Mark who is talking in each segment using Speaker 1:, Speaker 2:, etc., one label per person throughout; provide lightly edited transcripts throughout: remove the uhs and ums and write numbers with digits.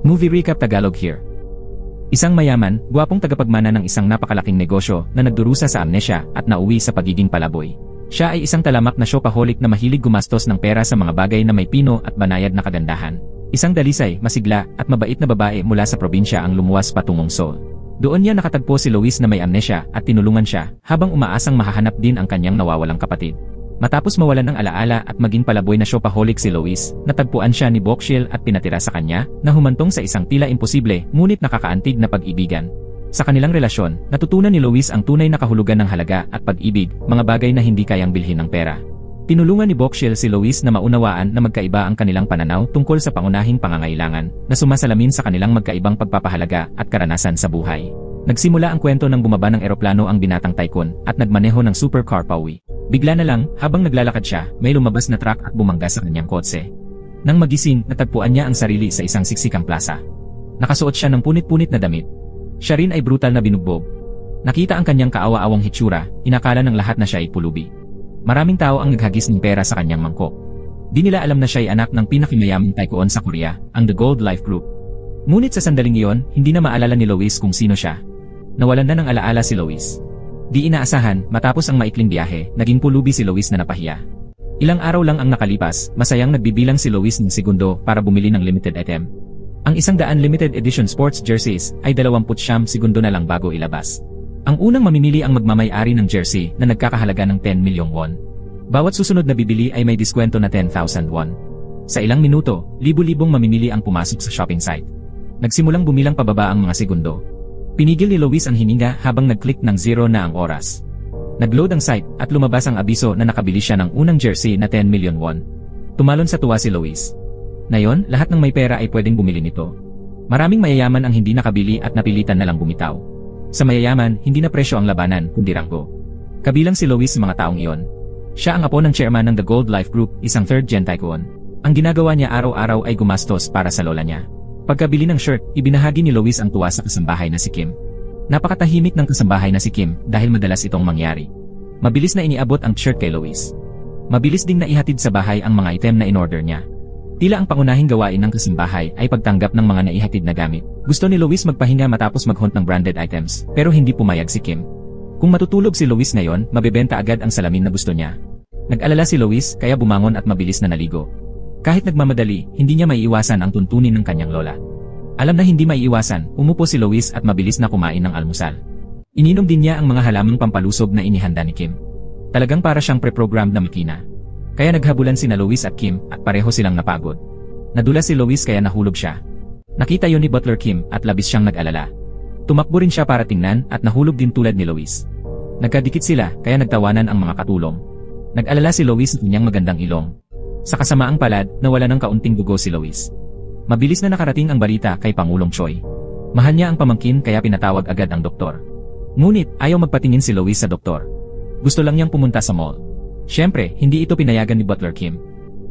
Speaker 1: Movie Recap Tagalog here. Isang mayaman, gwapong tagapagmana ng isang napakalaking negosyo na nagdurusa sa amnesya at nauwi sa pagiging palaboy. Siya ay isang talamak na shopaholic na mahilig gumastos ng pera sa mga bagay na may pino at banayad na kagandahan. Isang dalisay, masigla, at mabait na babae mula sa probinsya ang lumuwas patungong Seoul. Doon niya nakatagpo si Lois na may amnesya at tinulungan siya habang umaasang mahahanap din ang kanyang nawawalang kapatid. Matapos mawalan ng alaala at maging palaboy na shopaholic si Lois, natagpuan siya ni Bokshil at pinatira sa kanya na humantong sa isang tila imposible ngunit nakakaantig na pag-ibigan. Sa kanilang relasyon, natutunan ni Lois ang tunay na kahulugan ng halaga at pag-ibig, mga bagay na hindi kayang bilhin ng pera. Tinulungan ni Bokshil si Lois na maunawaan na magkaiba ang kanilang pananaw tungkol sa pangunahing pangangailangan na sumasalamin sa kanilang magkaibang pagpapahalaga at karanasan sa buhay. Nagsimula ang kwento ng bumaba ng eroplano ang binatang tycoon at nagmaneho ng supercar pauwi. Bigla na lang, habang naglalakad siya, may lumabas na truck at bumangga sa kanyang kotse. Nang magising, natagpuan niya ang sarili sa isang siksikang plaza. Nakasuot siya ng punit-punit na damit. Siya rin ay brutal na binugbog. Nakita ang kanyang kaawa-awang hitsura, inakala ng lahat na siya ay pulubi. Maraming tao ang naghagis ng pera sa kanyang mangkok. Di nila alam na siya ay anak ng pinakamayamang tycoon sa Korea, ang The Gold Life Group. Ngunit sa sandaling iyon, hindi na maalala ni Lois kung sino siya. Nawalan na ng alaala si Lois. Di inaasahan, matapos ang maikling biyahe, naging pulubi si Lois na napahiya. Ilang araw lang ang nakalipas, masayang nagbibilang si Lois ng segundo para bumili ng limited item. Ang 100 limited edition sports jerseys ay 29 segundo na lang bago ilabas. Ang unang mamimili ang magmamay-ari ng jersey na nagkakahalaga ng 10 milyong won. Bawat susunod na bibili ay may diskwento na 10,000 won. Sa ilang minuto, libu-libong mamimili ang pumasok sa shopping site. Nagsimulang bumilang pababa ang mga segundo. Pinigil ni Lois ang hininga habang nag-click ng 0 na ang oras. Nag-load ang site at lumabas ang abiso na nakabili siya ng unang jersey na 10 million won. Tumalon sa tuwa si Lois. Ngayon, lahat ng may pera ay pwedeng bumili nito. Maraming mayayaman ang hindi nakabili at napilitan na lang bumitaw. Sa mayayaman, hindi na presyo ang labanan, kundi ranggo. Kabilang si Lois sa mga taong iyon. Siya ang apo ng chairman ng The Gold Life Group, isang third-gen tycoon. Ang ginagawa niya araw-araw ay gumastos para sa lola niya. Pagkabili ng shirt, ibinahagi ni Lois ang tuwa sa kasambahay na si Kim. Napakatahimik ng kasambahay na si Kim dahil madalas itong mangyari. Mabilis na iniabot ang shirt kay Lois. Mabilis ding naihatid sa bahay ang mga item na in-order niya. Tila ang pangunahing gawain ng kasambahay ay pagtanggap ng mga naihatid na gamit. Gusto ni Lois magpahinga matapos maghunt ng branded items, pero hindi pumayag si Kim. Kung matutulog si Lois ngayon, mabebenta agad ang salamin na gusto niya. Nag-alala si Lois kaya bumangon at mabilis na naligo. Kahit nagmamadali, hindi niya maiiwasan ang tuntunin ng kanyang lola. Alam na hindi maiiwasan, umupo si Lois at mabilis na kumain ng almusal. Ininom din niya ang mga halamang pampalusog na inihanda ni Kim. Talagang para siyang pre-programmed na makina. Kaya naghabulan sina Lois at Kim at pareho silang napagod. Nadulas si Lois kaya nahulog siya. Nakita yon ni Butler Kim at labis siyang nag-alala. Tumakbo rin siya para tingnan at nahulog din tulad ni Lois. Nagkadikit sila kaya nagtawanan ang mga katulong. Nag-alala si Lois sa kanyang magandang ilong. Sa kasamaang palad, nawala ng kaunting dugo si Lois. Mabilis na nakarating ang balita kay Pangulong Choi. Mahal niya ang pamangkin kaya pinatawag agad ang doktor. Ngunit, ayaw magpatingin si Lois sa doktor. Gusto lang niyang pumunta sa mall. Siyempre, hindi ito pinayagan ni Butler Kim.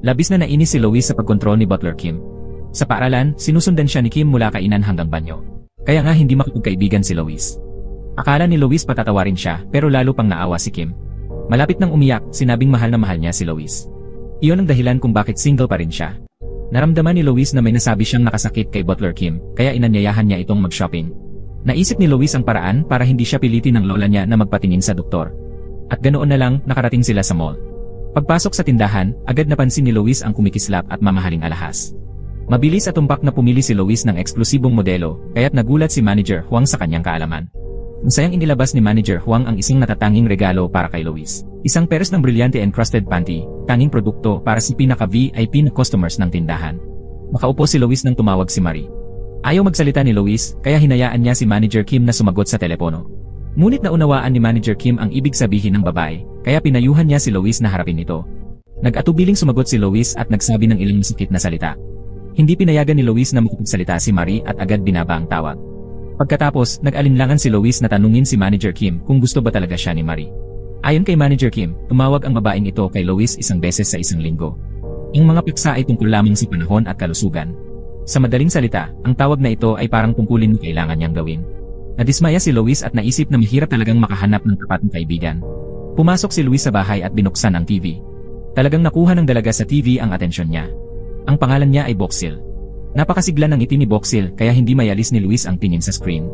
Speaker 1: Labis na nainis si Lois sa pagkontrol ni Butler Kim. Sa paaralan, sinusundan siya ni Kim mula kainan hanggang banyo. Kaya nga hindi makipagkaibigan si Lois. Akala ni Lois patatawarin siya pero lalo pang naawa si Kim. Malapit nang umiyak, sinabing mahal na mahal niya si Lois. Iyon ang dahilan kung bakit single pa rin siya. Naramdaman ni Lois na may nasabi siyang nakasakit kay Butler Kim, kaya inanyayahan niya itong mag-shopping. Naisip ni Lois ang paraan para hindi siya pilitin ng lola niya na magpatingin sa doktor. At ganoon na lang, nakarating sila sa mall. Pagpasok sa tindahan, agad napansin ni Lois ang kumikislap at mamahaling alahas. Mabilis at tumpak na pumili si Lois ng eksklusibong modelo, kaya't nagulat si Manager Huang sa kanyang kaalaman. Masayang inilabas ni Manager Huang ang isang natatanging regalo para kay Lois. Isang peres ng brilyante encrusted panty, tanging produkto para sa pinaka-VIP na customers ng tindahan. Makaupo si Lois nang tumawag si Marie. Ayaw magsalita ni Lois, kaya hinayaan niya si Manager Kim na sumagot sa telepono. Ngunit naunawaan ni Manager Kim ang ibig sabihin ng babae, kaya pinayuhan niya si Lois na harapin ito. Nag-atubiling sumagot si Lois at nagsabi ng ilang masakit na salita. Hindi pinayagan ni Lois na makapagsalita si Marie at agad binaba ang tawag. Pagkatapos, nag-alinlangan si Lois na tanungin si Manager Kim kung gusto ba talaga siya ni Marie. Ayon kay Manager Kim, tumawag ang babaeng ito kay Lois isang beses sa isang linggo. Ang mga paksa ay tungkol lamang sa panahon at kalusugan. Sa madaling salita, ang tawag na ito ay parang tungkulin na kailangan niyang gawin. Nadismaya si Lois at naisip na mahirap talagang makahanap ng tapat na kaibigan. Pumasok si Lois sa bahay at binuksan ang TV. Talagang nakuha ng dalaga sa TV ang atensyon niya. Ang pangalan niya ay Bokshil. Napakasigla ng ngiti ni Boxil kaya hindi mayalis ni Luis ang tingin sa screen.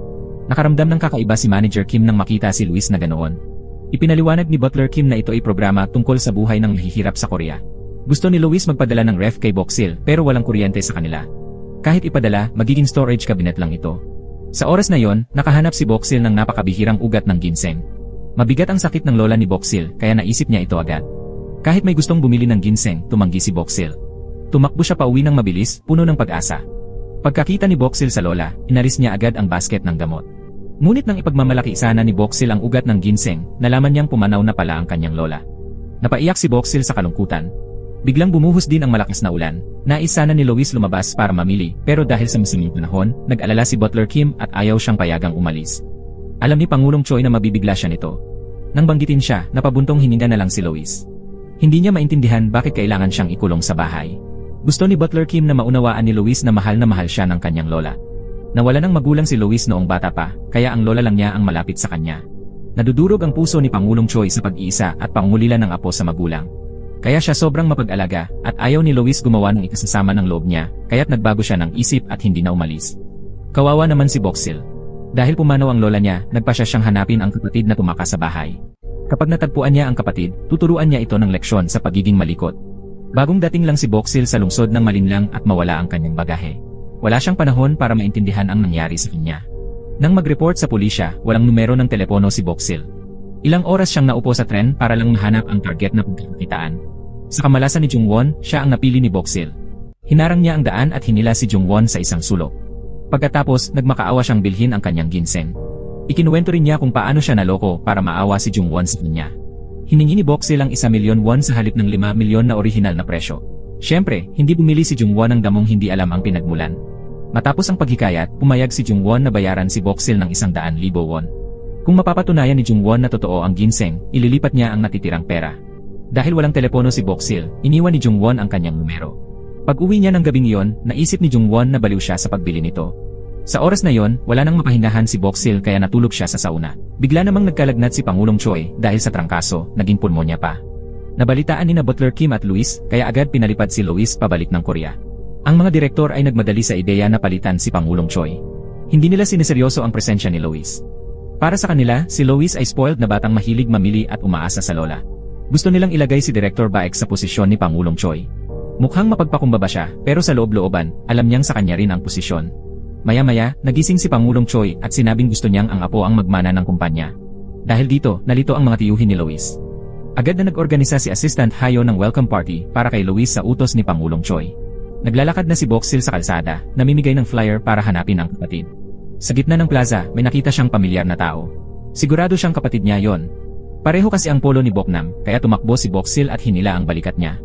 Speaker 1: Nakaramdam ng kakaiba si Manager Kim nang makita si Luis na ganoon. Ipinaliwanag ni Butler Kim na ito ay programa tungkol sa buhay ng mahihirap sa Korea. Gusto ni Luis magpadala ng ref kay Boxil pero walang kuryente sa kanila. Kahit ipadala, magiging storage cabinet lang ito. Sa oras na yon, nakahanap si Boxil ng napakabihirang ugat ng ginseng. Mabigat ang sakit ng lola ni Boxil kaya naisip niya ito agad. Kahit may gustong bumili ng ginseng, tumanggi si Boxil. Tumakbo siya pauwi ng mabilis, puno ng pag-asa. Pagkakita ni Boxil sa lola, inalis niya agad ang basket ng gamot. Ngunit nang ipagmamalaki sana ni Boxil ang ugat ng ginseng, nalaman niyang pumanaw na pala ang kanyang lola. Napaiyak si Boxil sa kalungkutan. Biglang bumuhos din ang malakas na ulan. Nais sana ni Luis lumabas para mamili, pero dahil sa masamang panahon, nag-alala si Butler Kim at ayaw siyang payagang umalis. Alam ni Pangulong Choi na mabibigla siya nito. Nang banggitin siya, napabuntong hininga na lang si Luis. Hindi niya maintindihan bakit kailangan siyang ikulong sa bahay. Gusto ni Butler Kim na maunawaan ni Luis na mahal siya ng kanyang lola. Nawala ng magulang si Luis noong bata pa, kaya ang lola lang niya ang malapit sa kanya. Nadudurog ang puso ni Pangulong Choi sa pag-iisa at pangulila ng apo sa magulang. Kaya siya sobrang mapag-alaga at ayaw ni Luis gumawa ng ikasasama ng loob niya, kaya't nagbago siya ng isip at hindi na umalis. Kawawa naman si Boxil. Dahil pumanaw ang lola niya, nagpasya siyang hanapin ang kapatid na tumakas sa bahay. Kapag natagpuan niya ang kapatid, tuturuan niya ito ng leksyon sa pagiging malikot. Bagong dating lang si Boxil sa lungsod ng malinlang at mawala ang kanyang bagahe. Wala siyang panahon para maintindihan ang nangyari sa kanya. Nang mag-report sa pulisya, walang numero ng telepono si Boxil. Ilang oras siyang naupo sa tren para lang mahanap ang target na pagkakakitaan. Sa kamalasan ni Jungwon, siya ang napili ni Boxil. Hinarang niya ang daan at hinila si Jungwon sa isang sulok. Pagkatapos, nagmakaawa siyang bilhin ang kanyang ginseng. Ikinuwento rin niya kung paano siya naloko para maawa si Jungwon sa kanya. Hiningi ni Boxil ang 1 milyon won sa halip ng 5 milyon na orihinal na presyo. Siyempre, hindi bumili si Jungwon ng damong hindi alam ang pinagmulan. Matapos ang paghikayat, pumayag si Jungwon na bayaran si Boxil ng 100,000 won. Kung mapapatunayan ni Jungwon na totoo ang ginseng, ililipat niya ang natitirang pera. Dahil walang telepono si Boxil, iniwan ni Jungwon ang kanyang numero. Pag-uwi niya ng gabing iyon, naisip ni Jungwon na baliw siya sa pagbili nito. Sa oras na yon, wala nang mapahingahan si Boxil kaya natulog siya sa sauna. Bigla namang nagkalagnat si Pangulong Choi dahil sa trangkaso, naging pulmonya pa. Nabalitaan ni na Butler Kim at Luis kaya agad pinalipad si Luis pabalik ng Korea. Ang mga direktor ay nagmadali sa ideya na palitan si Pangulong Choi. Hindi nila siniseryoso ang presensya ni Luis. Para sa kanila, si Luis ay spoiled na batang mahilig mamili at umaasa sa lola. Gusto nilang ilagay si Director Baek sa posisyon ni Pangulong Choi. Mukhang mapagpakumbaba siya, pero sa loob-looban, alam niyang sa kanya rin ang posisyon. Maya-maya, nagising si Pangulong Choi at sinabing gusto niyang ang apo ang magmana ng kumpanya. Dahil dito, nalito ang mga tiyuhin ni Luis. Agad na nag-organisa si Assistant Hayo ng welcome party para kay Luis sa utos ni Pangulong Choi. Naglalakad na si Boxil sa kalsada, namimigay ng flyer para hanapin ang kapatid. Sa gitna ng plaza, may nakita siyang pamilyar na tao. Sigurado siyang kapatid niya yon. Pareho kasi ang polo ni Boknam, kaya tumakbo si Boxil at hinila ang balikat niya.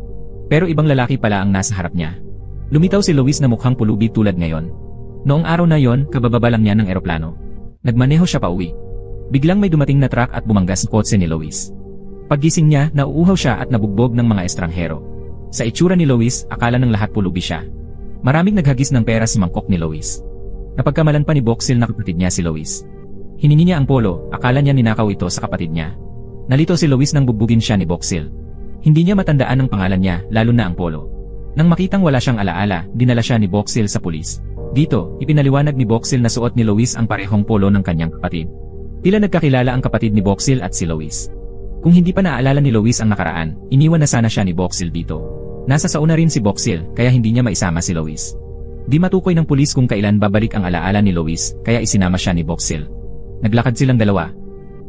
Speaker 1: Pero ibang lalaki pala ang nasa harap niya. Lumitaw si Luis na mukhang pulubi tulad ngayon. Noong araw na yon, kabababa lang niya ng eroplano. Nagmaneho siya pauwi. Biglang may dumating na truck at bumangga sa kotse ni Luis. Paggising niya, nauuhaw siya at nabugbog ng mga estranghero. Sa itsura ni Luis, akala ng lahat pulubi siya. Maraming naghagis ng pera sa mangkok ni Luis. Napagkamalan pa ni Boxil na kapatid niya si Luis. Hiningi niya ang polo, akala niya ninakaw ito sa kapatid niya. Nalito si Luis nang bugbugin siya ni Boxil. Hindi niya matandaan ang pangalan niya, lalo na ang polo. Nang makitang wala siyang alaala, dinala siya ni Boxil sa pulis. Dito, ipinaliwanag ni Boxil na suot ni Luis ang parehong polo ng kanyang kapatid. Tila nagkakilala ang kapatid ni Boxil at si Luis. Kung hindi pa naaalala ni Luis ang nakaraan, iniwan na sana siya ni Boxil dito. Nasa sauna rin si Boxil, kaya hindi niya maisama si Luis. Di matukoy ng pulis kung kailan babalik ang alaala ni Luis, kaya isinama siya ni Boxil. Naglakad silang dalawa.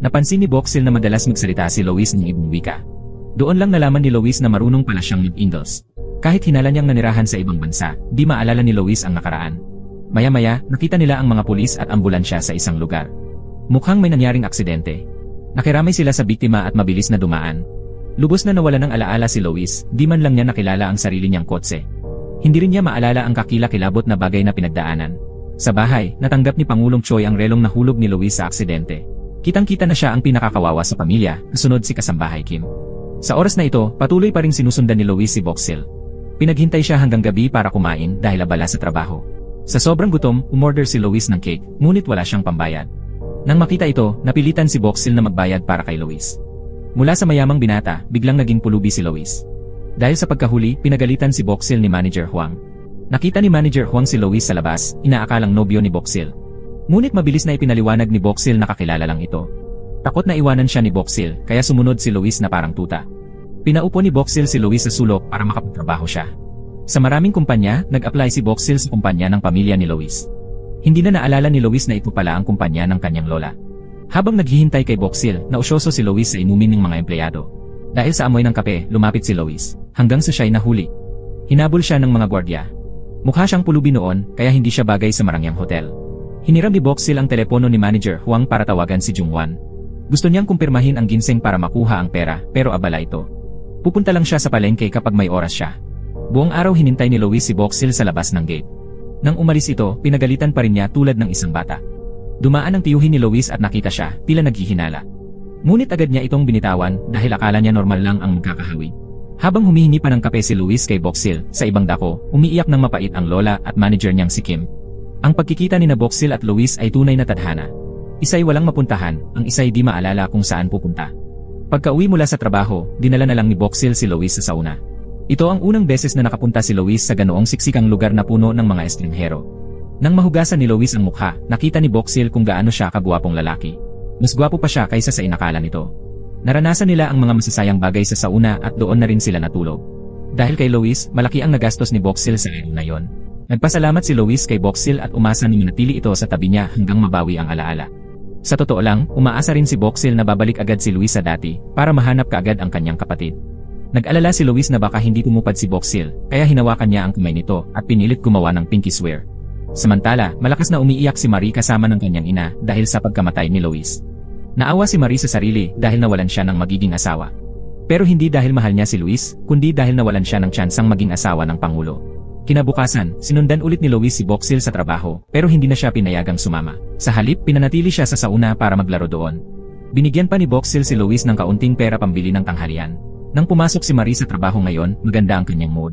Speaker 1: Napansin ni Boxil na madalas magsalita si Luis ng ibang wika. Doon lang nalaman ni Luis na marunong pala siyang mag-Ingles. Kahit hinala niyang nanirahan sa ibang bansa, di maalala ni Luis ang nakaraan. Maya-maya, nakita nila ang mga pulis at ambulansya sa isang lugar. Mukhang may nangyaring aksidente. Nakiramay sila sa biktima at mabilis na dumaan. Lubos na nawala ng alaala si Luis, di man lang niya nakilala ang sarili niyang kotse. Hindi rin niya maalala ang kakilakilabot na bagay na pinagdaanan. Sa bahay, natanggap ni Pangulong Choi ang relong nahulog ni Luis sa aksidente. Kitang-kita na siya ang pinakakawawa sa pamilya, kasunod si kasambahay Kim. Sa oras na ito, patuloy pa ring sinusundan ni Luis si Boxil. Pinaghintay siya hanggang gabi para kumain dahil abala sa trabaho. Sa sobrang gutom, umorder si Luis ng cake, ngunit wala siyang pambayad. Nang makita ito, napilitan si Boxil na magbayad para kay Luis. Mula sa mayamang binata, biglang naging pulubi si Luis. Dahil sa pagkahuli, pinagalitan si Boxil ni Manager Huang. Nakita ni Manager Huang si Lois sa labas, inaakalang nobyo ni Boxil. Ngunit mabilis na ipinaliwanag ni Boxil na kakilala lang ito. Takot na iwanan siya ni Boxil, kaya sumunod si Lois na parang tuta. Pinaupo ni Boxil si Lois sa sulok para makapagtrabaho siya. Sa maraming kumpanya, nag-apply si Boxil sa kumpanya ng pamilya ni Lois. Hindi na naalala ni Lois na ito pala ang kumpanya ng kanyang lola. Habang naghihintay kay Boxil, nausyoso si Lois sa inumin ng mga empleyado. Dahil sa amoy ng kape, lumapit si Lois, hanggang sa siya'y nahuli. Hinabol siya ng mga gwardya. Mukha siyang pulubi noon, kaya hindi siya bagay sa marangyang hotel. Hiniram ni Boxil ang telepono ni Manager Huang para tawagan si Jungwan. Gusto niyang kumpirmahin ang ginseng para makuha ang pera, pero abala ito. Pupunta lang siya sa palengke kapag may oras siya. Buong araw hinintay ni Lois si Boxil sa labas ng gate. Nang umalis ito, pinagalitan pa rin niya tulad ng isang bata. Dumaan ang tiyuhin ni Lois at nakita siya, tila naghihinala. Ngunit agad niya itong binitawan dahil akala niya normal lang ang magkakahawi. Habang humihingi pa ng kape si Lois kay Boxil, sa ibang dako, umiiyak ng mapait ang lola at manager niyang si Kim. Ang pagkikita ni na Boxil at Lois ay tunay na tadhana. Isa'y walang mapuntahan, ang isa'y di maalala kung saan pupunta. Pagka-uwi mula sa trabaho, dinala na lang ni Boxil si Lois sa sauna. Ito ang unang beses na nakapunta si Lois sa ganoong siksikang lugar na puno ng mga estranghero. Nang mahugasan ni Lois ang mukha, nakita ni Boxil kung gaano siya kagwapong lalaki. Mas gwapo pa siya kaysa sa inakala nito. Naranasan nila ang mga masasayang bagay sa sauna at doon na rin sila natulog. Dahil kay Lois, malaki ang nagastos ni Boxil sa araw na yon. Nagpasalamat si Lois kay Boxil at umasa na manatili ito sa tabi niya hanggang mabawi ang alaala. Sa totoo lang, umaasa rin si Boxil na babalik agad si Lois sa dati para mahanap kaagad ang kanyang kapatid. Nag-alala si Lois na baka hindi tumupad si Boxil, kaya hinawakan niya ang kamay nito at pinilit gumawa ng pinky swear. Samantala, malakas na umiiyak si Marie kasama ng kanyang ina dahil sa pagkamatay ni Lois. Naawa si Marie sa sarili dahil nawalan siya ng magiging asawa. Pero hindi dahil mahal niya si Lois, kundi dahil nawalan siya ng tsansang maging asawa ng Pangulo. Kinabukasan, sinundan ulit ni Lois si Boxil sa trabaho, pero hindi na siya pinayagang sumama. Sa halip, pinanatili siya sa sauna para maglaro doon. Binigyan pa ni Boxil si Lois ng kaunting pera pambili ng tanghalian. Nang pumasok si Marie sa trabaho ngayon, maganda ang kanyang mood.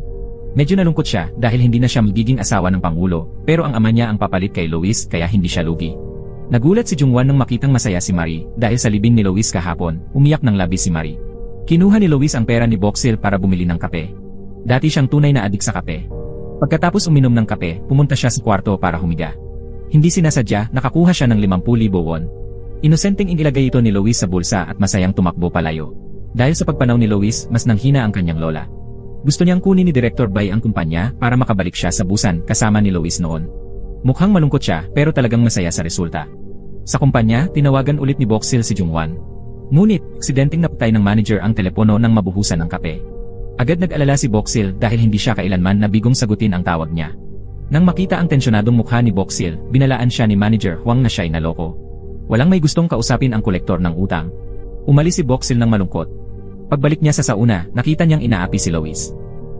Speaker 1: Medyo nalungkot siya dahil hindi na siya magiging asawa ng Pangulo, pero ang ama niya ang papalit kay Lois kaya hindi siya lugi. Nagulat si Jungwan nang makitang masaya si Marie dahil sa libing ni Lois kahapon, umiyak ng labis si Marie. Kinuha ni Lois ang pera ni Boxil para bumili ng kape. Dati siyang tunay na adik sa kape. Pagkatapos uminom ng kape, pumunta siya sa kwarto para humiga. Hindi sinasadya, nakakuha siya ng 50,000 won. Inosenteng inilagay ito ni Lois sa bulsa at masayang tumakbo palayo. Dahil sa pagpanaw ni Lois, mas nanghina ang kanyang lola. Gusto niyang kunin ni Director Bai ang kumpanya para makabalik siya sa Busan kasama ni Lois noon. Mukhang malungkot siya pero talagang masaya sa resulta. Sa kumpanya, tinawagan ulit ni Boxil si Jungwan. Ngunit, aksidenteng napatay ng manager ang telepono nang mabuhusan ng kape. Agad nag-alala si Boxil dahil hindi siya kailanman nabigong sagutin ang tawag niya. Nang makita ang tensyonadong mukha ni Boxil, binalaan siya ni Manager Huang na siya'y naloko. Walang may gustong kausapin ang kolektor ng utang. Umalis si Boxil ng malungkot. Pagbalik niya sa sauna, nakita niyang inaapi si Lois.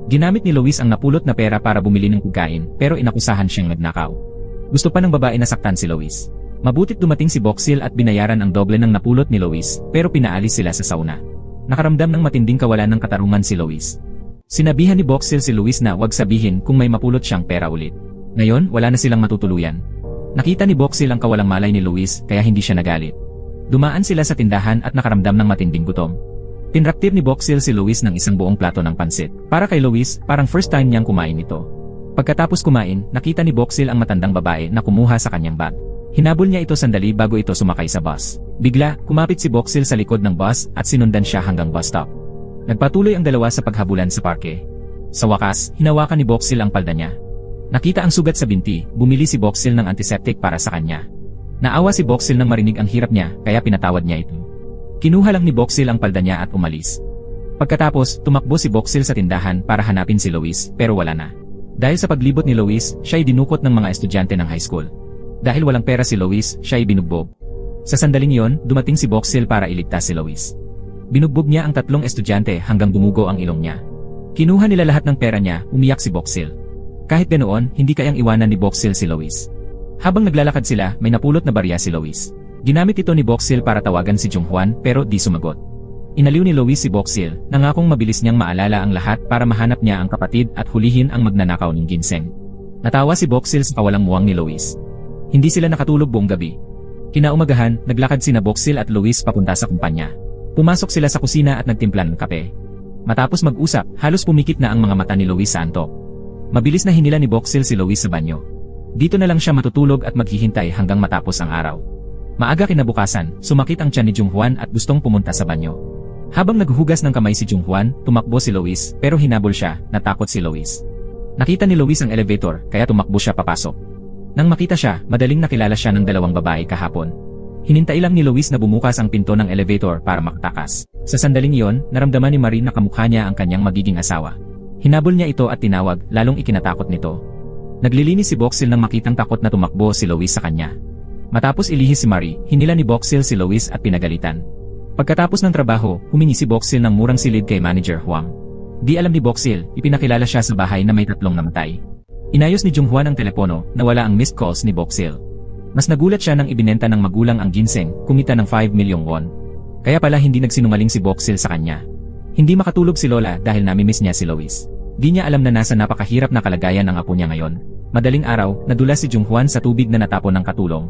Speaker 1: Ginamit ni Lois ang napulot na pera para bumili ng pagkain pero inakusahan siyang nagnakaw. Gusto pa ng babae na saktan si Lois. Mabutit dumating si Boxil at binayaran ang doble ng napulot ni Lois pero pinaalis sila sa sauna. Nakaramdam ng matinding kawalan ng katarungan si Lois. Sinabihan ni Boxil si Lois na wag sabihin kung may mapulot siyang pera ulit. Ngayon, wala na silang matutuluyan. Nakita ni Boxil ang kawalang malay ni Lois kaya hindi siya nagalit. Dumaan sila sa tindahan at nakaramdam ng matinding gutom. Tinraktir ni Boxil si Lois ng isang buong plato ng pansit. Para kay Lois, parang first time niyang kumain ito. Pagkatapos kumain, nakita ni Boxil ang matandang babae na kumuha sa kanyang bag. Hinabol niya ito sandali bago ito sumakay sa bus. Bigla, kumapit si Boxil sa likod ng bus at sinundan siya hanggang bus stop. Nagpatuloy ang dalawa sa paghabulan sa parke. Sa wakas, hinawakan ni Boxil ang palda niya. Nakita ang sugat sa binti, bumili si Boxil ng antiseptic para sa kanya. Naawa si Boxil nang marinig ang hirap niya, kaya pinatawad niya ito. Kinuha lang ni Boxil ang palda niya at umalis. Pagkatapos, tumakbo si Boxil sa tindahan para hanapin si Lois, pero wala na. Dahil sa paglibot ni Lois, siya'y dinukot ng mga estudyante ng high school. Dahil walang pera si Lois, siya'y binugbog. Sa sandaling iyon, dumating si Boxil para iligtas si Lois. Binugbog niya ang 3 estudyante hanggang dumugo ang ilong niya. Kinuha nila lahat ng pera niya, umiyak si Boxil. Kahit ganoon, hindi kayang iwanan ni Boxil si Lois. Habang naglalakad sila, may napulot na barya si Lois. Ginamit ito ni Boxil para tawagan si Jungwan pero di sumagot. Inaliw ni Lois si Boxil, nangakong mabilis niyang maalala ang lahat para mahanap niya ang kapatid at hulihin ang magnanakaw ng ginseng. Natawa si Boxil sa kawalang muwang ni Lois. Hindi sila nakatulog buong gabi. Kinaumagahan, naglakad sina Boxil at Lois papunta sa kumpanya. Pumasok sila sa kusina at nagtimpla ng kape. Matapos mag-usap, halos pumikit na ang mga mata ni Lois sa antok. Mabilis na hinila ni Boxil si Lois sa banyo. Dito na lang siya matutulog at maghihintay hanggang matapos ang araw. Maaga kinabukasan, sumakit ang tiyan ni Junghwan at gustong pumunta sa banyo. Habang naghuhugas ng kamay si Junghwan, tumakbo si Lois pero hinabol siya, natakot si Lois. Nakita ni Lois ang elevator kaya tumakbo siya papasok. Nang makita siya, madaling nakilala siya ng dalawang babae kahapon. Hinintay lang ni Lois na bumukas ang pinto ng elevator para makatakas. Sa sandaling iyon, naramdaman ni Marie na kamukha niya ang kanyang magiging asawa. Hinabol niya ito at tinawag, lalong ikinatakot nito. Naglilinis si Boxil nang makitang takot na tumakbo si Lois sa kanya. Matapos ilihis si Marie, hinila ni Boxil si Lois at pinagalitan. Pagkatapos ng trabaho, humingi si Boxil ng murang silid kay Manager Huang. Di alam ni Boxil, ipinakilala siya sa bahay na may 3 namatay. Inayos ni Junghwan ang telepono, nawala ang missed calls ni Boxil. Mas nagulat siya nang ibinenta ng magulang ang ginseng, kumita ng 5 milyong won. Kaya pala hindi nagsinungaling si Boxil sa kanya. Hindi makatulog si Lola dahil namimiss niya si Lois. Di niya alam na nasa napakahirap na kalagayan ng apo niya ngayon. Madaling araw, nadulas si Junghwan sa tubig na natapon ng katulong.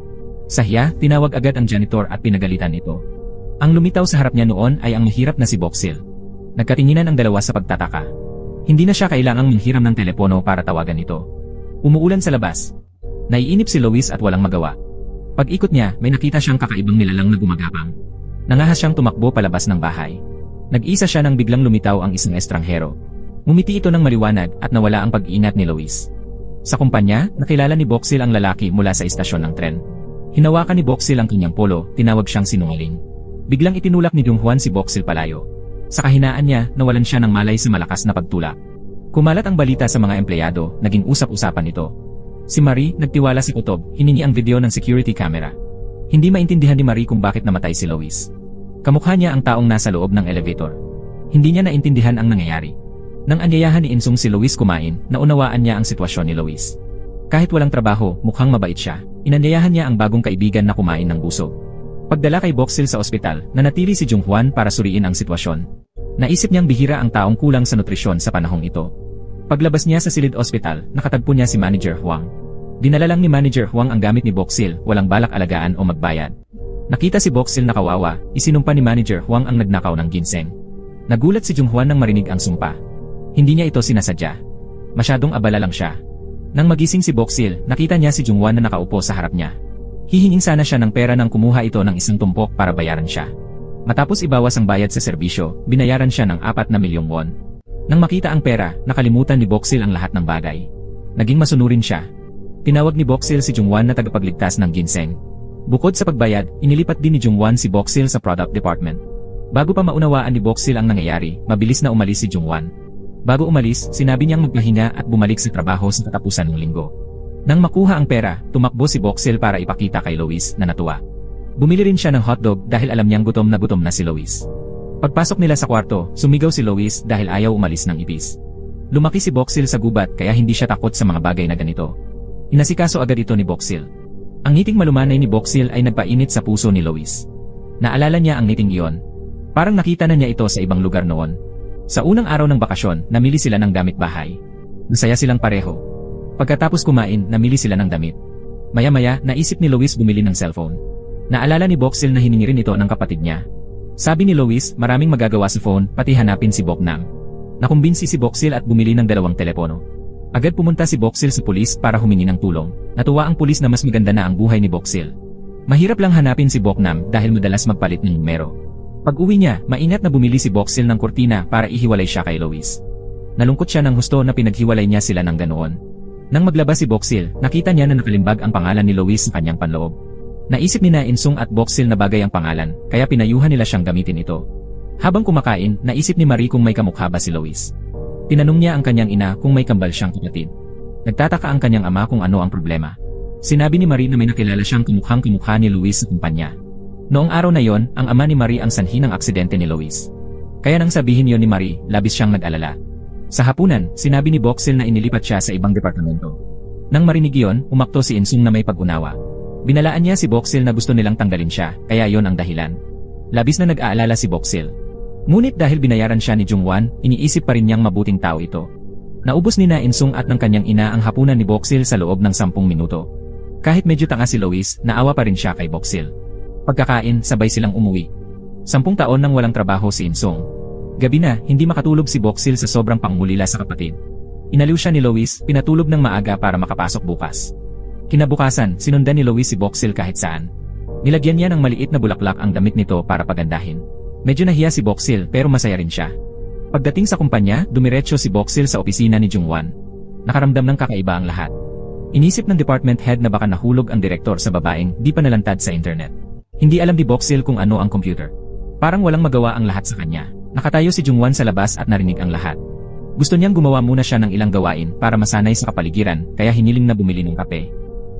Speaker 1: Sa hiya, tinawag agad ang janitor at pinagalitan ito. Ang lumitaw sa harap niya noon ay ang mahirap na si Boxil. Nagkatinginan ang dalawa sa pagtataka. Hindi na siya kailangang manghiram ng telepono para tawagan ito. Umuulan sa labas. Naiinip si Lois at walang magawa. Pag-ikot niya, may nakita siyang kakaibang nilalang na gumagapang. Nangahas siyang tumakbo palabas ng bahay. Nag-isa siya nang biglang lumitaw ang isang estranghero. Ngumiti ito ng maliwanag at nawala ang pag-iingat ni Lois. Sa kumpanya, nakilala ni Boxil ang lalaki mula sa istasyon ng tren. Hinawakan ni Boxil ang kanyang polo, tinawag siyang sinungaling. Biglang itinulak ni Junghwan si Boxil palayo. Sa kahinaan niya, nawalan siya ng malay sa malakas na pagtulak. Kumalat ang balita sa mga empleyado, naging usap-usapan ito. Si Marie, nagtiwala sa kutob, hiningi ang video ng security camera. Hindi maintindihan ni Marie kung bakit namatay si Lois. Kamukha niya ang taong nasa loob ng elevator. Hindi niya naintindihan ang nangyayari. Nang anyayahan ni Insung si Lois kumain, naunawaan niya ang sitwasyon ni Lois. Kahit walang trabaho, mukhang mabait siya. Inanyayahan niya ang bagong kaibigan na kumain ng busog. Pagdala kay Boxil sa ospital, nanatili si Junghwan para suriin ang sitwasyon. Naisip niyang bihira ang taong kulang sa nutrisyon sa panahong ito. Paglabas niya sa silid ospital, nakatagpo niya si Manager Huang. Dinala lang ni Manager Huang ang gamit ni Boxil, walang balak alagaan o magbayad. Nakita si Boxil na kawawa, isinumpa ni Manager Huang ang nagnakaw ng ginseng. Nagulat si Junghwan nang marinig ang sumpa. Hindi niya ito sinasadya. Masyadong abala lang siya. Nang magising si Boxil, nakita niya si Junghwan na nakaupo sa harap niya. Hihingin sana siya ng pera nang kumuha ito ng isang tumpok para bayaran siya. Matapos ibawas ang bayad sa serbisyo, binayaran siya ng 4 na milyong won. Nang makita ang pera, nakalimutan ni Boxil ang lahat ng bagay. Naging masunurin siya. Tinawag ni Boxil si Junghwan na tagapagligtas ng ginseng. Bukod sa pagbayad, inilipat din ni Junghwan si Boxil sa product department. Bago pa maunawaan ni Boxil ang nangyayari, mabilis na umalis si Junghwan. Bago umalis, sinabi niyang magpahinga at bumalik sa trabaho sa katapusan ng linggo. Nang makuha ang pera, tumakbo si Boxil para ipakita kay Lois na natuwa. Bumili rin siya ng hotdog dahil alam niyang gutom na si Lois. Pagpasok nila sa kwarto, sumigaw si Lois dahil ayaw umalis ng ipis. Lumaki si Boxil sa gubat kaya hindi siya takot sa mga bagay na ganito. Inasikaso agad ito ni Boxil. Ang ngiting malumanay ni Boxil ay nagpainit sa puso ni Lois. Naalala niya ang ngiting iyon. Parang nakita na niya ito sa ibang lugar noon. Sa unang araw ng bakasyon, namili sila ng damit bahay. Masaya silang pareho. Pagkatapos kumain, namili sila ng damit. Maya-maya, naisip ni Lois bumili ng cellphone. Naalala ni Boxil na hiningi rin ito ng kapatid niya. Sabi ni Lois, maraming magagawa sa phone, pati hanapin si Boknam. Nakumbinsi si Boxil at bumili ng 2 telepono. Agad pumunta si Boxil sa pulis para humingi ng tulong. Natuwa ang pulis na mas maganda na ang buhay ni Boxil. Mahirap lang hanapin si Boknam dahil madalas magpalit ng numero. Pag-uwi niya, maingat na bumili si Boxil ng kurtina para ihiwalay siya kay Lois. Nalungkot siya ng husto na pinaghiwalay niya sila ng ganoon. Nang maglabas si Boxil, nakita niya na nakalimbag ang pangalan ni Lois sa kanyang panloob. Naisip ni Insung at Boxil na bagay ang pangalan, kaya pinayuhan nila siyang gamitin ito. Habang kumakain, naisip ni Marie kung may kamukha ba si Lois. Tinanong niya ang kanyang ina kung may kambal siyang kapatid. Nagtataka ang kanyang ama kung ano ang problema. Sinabi ni Marie na may nakilala siyang kamukhang-kamukha ni Lois sa kumpanya. Noong araw na yon, ang ama ni Marie ang sanhi ng aksidente ni Lois. Kaya nang sabihin yon ni Marie, labis siyang nag-alala. Sa hapunan, sinabi ni Boxil na inilipat siya sa ibang departamento. Nang marinig yon, umakto si Insung na may pag-unawa. Binalaan niya si Boxil na gusto nilang tanggalin siya, kaya yon ang dahilan. Labis na nag-aalala si Boxil. Ngunit dahil binayaran siya ni Junghwan, iniisip pa rin niyang mabuting tao ito. Naubos ni Insung at ng kanyang ina ang hapunan ni Boxil sa loob ng 10 minuto. Kahit medyo tanga si Lois, naawa pa rin siya kay Boxil. Pagkakain, sabay silang umuwi. 10 taon nang walang trabaho si Insung. Gabi na, hindi makatulog si Boxil sa sobrang pangungulila sa kapatid. Inaliw siya ni Lois, pinatulog ng maaga para makapasok bukas. Kinabukasan, sinundan ni Lois si Boxil kahit saan. Nilagyan niya ng maliit na bulaklak ang damit nito para pagandahin. Medyo nahiya si Boxil pero masaya rin siya. Pagdating sa kumpanya, dumiretso si Boxil sa opisina ni Jungwon. Nakaramdam ng kakaiba ang lahat. Inisip ng department head na baka nahulog ang direktor sa babaeng di pa nalantad sa internet. Hindi alam ni Boxil kung ano ang computer. Parang walang magawa ang lahat sa kanya. Nakatayo si Jungwon sa labas at narinig ang lahat. Gusto niyang gumawa muna siya ng ilang gawain para masanay sa kapaligiran, kaya hiniling na bumili ng kape.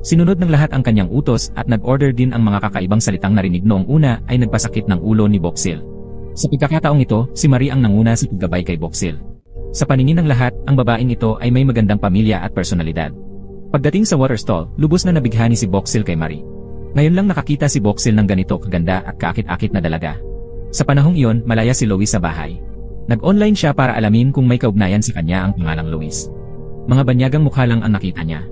Speaker 1: Sinunod ng lahat ang kanyang utos at nag-order din ang mga kakaibang salitang narinig noong una ay nagpasakit ng ulo ni Boxil. Sa pagkakataong ito, si Marie ang nanguna sa paggabay kay Boxil. Sa paningin ng lahat, ang babaeng ito ay may magandang pamilya at personalidad. Pagdating sa water stall, lubos na nabighani si Boxil kay Marie. Ngayon lang nakakita si Boxil ng ganito kaganda at kaakit-akit na dalaga. Sa panahong iyon, malaya si Lois sa bahay. Nag-online siya para alamin kung may kaugnayan sa kanya ang pangalang Lois. Mga banyagang mukha lang ang nakita niya.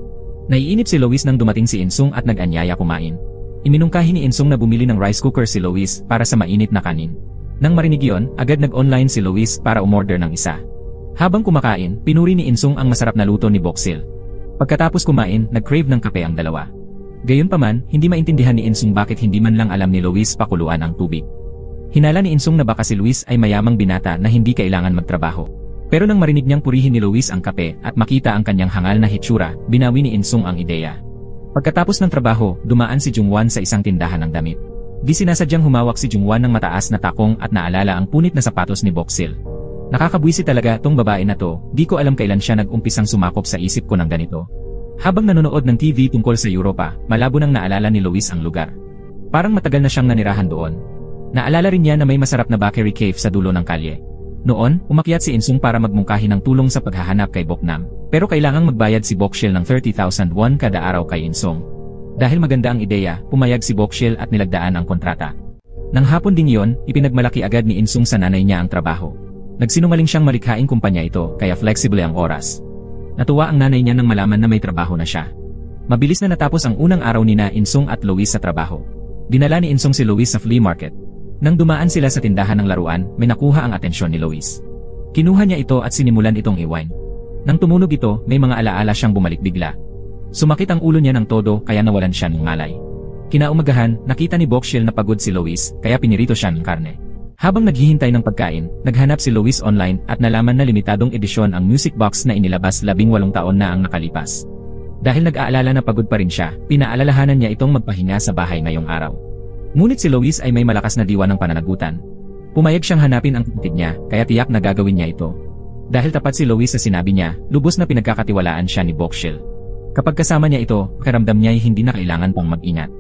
Speaker 1: Naiinip si Lois nang dumating si Insung at nag-anyaya kumain. Iminungkahi ni Insung na bumili ng rice cooker si Lois para sa mainit na kanin. Nang marinig iyon, agad nag-online si Lois para umorder ng isa. Habang kumakain, pinuri ni Insung ang masarap na luto ni Boxil. Pagkatapos kumain, nag-crave ng kape ang dalawa. Gayunpaman, hindi maintindihan ni Insung bakit hindi man lang alam ni Lois pakuluan ang tubig. Hinala ni Insung na baka si Luis ay mayamang binata na hindi kailangan magtrabaho. Pero nang marinig niyang purihin ni Luis ang kape at makita ang kanyang hangal na hitsura, binawi ni Insung ang ideya. Pagkatapos ng trabaho, dumaan si Jungwon sa isang tindahan ng damit. Di sinasadyang humawak si Jungwon ng mataas na takong at naalala ang punit na sapatos ni Boxil. Nakakabwisi talaga tong babae na to, di ko alam kailan siya nag-umpisang sumakop sa isip ko ng ganito. Habang nanonood ng TV tungkol sa Europa, malabo nang naalala ni Luis ang lugar. Parang matagal na siyang nanirahan doon. Naalala rin niya na may masarap na bakery cave sa dulo ng kalye. Noon, umakyat si Insung para magmungkahi ng tulong sa paghahanap kay Boknam, pero kailangang magbayad si Boxil ng 30,000 won kada araw kay Insung. Dahil maganda ang ideya, pumayag si Boxil at nilagdaan ang kontrata. Nang hapon din iyon, ipinagmalaki agad ni Insung sa nanay niya ang trabaho. Nagsinungaling siyang malikhaing kumpanya ito, kaya flexible ang oras. Natuwa ang nanay niya nang malaman na may trabaho na siya. Mabilis na natapos ang unang araw ni Insung at Lois sa trabaho. Dinala ni Insung si Lois sa flea market. Nang dumaan sila sa tindahan ng laruan, may nakuha ang atensyon ni Lois. Kinuha niya ito at sinimulan itong iwine. Nang tumunog ito, may mga alaala siyang bumalik bigla. Sumakit ang ulo niya ng todo kaya nawalan siya ng malay. Kinaumagahan, nakita ni Boxil na pagod si Lois, kaya pinirito siya ng karne. Habang naghihintay ng pagkain, naghanap si Lois online at nalaman na limitadong edisyon ang music box na inilabas 18 taon na ang nakalipas. Dahil nag-aalala na pagod pa rin siya, pinaalalahanan niya itong magpahinga sa bahay ngayong araw. Ngunit si Lois ay may malakas na diwa ng pananagutan. Pumayag siyang hanapin ang kapatid niya, kaya tiyak na gagawin niya ito. Dahil tapat si Lois sa sinabi niya, lubos na pinagkakatiwalaan siya ni Boxil. Kapag kasama niya ito, pakiramdam niya ay hindi na kailangan pang mag-ingat.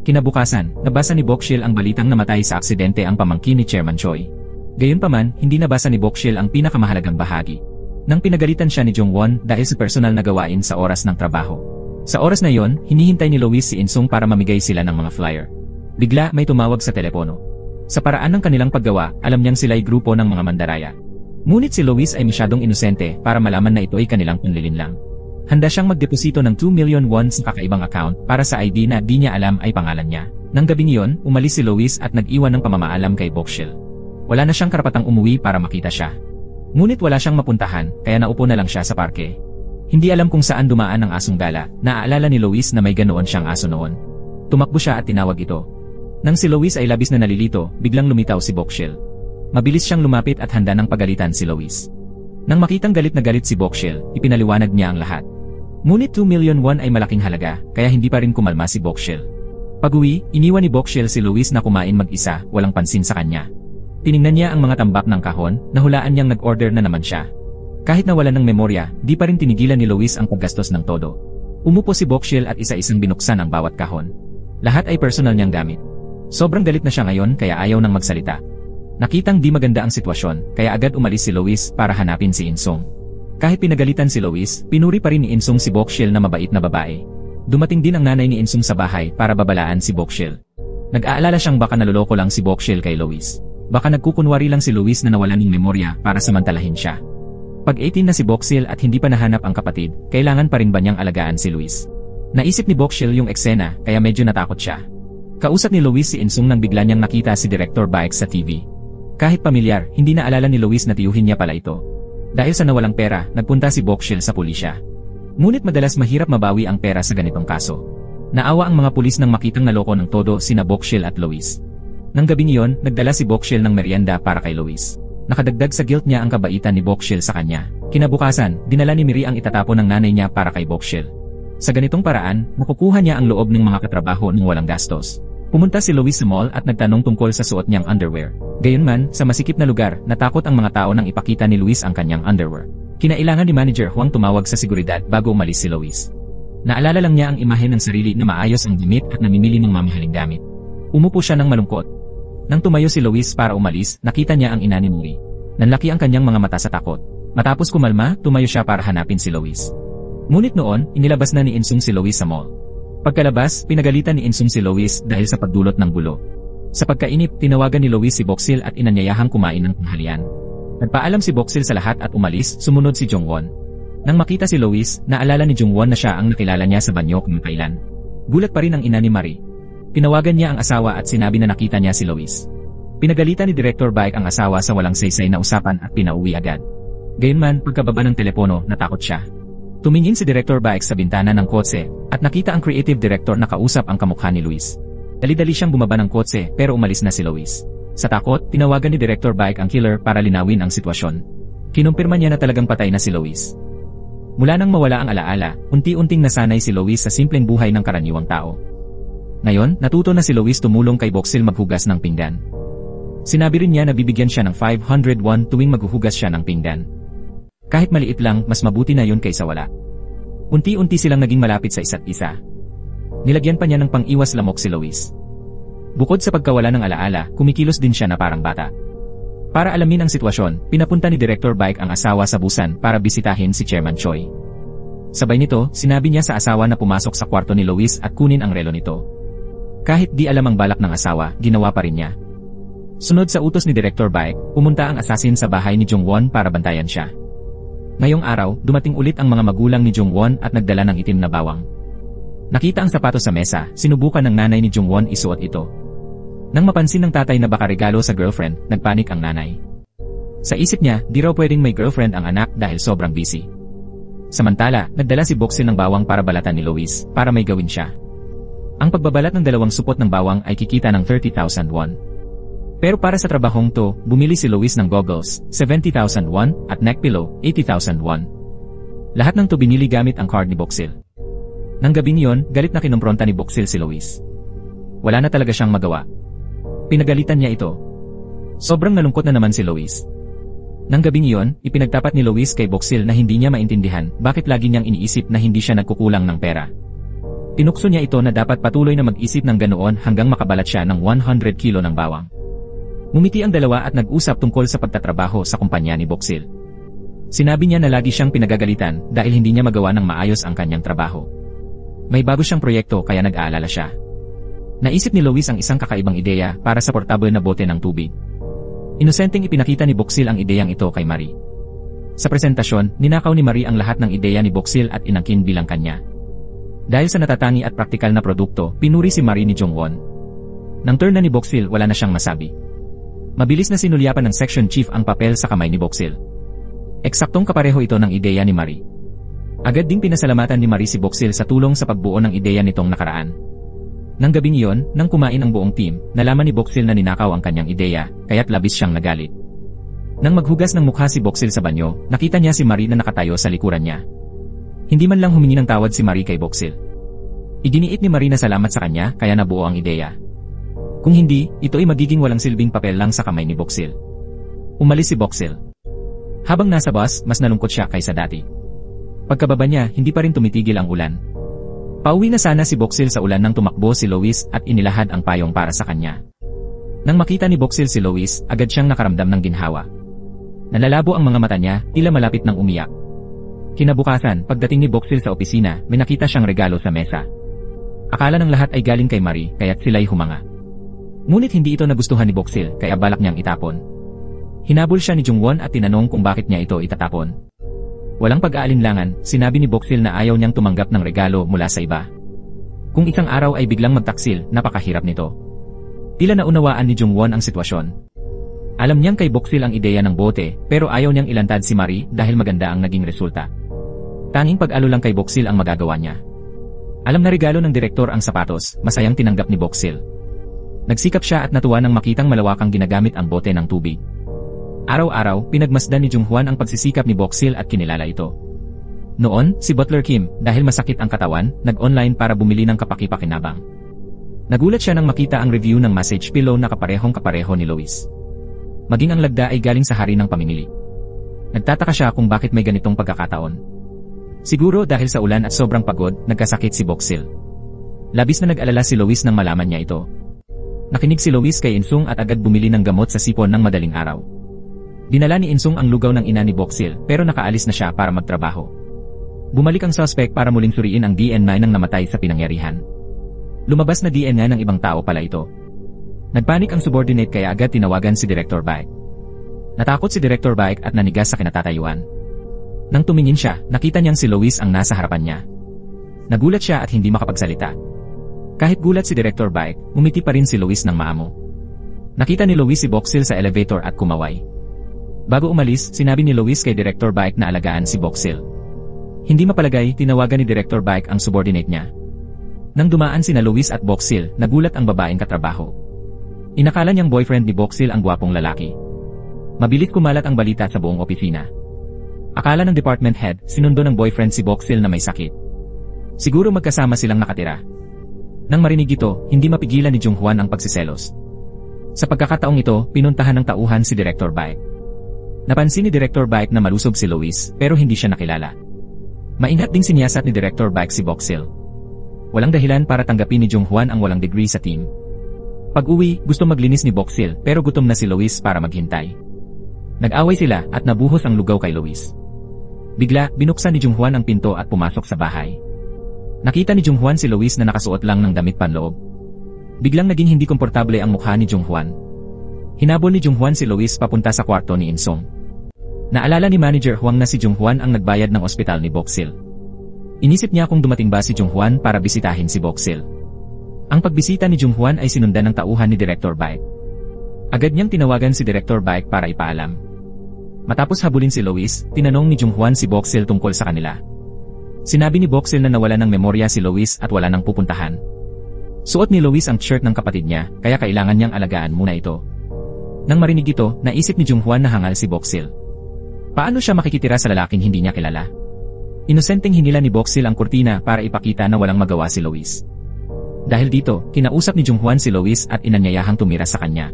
Speaker 1: Kinabukasan, nabasa ni Boxil ang balitang namatay sa aksidente ang pamangkin ni Chairman Choi. Gayunpaman, hindi nabasa ni Boxil ang pinakamahalagang bahagi. Nang pinagalitan siya ni Jungwon dahil sa personal na gawain sa oras ng trabaho. Sa oras na yon, hinihintay ni Lois si Insung para mamigay sila ng mga flyer. Bigla may tumawag sa telepono. Sa paraan ng kanilang paggawa, alam niyang sila'y grupo ng mga mandaraya. Ngunit si Lois ay masyadong inosente para malaman na ito ay kanilang panlilinlang. Handa siyang magdeposito ng 2 million won sa kakaibang account para sa ID na di niya alam ay pangalan niya. Nang gabing iyon, umalis si Lois at nag-iwan ng pamamaalam kay Boxil. Wala na siyang karapatang umuwi para makita siya. Ngunit wala siyang mapuntahan, kaya naupo na lang siya sa parke. Hindi alam kung saan dumaan ang asong gala, naaalala ni Lois na may ganoon siyang aso noon. Tumakbo siya at tinawag ito. Nang si Lois ay labis na nalilito, biglang lumitaw si Boxil. Mabilis siyang lumapit at handa ng pagalitan si Lois. Nang makitang galit na galit si Boxil, ipinaliwanag niya ang lahat. Ngunit 2 million won ay malaking halaga, kaya hindi pa rin kumalma si Boxil. Pag-uwi, iniwan ni Boxil si Lois na kumain mag-isa, walang pansin sa kanya. Tiningnan niya ang mga tambak ng kahon, nahulaan niyang nag-order na naman siya. Kahit nawalan ng memorya, di pa rin tinigilan ni Lois ang paggastos ng todo. Umupo si Boxil at isa-isang binuksan ang bawat kahon. Lahat ay personal niyang gamit. Sobrang galit na siya ngayon kaya ayaw nang magsalita. Nakitang di maganda ang sitwasyon, kaya agad umalis si Lois para hanapin si Insung. Kahit pinagalitan si Lois, pinuri pa rin ni Insung si Boxil na mabait na babae. Dumating din ang nanay ni Insung sa bahay para babalaan si Boxil. Nag-aalala siyang baka naloloko lang si Boxil kay Lois. Baka nagkukunwari lang si Lois na nawalan ng memorya para samantalahin siya. Pag 18 na si Boxil at hindi pa nahanap ang kapatid, kailangan pa rin ba niyang alagaan si Lois? Naisip ni Boxil yung eksena kaya medyo natakot siya. Kausap ni Lois si Insung nang bigla niyang nakita si Director Baek sa TV. Kahit pamilyar, hindi na alala ni Lois na tiyuhin niya pala ito. Dahil sa nawalang pera, nagpunta si Bokshil sa pulisya. Ngunit madalas mahirap mabawi ang pera sa ganitong kaso. Naawa ang mga pulis nang makitang naloko ng todo sina Bokshil at Lois. Nang gabing iyon, nagdala si Bokshil ng merienda para kay Lois. Nakadagdag sa guilt niya ang kabaitan ni Bokshil sa kanya. Kinabukasan, dinala ni Miri ang itatapon ng nanay niya para kay Bokshil. Sa ganitong paraan, makukuha niya ang loob ng mga katrabaho ng walang gastos. Pumunta si Lois sa mall at nagtanong tungkol sa suot niyang underwear. Gayunman, sa masikip na lugar, natakot ang mga tao nang ipakita ni Lois ang kanyang underwear. Kinailangan ni Manager Huang tumawag sa seguridad bago umalis si Lois. Naalala lang niya ang imahe ng sarili na maayos ang damit at namimili ng mamahaling gamit. Umupo siya ng malungkot. Nang tumayo si Lois para umalis, nakita niya ang ina ni Miri. Nanlaki ang kanyang mga mata sa takot. Matapos kumalma, tumayo siya para hanapin si Lois. Ngunit noon, inilabas na ni Insung si Lois sa mall. Pagkalabas, pinagalitan ni Insung si Lois dahil sa pagdulot ng bulo. Sa pagkainip, tinawagan ni Lois si Boksil at inanyayahang kumain ng tanghalian. Nagpaalam si Boksil sa lahat at umalis, sumunod si Jongwon. Nang makita si Lois, naalala ni Jongwon na siya ang nakilala niya sa banyo kamakailan. Gulat pa rin ang ina ni Marie. Tinawagan niya ang asawa at sinabi na nakita niya si Lois. Pinagalitan ni Director Baek ang asawa sa walang saysay na usapan at pinauwi agad. Gayunman, pagkababa ng telepono, natakot siya. Tumingin si Director Baek sa bintana ng kotse at nakita ang creative director na kausap ang kamukha ni Lois. Dali-dali siyang bumaba ng kotse pero umalis na si Lois. Sa takot, tinawagan ni Director Baek ang killer para linawin ang sitwasyon. Kinumpirma niya na talagang patay na si Lois. Mula nang mawala ang alaala, unti-unting nasanay si Lois sa simpleng buhay ng karaniwang tao. Ngayon, natuto na si Lois tumulong kay Boksil maghugas ng pinggan. Sinabi rin niya na bibigyan siya ng 501 tuwing maghuhugas siya ng pinggan. Kahit maliit lang, mas mabuti na yun kaysa wala. Unti-unti silang naging malapit sa isa't isa. Nilagyan pa niya ng pang-iwas lamok si Lois. Bukod sa pagkawala ng alaala, kumikilos din siya na parang bata. Para alamin ang sitwasyon, pinapunta ni Director Baek ang asawa sa Busan para bisitahin si Chairman Choi. Sabay nito, sinabi niya sa asawa na pumasok sa kwarto ni Lois at kunin ang relo nito. Kahit di alam ang balak ng asawa, ginawa pa rin niya. Sunod sa utos ni Director Baek, pumunta ang assassin sa bahay ni Jongwon para bantayan siya. Ngayong araw, dumating ulit ang mga magulang ni Jongwon at nagdala ng itim na bawang. Nakita ang sapatos sa mesa, sinubukan ng nanay ni Jongwon isuot ito. Nang mapansin ng tatay na baka regalo sa girlfriend, nagpanik ang nanay. Sa isip niya, di raw pwedeng may girlfriend ang anak dahil sobrang busy. Samantala, nagdala si Boksil ng bawang para balatan ni Lois, para may gawin siya. Ang pagbabalat ng dalawang supot ng bawang ay kikita ng 30,000 won. Pero para sa trabahong to, bumili si Lois ng goggles, 70,000 won, at neck pillow, 80,000 won. Lahat ng to binili gamit ang card ni Boksil. Nang gabing yon, galit na kinumpronta ni Boksil si Lois. Wala na talaga siyang magawa. Pinagalitan niya ito. Sobrang nalungkot na naman si Lois. Nang gabing iyon, ipinagtapat ni Lois kay Boksil na hindi niya maintindihan bakit lagi niyang iniisip na hindi siya nagkukulang ng pera. Tinukso niya ito na dapat patuloy na mag-isip ng ganoon hanggang makabalat siya ng 100 kilo ng bawang. Ngumiti ang dalawa at nag-usap tungkol sa pagtatrabaho sa kumpanya ni Boksil. Sinabi niya na lagi siyang pinagagalitan dahil hindi niya magawa ng maayos ang kanyang trabaho. May bago siyang proyekto kaya nag-aalala siya. Naisip ni Lois ang isang kakaibang ideya para sa portable na bote ng tubig. Inosenteng ipinakita ni Boksil ang ideyang ito kay Marie. Sa presentasyon, ninakaw ni Marie ang lahat ng ideya ni Boksil at inangkin bilang kanya. Dahil sa natatangi at praktikal na produkto, pinuri si Marie ni Jongwon. Nang turn na ni Boksil, wala na siyang masabi. Mabilis na sinulyapan ng section chief ang papel sa kamay ni Boksil. Eksaktong kapareho ito ng ideya ni Marie. Agad ding pinasalamatan ni Marie si Boksil sa tulong sa pagbuo ng ideya nitong nakaraan. Nang gabing iyon, nang kumain ang buong team, nalaman ni Boksil na ninakaw ang kanyang ideya, kaya't labis siyang nagalit. Nang maghugas ng mukha si Boksil sa banyo, nakita niya si Marie na nakatayo sa likuran niya. Hindi man lang humingi ng tawad si Marie kay Boksil. Iginiit ni Marie na salamat sa kanya, kaya nabuo ang ideya. Kung hindi, ito ay magiging walang silbing papel lang sa kamay ni Boksil. Umalis si Boksil. Habang nasa bus, mas nalungkot siya kaysa dati. Pagkababa niya, hindi pa rin tumitigil ang ulan. Pauwi na sana si Boksil sa ulan nang tumakbo si Lois at inilahad ang payong para sa kanya. Nang makita ni Boksil si Lois, agad siyang nakaramdam ng ginhawa. Nalalabo ang mga mata niya, tila malapit ng umiyak. Kinabukasan, pagdating ni Boksil sa opisina, may nakita siyang regalo sa mesa. Akala ng lahat ay galing kay Marie, kaya't sila'y humanga. Ngunit hindi ito nagustuhan ni Boksil, kaya balak niyang itapon. Hinabol siya ni Jongwon at tinanong kung bakit niya ito itatapon. Walang pag-aalinlangan, sinabi ni Boksil na ayaw niyang tumanggap ng regalo mula sa iba. Kung isang araw ay biglang magtaksil, napakahirap nito. Tila naunawaan ni Jongwon ang sitwasyon. Alam niyang kay Boxil ang ideya ng bote, pero ayaw niyang ilantad si Marie dahil maganda ang naging resulta. Tanging pag-alo lang kay Boxil ang magagawa niya. Alam na regalo ng direktor ang sapatos, masayang tinanggap ni Boxil. Nagsikap siya at natuwa nang makitang malawakang ginagamit ang bote ng tubig. Araw-araw, pinagmasdan ni Junghwan ang pagsisikap ni Boxil at kinilala ito. Noon, si Butler Kim, dahil masakit ang katawan, nag-online para bumili ng kapaki-pakinabang. Nagulat siya nang makita ang review ng massage pillow na kaparehong-kapareho ni Lois. Maging ang lagda ay galing sa hari ng pamimili. Nagtataka siya kung bakit may ganitong pagkakataon. Siguro dahil sa ulan at sobrang pagod, nagkasakit si Boxil. Labis na nag-alala si Lois nang malaman niya ito. Nakinig si Lois kay Insung at agad bumili ng gamot sa sipon ng madaling araw. Dinala ni Insung ang lugaw ng ina ni Boxil pero nakaalis na siya para magtrabaho. Bumalik ang suspect para muling suriin ang DNA ng namatay sa pinangyarihan. Lumabas na DNA ng ibang tao pala ito. Nagpanik ang subordinate kaya agad tinawagan si Director Baek. Natakot si Director Baek at nanigas sa kinatatayuan. Nang tumingin siya, nakita niyang si Lois ang nasa harapan niya. Nagulat siya at hindi makapagsalita. Kahit gulat si Director Baek, ngumiti pa rin si Lois ng maamo. Nakita ni Lois si Boxil sa elevator at kumaway. Bago umalis, sinabi ni Lois kay Director Baek na alagaan si Boxil. Hindi mapalagay, tinawagan ni Director Baek ang subordinate niya. Nang dumaan sina Lois at Boxil, nagulat ang babaeng katrabaho. Inakala niyang boyfriend ni Boxil ang gwapong lalaki. Mabilis kumalat ang balita sa buong opisina. Akala ng department head, sinundo ng boyfriend si Boxil na may sakit. Siguro magkasama silang nakatira. Nang marinig ito, hindi mapigilan ni Junghwan ang pagsiselos. Sa pagkakataong ito, pinuntahan ng tauhan si Director Baek. Napansin ni Director Baek na malusog si Lois, pero hindi siya nakilala. Maingat ding siniyasat ni Director Baek si Boxil. Walang dahilan para tanggapin ni Junghwan ang walang degree sa team. Pag-uwi, gusto maglinis ni Boxil pero gutom na si Lois para maghintay. Nag-away sila at nabuhos ang lugaw kay Lois. Bigla, binuksan ni Junghwan ang pinto at pumasok sa bahay. Nakita ni Junghwan si Lois na nakasuot lang ng damit panloob. Biglang naging hindi komportable ang mukha ni Junghwan. Hinabol ni Junghwan si Lois papunta sa kwarto ni Insong. Naalala ni Manager Huang na si Junghwan ang nagbayad ng ospital ni Boxil. Inisip niya kung dumating ba si Junghwan para bisitahin si Boxil. Ang pagbisita ni Junghwan ay sinundan ng tauhan ni Director Baek. Agad niyang tinawagan si Director Baek para ipaalam. Matapos habulin si Lois, tinanong ni Junghwan si Boxil tungkol sa kanila. Sinabi ni Boxil na nawala ng memorya si Lois at wala nang pupuntahan. Suot ni Lois ang shirt ng kapatid niya, kaya kailangan niyang alagaan muna ito. Nang marinig ito, naisip ni Junghwan na hangal si Boxil. Paano siya makikitira sa lalaking hindi niya kilala? Inosenteng hinila ni Boxil ang kurtina para ipakita na walang magawa si Lois. Dahil dito, kinausap ni Junghwan si Lois at inanyayahang tumira sa kanya.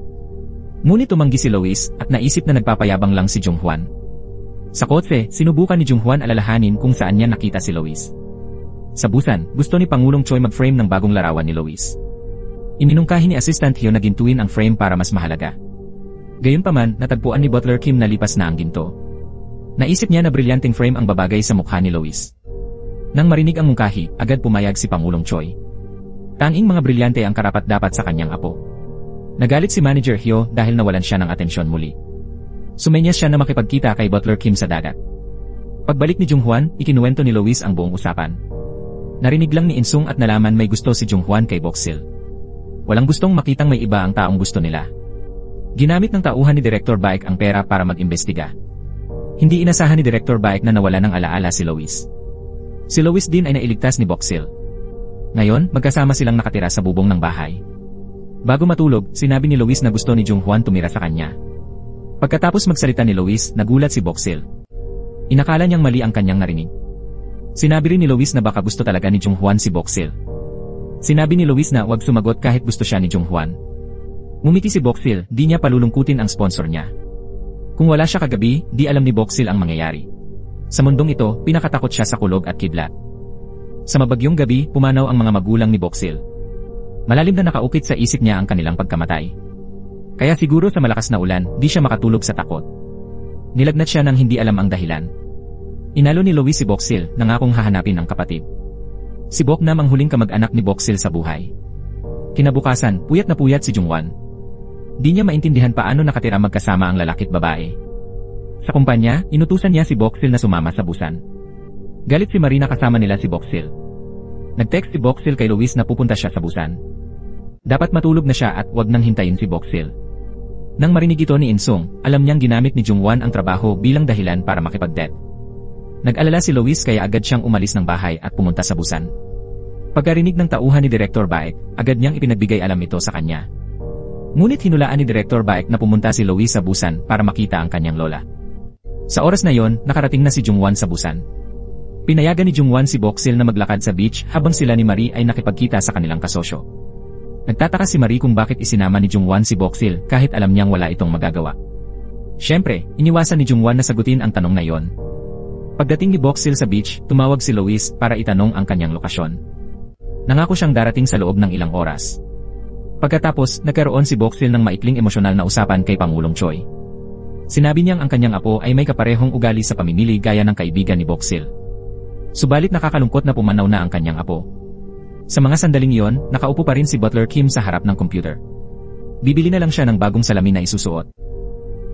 Speaker 1: Ngunit tumanggi si Lois at naisip na nagpapayabang lang si Junghwan. Sa kotse, sinubukan ni Junghwan alalahanin kung saan niya nakita si Lois. Sa Busan, gusto ni Pangulong Choi mag-frame ng bagong larawan ni Lois. Iminungkahi ni Assistant Hyo na gintuin ang frame para mas mahalaga. Gayunpaman, natagpuan ni Butler Kim na lipas na ang ginto. Naisip niya na brilyanteng frame ang babagay sa mukha ni Lois. Nang marinig ang mungkahi, agad pumayag si Pangulong Choi. Tanging mga brilyante ang karapat-dapat sa kanyang apo. Nagalit si Manager Hyo dahil nawalan siya ng atensyon muli. Sumenyas siya na makipagkita kay Butler Kim sa dagat. Pagbalik ni Junghwan, ikinuwento ni Lois ang buong usapan. Narinig lang ni Insung at nalaman may gusto si Junghwan kay Boxil. Walang gustong makitang may iba ang taong gusto nila. Ginamit ng tauhan ni Director Baek ang pera para mag-imbestiga. Hindi inasahan ni Director Baek na nawala ng alaala si Lois. Si Lois din ay nailigtas ni Boxil. Ngayon, magkasama silang nakatira sa bubong ng bahay. Bago matulog, sinabi ni Lois na gusto ni Junghwan tumira sa kanya. Pagkatapos magsalita ni Lois, nagulat si Boxil. Inakala niyang mali ang kanyang narinig. Sinabi rin ni Lois na baka gusto talaga ni Junghwan si Boxil. Sinabi ni Lois na wag sumagot kahit gusto siya ni Junghwan. Ngumiti si Boxil, di niya palulungkutin ang sponsor niya. Kung wala siya kagabi, di alam ni Boxil ang mangyayari. Sa mundong ito, pinakatakot siya sa kulog at kidlat. Sa mabagyong gabi, pumanaw ang mga magulang ni Boxil. Malalim na nakaukit sa isip niya ang kanilang pagkamatay. Kaya siguro sa malakas na ulan, di siya makatulog sa takot. Nilagnat siya nang hindi alam ang dahilan. Inalo ni Lois si Boxil, nangakong hahanapin ang kapatid. Si Boknam ang huling kamag-anak ni Boxil sa buhay. Kinabukasan, puyat na puyat si Junghwan. Di niya maintindihan paano nakatira magkasama ang lalaki't babae. Sa kumpanya, inutusan niya si Boxil na sumama sa Busan. Galit si Marina kasama nila si Boxil. Nag-text si Boxil kay Lois na pupunta siya sa Busan. Dapat matulog na siya at wag nang hintayin si Boxil. Nang marinig ito ni Insung, alam niyang ginamit ni Jungwon ang trabaho bilang dahilan para makipag-date. Nag-alala si Lois kaya agad siyang umalis ng bahay at pumunta sa Busan. Pagkarinig ng tauhan ni Director Baek, agad niyang ipinagbigay alam ito sa kanya. Ngunit hinulaan ni Director Baek na pumunta si Lois sa Busan para makita ang kanyang lola. Sa oras na yon, nakarating na si Jungwon sa Busan. Pinayagan ni Jungwon si Boksil na maglakad sa beach habang sila ni Marie ay nakipagkita sa kanilang kasosyo. Nagtataka si Marie kung bakit isinama ni Jungwon si Boksil kahit alam niyang wala itong magagawa. Siyempre, iniwasan ni Jungwon na sagutin ang tanong na yon. Pagdating ni Boksil sa beach, tumawag si Lois para itanong ang kanyang lokasyon. Nangako siyang darating sa loob ng ilang oras. Pagkatapos, nagkaroon si Boksil ng maikling emosyonal na usapan kay Pangulong Choi. Sinabi niyang ang kanyang apo ay may kaparehong ugali sa pamimili gaya ng kaibigan ni Boksil. Subalit nakakalungkot na pumanaw na ang kanyang apo. Sa mga sandaling iyon, nakaupo pa rin si Butler Kim sa harap ng computer. Bibili na lang siya ng bagong salamin na isusuot.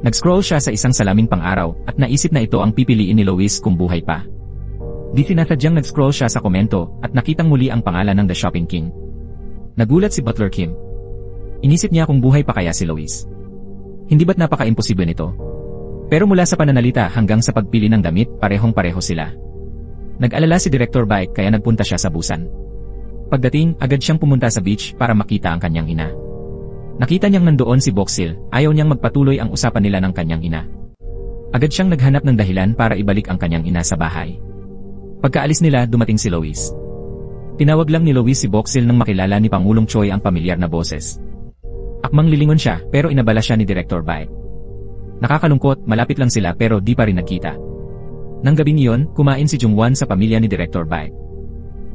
Speaker 1: Nag-scroll siya sa isang salamin pang-araw at naisip na ito ang pipiliin ni Lois kung buhay pa. Di sinasadyang nag-scroll siya sa komento at nakitang muli ang pangalan ng The Shopping King. Nagulat si Butler Kim. Inisip niya kung buhay pa kaya si Lois. Hindi ba't napaka-imposible nito? Pero mula sa pananalita hanggang sa pagpili ng damit, parehong-pareho sila. Nag-alala si Director Baek kaya nagpunta siya sa Busan. Pagdating, agad siyang pumunta sa beach para makita ang kanyang ina. Nakita niyang nandoon si Boksil, ayaw niyang magpatuloy ang usapan nila ng kanyang ina. Agad siyang naghanap ng dahilan para ibalik ang kanyang ina sa bahay. Pagkaalis nila, dumating si Lois. Tinawag lang ni Lois si Boksil nang makilala ni Pangulong Choi ang pamilyar na boses. Akmang lilingon siya pero inabala siya ni Director Baek. Nakakalungkot, malapit lang sila pero di pa rin nagkita. Nang gabing iyon, kumain si Jungwon sa pamilya ni Director Baek.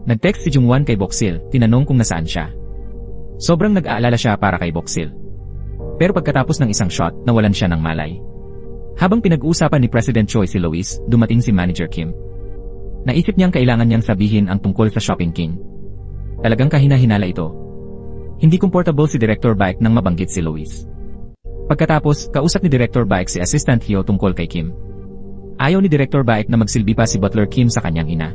Speaker 1: Nag-text si Jungwon kay Boksil, tinanong kung nasaan siya. Sobrang nag-aalala siya para kay Boksil. Pero pagkatapos ng isang shot, nawalan siya ng malay. Habang pinag-uusapan ni President Choi si Lois, dumating si Manager Kim. Naisip niyang kailangan niyang sabihin ang tungkol sa Shopping King. Talagang kahina-hinala ito. Hindi comfortable si Director Baek nang mabanggit si Lois. Pagkatapos, kausap ni Director Baek si Assistant Hyo tungkol kay Kim. Ayaw ni Director Baek na magsilbi pa si Butler Kim sa kanyang ina.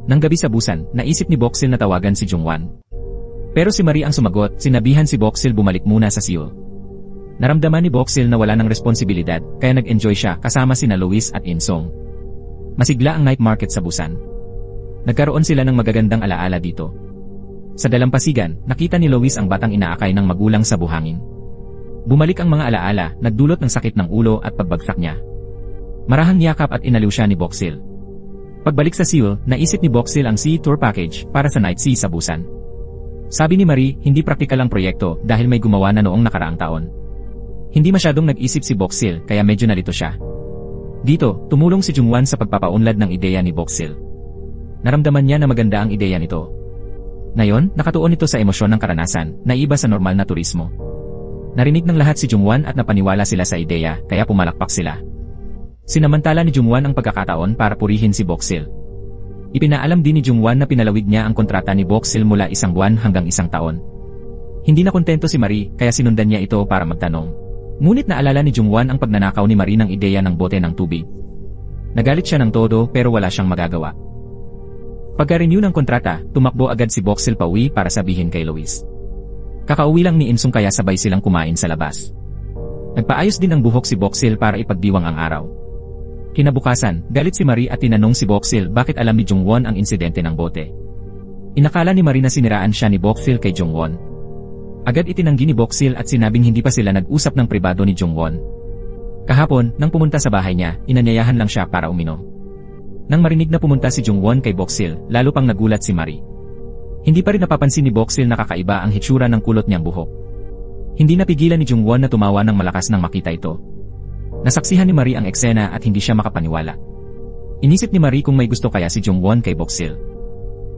Speaker 1: Nang gabi sa Busan, naisip ni Boksil na tawagan si Jungwon. Pero si Marie ang sumagot, sinabihan si Boksil bumalik muna sa Seoul. Naramdaman ni Boksil na wala ng responsibilidad, kaya nag-enjoy siya kasama sina Lois at Insong. Masigla ang night market sa Busan. Nagkaroon sila ng magagandang alaala dito. Sa dalampasigan, nakita ni Lois ang batang inaakay ng magulang sa buhangin. Bumalik ang mga alaala, nagdulot ng sakit ng ulo at pagbagsak niya. Marahang yakap at inaliw siya ni Boksil. Pagbalik sa Seoul, naisip ni Boksil ang sea tour package para sa Night Sea sa Busan. Sabi ni Marie, hindi praktikal ang proyekto dahil may gumawa na noong nakaraang taon. Hindi masyadong nag-isip si Boksil kaya medyo nalito siya. Dito, tumulong si Jungwon sa pagpapaunlad ng ideya ni Boksil. Naramdaman niya na maganda ang ideya nito. Ngayon, nakatuon ito sa emosyon ng karanasan na iba sa normal na turismo. Narinig ng lahat si Jungwon at napaniwala sila sa ideya kaya pumalakpak sila. Sinamantala ni Jungwon ang pagkakataon para purihin si Boksil. Ipinaalam din ni Jungwon na pinalawig niya ang kontrata ni Boksil mula 1 buwan hanggang 1 taon. Hindi na kontento si Marie kaya sinundan niya ito para magtanong. Ngunit naalala ni Jungwon ang pagnanakaw ni Marie ng ideya ng bote ng tubig. Nagalit siya ng todo pero wala siyang magagawa. Pagka-renew ng kontrata, tumakbo agad si Boksil pauwi para sabihin kay Lois. Kakauwi lang ni Insung kaya sabay silang kumain sa labas. Nagpaayos din ang buhok si Boksil para ipagdiwang ang araw. Kinabukasan, galit si Marie at tinanong si Boksil bakit alam ni Jungwon ang insidente ng bote. Inakala ni Marie na siniraan siya ni Boksil kay Jungwon. Agad itinanggi ni Boksil at sinabing hindi pa sila nag-usap ng pribado ni Jungwon. Kahapon, nang pumunta sa bahay niya, inanyayahan lang siya para uminom. Nang marinig na pumunta si Jungwon kay Boksil, lalo pang nagulat si Marie. Hindi pa rin napapansin ni Boksil na kakaiba ang hitsura ng kulot niyang buhok. Hindi napigilan ni Jungwon na tumawa ng malakas nang makita ito. Nasaksihan ni Marie ang eksena at hindi siya makapaniwala. Inisip ni Marie kung may gusto kaya si Jungwon kay Boksil.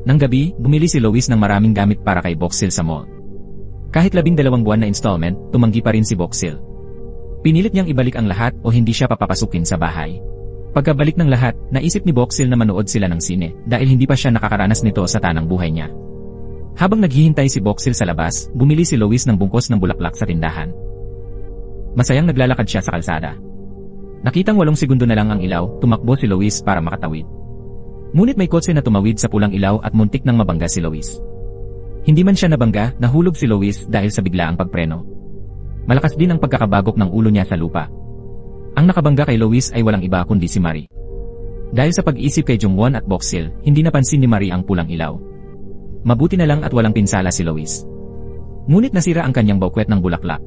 Speaker 1: Nang gabi, bumili si Lois ng maraming gamit para kay Boksil sa mall. Kahit 12 buwan na installment, tumanggi pa rin si Boksil. Pinilit niyang ibalik ang lahat o hindi siya papapasukin sa bahay. Pagkabalik ng lahat, naisip ni Boksil na manood sila ng sine dahil hindi pa siya nakakaranas nito sa tanang buhay niya. Habang naghihintay si Boksil sa labas, bumili si Lois ng bungkos ng bulaklak sa tindahan. Masayang naglalakad siya sa kalsada. Nakitang 8 segundo na lang ang ilaw, tumakbo si Lois para makatawid. Ngunit may kotse na tumawid sa pulang ilaw at muntik nang mabangga si Lois. Hindi man siya nabangga, nahulog si Lois dahil sa biglaang pagpreno. Malakas din ang pagkakabagok ng ulo niya sa lupa. Ang nakabangga kay Lois ay walang iba kundi si Marie. Dahil sa pag-iisip kay Jungwon at Boxil, hindi napansin ni Marie ang pulang ilaw. Mabuti na lang at walang pinsala si Lois. Ngunit nasira ang kanyang bouquet ng bulaklak.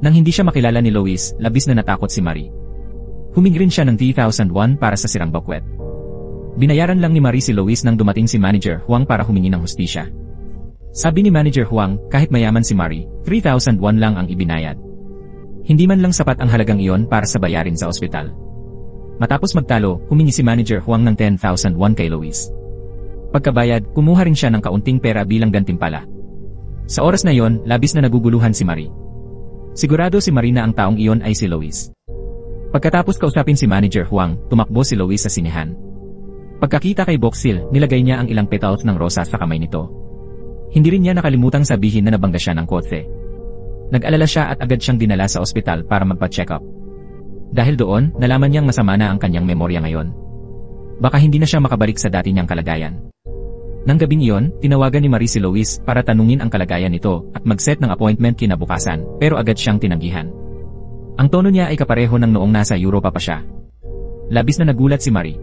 Speaker 1: Nang hindi siya makilala ni Lois, labis na natakot si Marie. Humingi rin siya ng 3,000 won para sa sirang bouquet. Binayaran lang ni Marie si Lois nang dumating si Manager Huang para humingi ng hustisya. Sabi ni Manager Huang, kahit mayaman si Marie, 3,000 won lang ang ibinayad. Hindi man lang sapat ang halagang iyon para sa bayarin sa ospital. Matapos magtalo, humingi si Manager Huang ng 10,000 won kay Lois. Pagkabayad, kumuha rin siya ng kaunting pera bilang gantimpala. Sa oras na yon, labis na naguguluhan si Marie. Sigurado si Marie na ang taong iyon ay si Lois. Pagkatapos kausapin si Manager Huang, tumakbo si Lois sa sinehan. Pagkakita kay Boxil, nilagay niya ang ilang petals ng rosas sa kamay nito. Hindi rin niya nakalimutang sabihin na nabangga siya ng kotse. Nag-alala siya at agad siyang dinala sa ospital para magpa-check up. Dahil doon, nalaman niyang masama na ang kanyang memorya ngayon. Baka hindi na siya makabalik sa dati niyang kalagayan. Nang gabing iyon, tinawagan ni Marie si Lois para tanungin ang kalagayan nito at mag-set ng appointment kinabukasan, pero agad siyang tinanggihan. Ang tono niya ay kapareho ng noong nasa Europa pa siya. Labis na nagulat si Marie.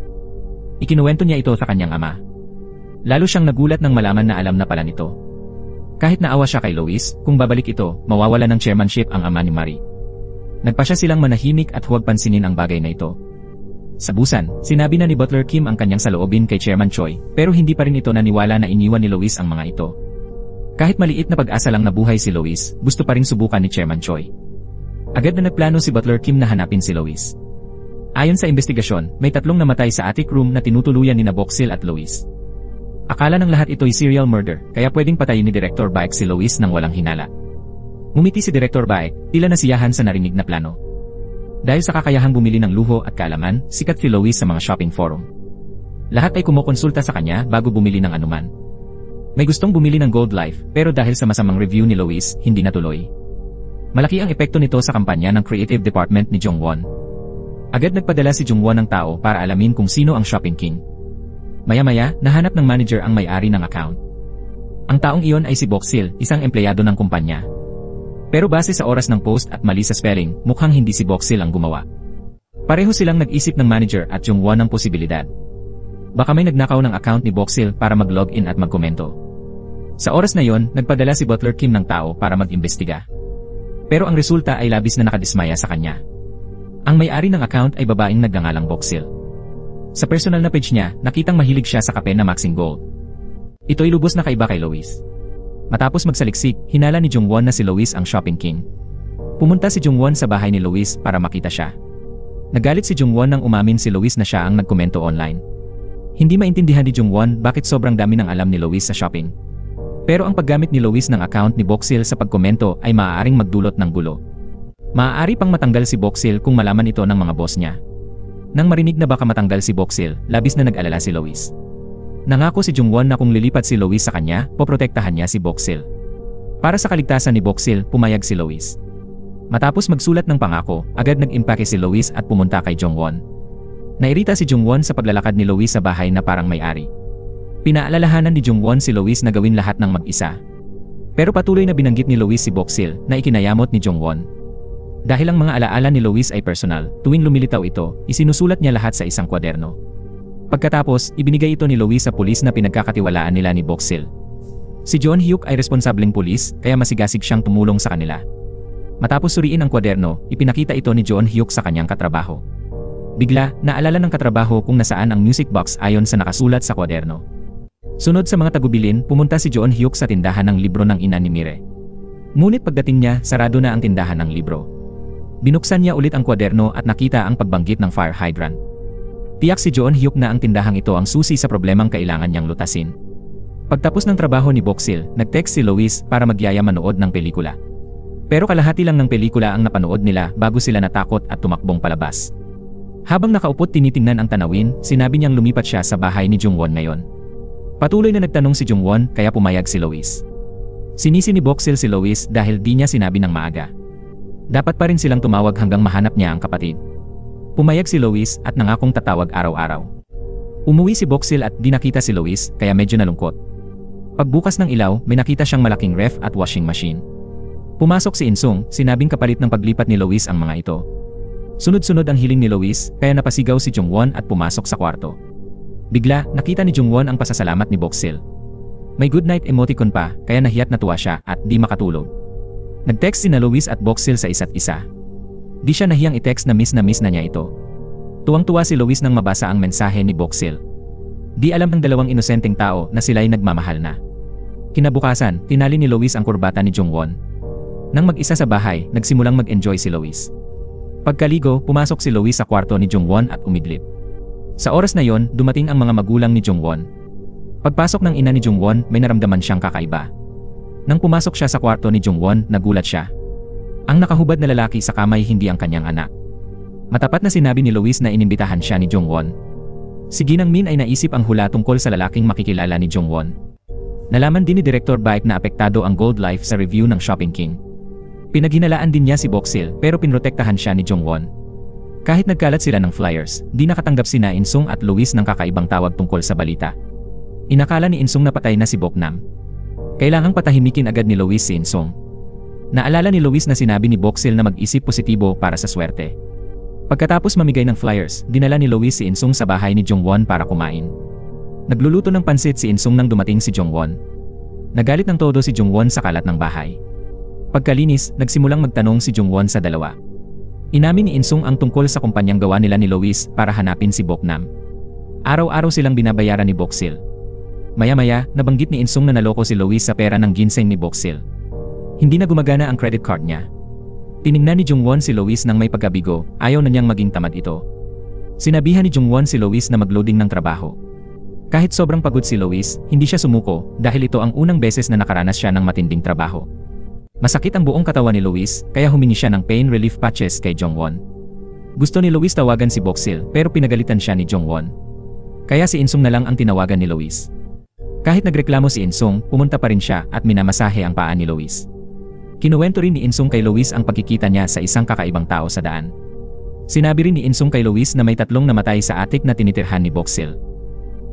Speaker 1: Ikinuwento niya ito sa kanyang ama. Lalo siyang nagulat nang malaman na alam na pala nito. Kahit naawa siya kay Lois, kung babalik ito, mawawala ng chairmanship ang ama ni Marie. Nagpasya silang manahimik at huwag pansinin ang bagay na ito. Sa busan, sinabi na ni Butler Kim ang kanyang saloobin kay Chairman Choi, pero hindi pa rin ito naniwala na iniwan ni Lois ang mga ito. Kahit maliit na pag-asa lang nabuhay si Lois, gusto pa rin subukan ni Chairman Choi. Agad na nagplano si Butler Kim na hanapin si Lois. Ayon sa investigasyon, may 3 namatay sa attic room na tinutuluyan ni Boxil at Lois. Akala ng lahat ito'y serial murder, kaya pwedeng patayin ni Director Baek si Lois nang walang hinala. Ngumiti si Director Baek, tila nasiyahan sa narinig na plano. Dahil sa kakayahang bumili ng luho at kaalaman, sikat si Lois sa mga shopping forum. Lahat ay kumukonsulta sa kanya bago bumili ng anuman. May gustong bumili ng Gold Life, pero dahil sa masamang review ni Lois, hindi natuloy. Malaki ang epekto nito sa kampanya ng creative department ni Jungwon. Agad nagpadala si Jungwon ng tao para alamin kung sino ang shopping king. Maya-maya, nahanap ng manager ang may-ari ng account. Ang taong iyon ay si Boxil, isang empleyado ng kumpanya. Pero base sa oras ng post at mali sa spelling, mukhang hindi si Boxil ang gumawa. Pareho silang nag-isip ng manager at Jungwon ng posibilidad. Baka may nagnakaw ng account ni Boxil para mag-login at magkomento. Sa oras na yon, nagpadala si Butler Kim ng tao para mag-imbestiga. Pero ang resulta ay labis na nakadismaya sa kanya. Ang may-ari ng account ay babaeng nagngangalang Boxil. Sa personal na page niya, nakitang mahilig siya sa kape na Maxing Gold. Ito'y lubos na kaiba kay Lois. Matapos magsaliksik, hinala ni Jungwon na si Lois ang shopping king. Pumunta si Jungwon sa bahay ni Lois para makita siya. Nagalit si Jungwon nang umamin si Lois na siya ang nagkomento online. Hindi maintindihan ni Jungwon bakit sobrang dami ng alam ni Lois sa shopping. Pero ang paggamit ni Lois ng account ni Boxil sa pagkomento ay maaaring magdulot ng gulo. Maaari pang matanggal si Boxil kung malaman ito ng mga boss niya. Nang marinig na baka matanggal si Boxil, labis na nag-alala si Lois. Nangako si Jungwon na kung lilipat si Lois sa kanya, poprotektahan niya si Boxil. Para sa kaligtasan ni Boxil, pumayag si Lois. Matapos magsulat ng pangako, agad nag-impake si Lois at pumunta kay Jungwon. Nairita si Jungwon sa paglalakad ni Lois sa bahay na parang may-ari. Pinaalalahanan ni Jungwon si Lois na gawin lahat ng mag-isa. Pero patuloy na binanggit ni Lois si Boxil na ikinayamot ni Jungwon. Dahil ang mga alaala ni Lois ay personal, tuwing lumilitaw ito, isinusulat niya lahat sa isang kwaderno. Pagkatapos, ibinigay ito ni Lois sa pulis na pinagkakatiwalaan nila ni Boxil. Si John Hyuk ay responsableng pulis, kaya masigasig siyang tumulong sa kanila. Matapos suriin ang kwaderno, ipinakita ito ni John Hyuk sa kanyang katrabaho. Bigla, naalala ng katrabaho kung nasaan ang music box ayon sa nakasulat sa kwaderno. Sunod sa mga tagubilin, pumunta si John Hyuk sa tindahan ng libro ng ina ni Mire. Ngunit pagdating niya, sarado na ang tindahan ng libro. Binuksan niya ulit ang kwaderno at nakita ang pagbanggit ng fire hydrant. Tiyak si John Hyuk na ang tindahang ito ang susi sa problemang kailangan niyang lutasin. Pagtapos ng trabaho ni Boxil, nag-text si Lois para magyaya manood ng pelikula. Pero kalahati lang ng pelikula ang napanood nila bago sila natakot at tumakbong palabas. Habang nakaupot tinitingnan ang tanawin, sinabi niyang lumipat siya sa bahay ni Jungwon ngayon. Patuloy na nagtanong si Jungwon kaya pumayag si Lois. Sinisi ni Boxil si Lois dahil di niya sinabi ng maaga. Dapat pa rin silang tumawag hanggang mahanap niya ang kapatid. Pumayag si Lois at nangakong tatawag araw-araw. Umuwi si Boxil at di nakita si Lois kaya medyo nalungkot. Pagbukas ng ilaw, may nakita siyang malaking ref at washing machine. Pumasok si Insung, sinabing kapalit ng paglipat ni Lois ang mga ito. Sunod-sunod ang hiling ni Lois, kaya napasigaw si Jungwon at pumasok sa kwarto. Bigla, nakita ni Jungwon ang pasasalamat ni Boksil. May goodnight emoticon pa, kaya nahiyat na tuwa siya at di makatulog. Nag-text si na Lois at Boksil sa isa't isa. Di siya nahiyang i-text na miss na niya ito. Tuwang-tuwa si Lois nang mabasa ang mensahe ni Boksil. Di alam ng dalawang inosenteng tao na sila'y nagmamahal na. Kinabukasan, tinali ni Lois ang kurbata ni Jungwon. Nang mag-isa sa bahay, nagsimulang mag-enjoy si Lois. Pagkaligo, pumasok si Lois sa kwarto ni Jungwon at umidlip. Sa oras na yon, dumating ang mga magulang ni Jungwon. Pagpasok ng ina ni Jungwon, may naramdaman siyang kakaiba. Nang pumasok siya sa kwarto ni Jungwon, nagulat siya. Ang nakahubad na lalaki sa kamay hindi ang kanyang anak. Matapat na sinabi ni Lois na inimbitahan siya ni Jungwon. Si Ginang Min ay naisip ang hula tungkol sa lalaking makikilala ni Jungwon. Nalaman din ni Director Baek na apektado ang Gold Life sa review ng Shopping King. Pinaghinalaan din niya si Boksil pero pinrotektahan siya ni Jungwon. Kahit nagkalat sila ng flyers, di nakatanggap sina Insung at Lois ng kakaibang tawag tungkol sa balita. Inakala ni Insung na patay na si Boknam. Kailangang patahimikin agad ni Lois si Insung. Naalala ni Lois na sinabi ni Boksil na mag-isip positibo para sa swerte. Pagkatapos mamigay ng flyers, dinala ni Lois si Insung sa bahay ni Jungwon para kumain. Nagluluto ng pansit si Insung nang dumating si Jungwon. Nagalit ng todo si Jungwon sa kalat ng bahay. Pagkalinis, nagsimulang magtanong si Jungwon sa dalawa. Inamin ni Insung ang tungkol sa kumpanyang gawa nila ni Lois para hanapin si Boknam. Araw-araw silang binabayaran ni Boksil. Maya-maya, nabanggit ni Insung na naloko si Lois sa pera ng ginseng ni Boksil. Hindi na gumagana ang credit card niya. Tiningnan ni Jungwon si Lois nang may pagkabigo, ayaw na niyang maging tamad ito. Sinabihan ni Jungwon si Lois na magloading ng trabaho. Kahit sobrang pagod si Lois, hindi siya sumuko dahil ito ang unang beses na nakaranas siya ng matinding trabaho. Masakit ang buong katawan ni Lois, kaya humingi siya ng pain relief patches kay Jungwon. Gusto ni Lois tawagan si Boksil pero pinagalitan siya ni Jungwon. Kaya si Insung na lang ang tinawagan ni Lois. Kahit nagreklamo si Insung, pumunta pa rin siya at minamasahe ang paa ni Lois. Kinuwento rin ni Insung kay Lois ang pagkikita niya sa isang kakaibang tao sa daan. Sinabi rin ni Insung kay Lois na may 3 namatay sa atik na tinitirhan ni Boksil.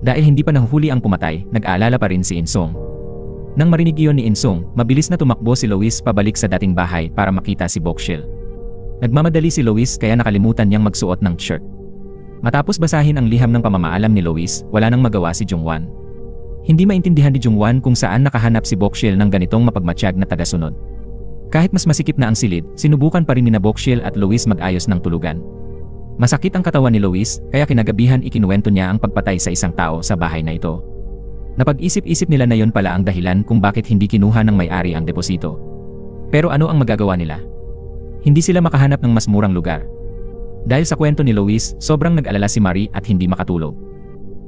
Speaker 1: Dahil hindi pa nahuhuli ang pumatay, nag-aalala pa rin si Insung. Nang marinig iyon ni Insung, mabilis na tumakbo si Lois pabalik sa dating bahay para makita si Boksil. Nagmamadali si Lois kaya nakalimutan niyang magsuot ng shirt. Matapos basahin ang liham ng pamamaalam ni Lois, wala nang magawa si Jungwon. Hindi maintindihan ni Jungwon kung saan nakahanap si Boksil ng ganitong mapagmatsyag na tagasunod. Kahit mas masikip na ang silid, sinubukan pa rin ni Boksil at Lois mag-ayos ng tulugan. Masakit ang katawan ni Lois, kaya kinagabihan ikinuwento niya ang pagpatay sa isang tao sa bahay na ito. Napag-isip-isip nila na yon pala ang dahilan kung bakit hindi kinuha ng may-ari ang deposito. Pero ano ang magagawa nila? Hindi sila makahanap ng mas murang lugar. Dahil sa kwento ni Lois, sobrang nag-alala si Marie at hindi makatulog.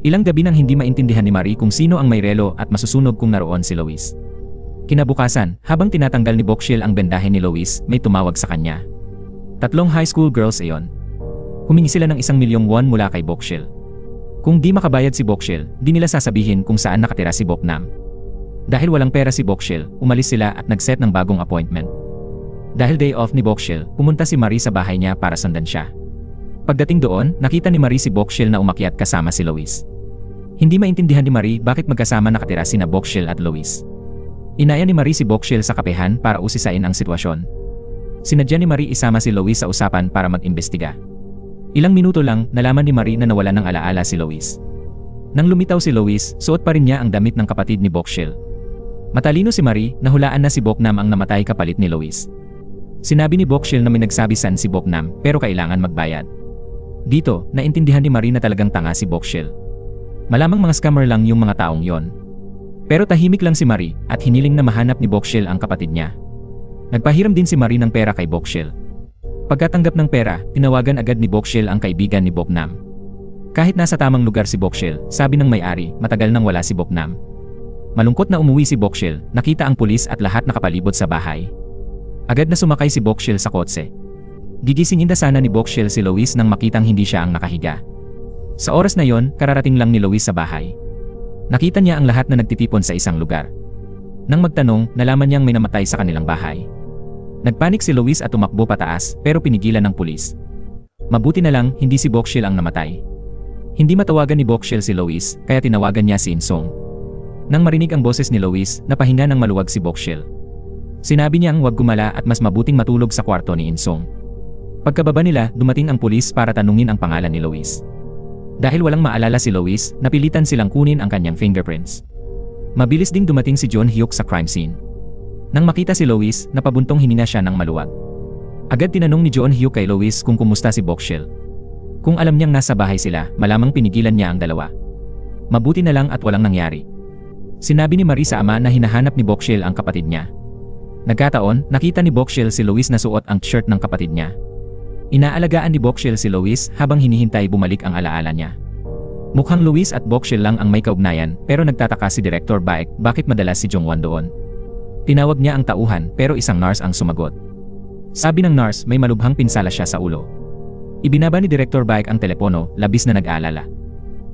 Speaker 1: Ilang gabi nang hindi maintindihan ni Marie kung sino ang may relo at masusunog kung naroon si Lois. Kinabukasan, habang tinatanggal ni Boksil ang bendahe ni Lois, may tumawag sa kanya. 3 high school girls iyon. Humingi sila ng 1 milyong won mula kay Boksil. Kung di makabayad si Boksil, di nila sasabihin kung saan nakatira si Boknam. Dahil walang pera si Boksil, umalis sila at nag-set ng bagong appointment. Dahil day off ni Boksil, pumunta si Marie sa bahay niya para sundan siya. Pagdating doon, nakita ni Marie si Boksil na umakyat kasama si Lois. Hindi maintindihan ni Marie bakit magkasama nakatira sina Boksil at Lois. Inaya ni Marie si Boksil sa kapehan para usisain ang sitwasyon. Sinadya ni Marie isama si Lois sa usapan para mag-imbestiga. Ilang minuto lang, nalaman ni Marie na nawala ng alaala si Lois. Nang lumitaw si Lois, suot pa rin niya ang damit ng kapatid ni Boksil. Matalino si Marie, nahulaan na si Boknam ang namatay kapalit ni Lois. Sinabi ni Boksil na may nagsabi-san si Boknam pero kailangan magbayad. Dito, naintindihan ni Marie na talagang tanga si Boksil. Malamang mga scammer lang yung mga taong yon. Pero tahimik lang si Marie at hiniling na mahanap ni Boksil ang kapatid niya. Nagpahiram din si Marie ng pera kay Boksil. Pagkatanggap ng pera, tinawagan agad ni Boksil ang kaibigan ni Boknam. Kahit nasa tamang lugar si Boksil, sabi ng may-ari, matagal nang wala si Boknam. Malungkot na umuwi si Boksil, nakita ang pulis at lahat nakapalibot sa bahay. Agad na sumakay si Boksil sa kotse. Gigisingin na sana ni Boksil si Lois nang makitang hindi siya ang nakahiga. Sa oras na yon, kararating lang ni Lois sa bahay. Nakita niya ang lahat na nagtitipon sa isang lugar. Nang magtanong, nalaman niyang may namatay sa kanilang bahay. Nagpanik si Lois at tumakbo pataas pero pinigilan ng pulis. Mabuti na lang hindi si Boksil ang namatay. Hindi matawagan ni Boksil si Lois kaya tinawagan niya si Insung. Nang marinig ang boses ni Lois, napahinga ng maluwag si Boksil. Sinabi niyang huwag gumala at mas mabuting matulog sa kwarto ni Insong. Pagkababa nila, dumating ang pulis para tanungin ang pangalan ni Lois. Dahil walang maalala si Lois, napilitan silang kunin ang kanyang fingerprints. Mabilis ding dumating si John Hyuk sa crime scene. Nang makita si Lois, napabuntong hinina siya ng maluwag. Agad tinanong ni John Hyuk kay Lois kung kumusta si Bokshil. Kung alam niyang nasa bahay sila, malamang pinigilan niya ang dalawa. Mabuti na lang at walang nangyari. Sinabi ni Marie sa ama na hinahanap ni Bokshil ang kapatid niya. Nagkataon, nakita ni Bokshil si Lois na suot ang shirt ng kapatid niya. Inaalagaan ni Bokshil si Lois habang hinihintay bumalik ang alaala niya. Mukhang Lois at Bokshil lang ang may kaugnayan, pero nagtataka si Director Baek bakit madalas si Jongwon doon. Tinawag niya ang tauhan pero isang nurse ang sumagot. Sabi ng nurse may malubhang pinsala siya sa ulo. Ibinaba ni Director Baek ang telepono, labis na nag-aalala.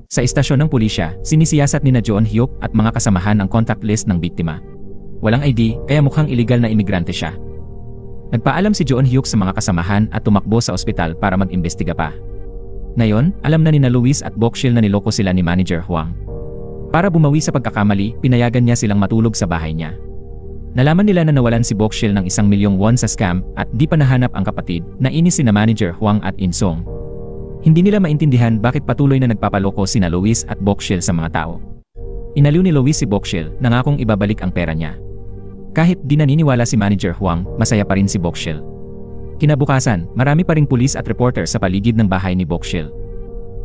Speaker 1: Sa istasyon ng pulisya, sinisiyasat ni na John Hyuk at mga kasamahan ang contact list ng biktima. Walang ID, kaya mukhang illegal na imigrante siya. Nagpaalam si John Hyuk sa mga kasamahan at tumakbo sa ospital para mag-imbestiga pa. Ngayon, alam na ni na Lois at Bokshil na niloko sila ni Manager Huang. Para bumawi sa pagkakamali, pinayagan niya silang matulog sa bahay niya. Nalaman nila na nawalan si Bokshil ng 1 milyong won sa scam at di pa nahanap ang kapatid, nainis sina Manager Huang at Insong. Hindi nila maintindihan bakit patuloy na nagpapaloko sina Lois at Bokshil sa mga tao. Inaliw ni Lois si Bokshil, nangakong ibabalik ang pera niya. Kahit di naniniwala si Manager Huang, masaya pa rin si Bokshil. Kinabukasan, marami pa ring pulis at reporter sa paligid ng bahay ni Bokshil.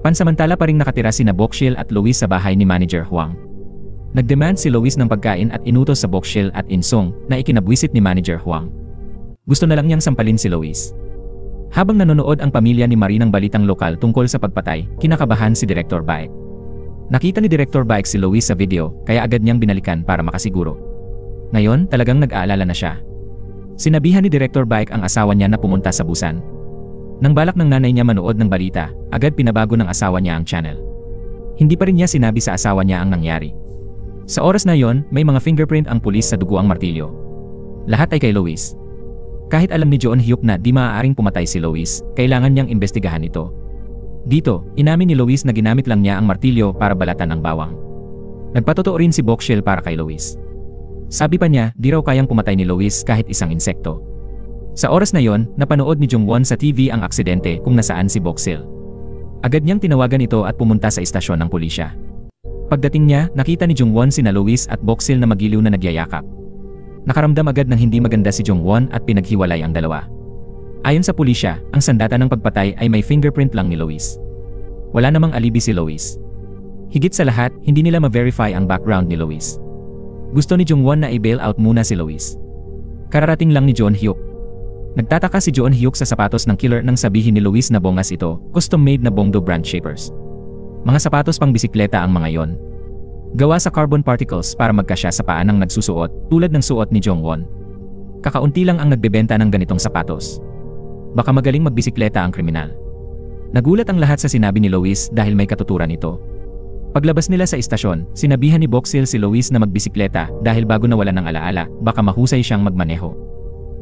Speaker 1: Pansamantala pa ring nakatira sina Bokshil at Lois sa bahay ni Manager Huang. Nagdemand si Lois ng pagkain at inutos sa Bokshil at Insong na ikinabwisit ni Manager Huang. Gusto na lang niyang sampalin si Lois. Habang nanonood ang pamilya ni Marie ng balitang lokal tungkol sa pagpatay, kinakabahan si Director Baek. Nakita ni Director Baek si Lois sa video, kaya agad niyang binalikan para makasiguro. Ngayon, talagang nag-aalala na siya. Sinabihan ni Director Baek ang asawa niya na pumunta sa Busan. Nang balak ng nanay niya manood ng balita, agad pinabago ng asawa niya ang channel. Hindi pa rin niya sinabi sa asawa niya ang nangyari. Sa oras na yon, may mga fingerprint ang pulis sa dugo ang martilyo. Lahat ay kay Lois. Kahit alam ni John Hyuk na di maaaring pumatay si Lois, kailangan niyang imbestigahan ito. Dito, inamin ni Lois na ginamit lang niya ang martilyo para balatan ang bawang. Nagpatotoo rin si Bokshil para kay Lois. Sabi pa niya, di raw kayang pumatay ni Lois kahit isang insekto. Sa oras na yon, napanood ni Jongwon sa TV ang aksidente kung nasaan si Bokshil. Agad niyang tinawagan ito at pumunta sa istasyon ng pulisya. Pagdating niya, nakita ni Jongwon sina Lois at Bokshil na magiliw na nagyayakap. Nakaramdam agad ng hindi maganda si Jongwon at pinaghiwalay ang dalawa. Ayon sa pulisya, ang sandata ng pagpatay ay may fingerprint lang ni Lois. Wala namang alibi si Lois. Higit sa lahat, hindi nila ma-verify ang background ni Lois. Gusto ni Jongwon na i-bail out muna si Lois. Kararating lang ni John Hyuk. Nagtataka si John Hyuk sa sapatos ng killer nang sabihin ni Lois na bongas ito, custom-made na Bongdo brand shapers. Mga sapatos pang bisikleta ang mga yon. Gawa sa carbon particles para magkasya sa paa ng nagsusuot, tulad ng suot ni Jongwon. Kakaunti lang ang nagbebenta ng ganitong sapatos. Baka magaling magbisikleta ang kriminal. Nagulat ang lahat sa sinabi ni Lois dahil may katuturan ito. Paglabas nila sa istasyon, sinabihan ni Bokshil si Lois na magbisikleta dahil bago nawala ng alaala, baka mahusay siyang magmaneho.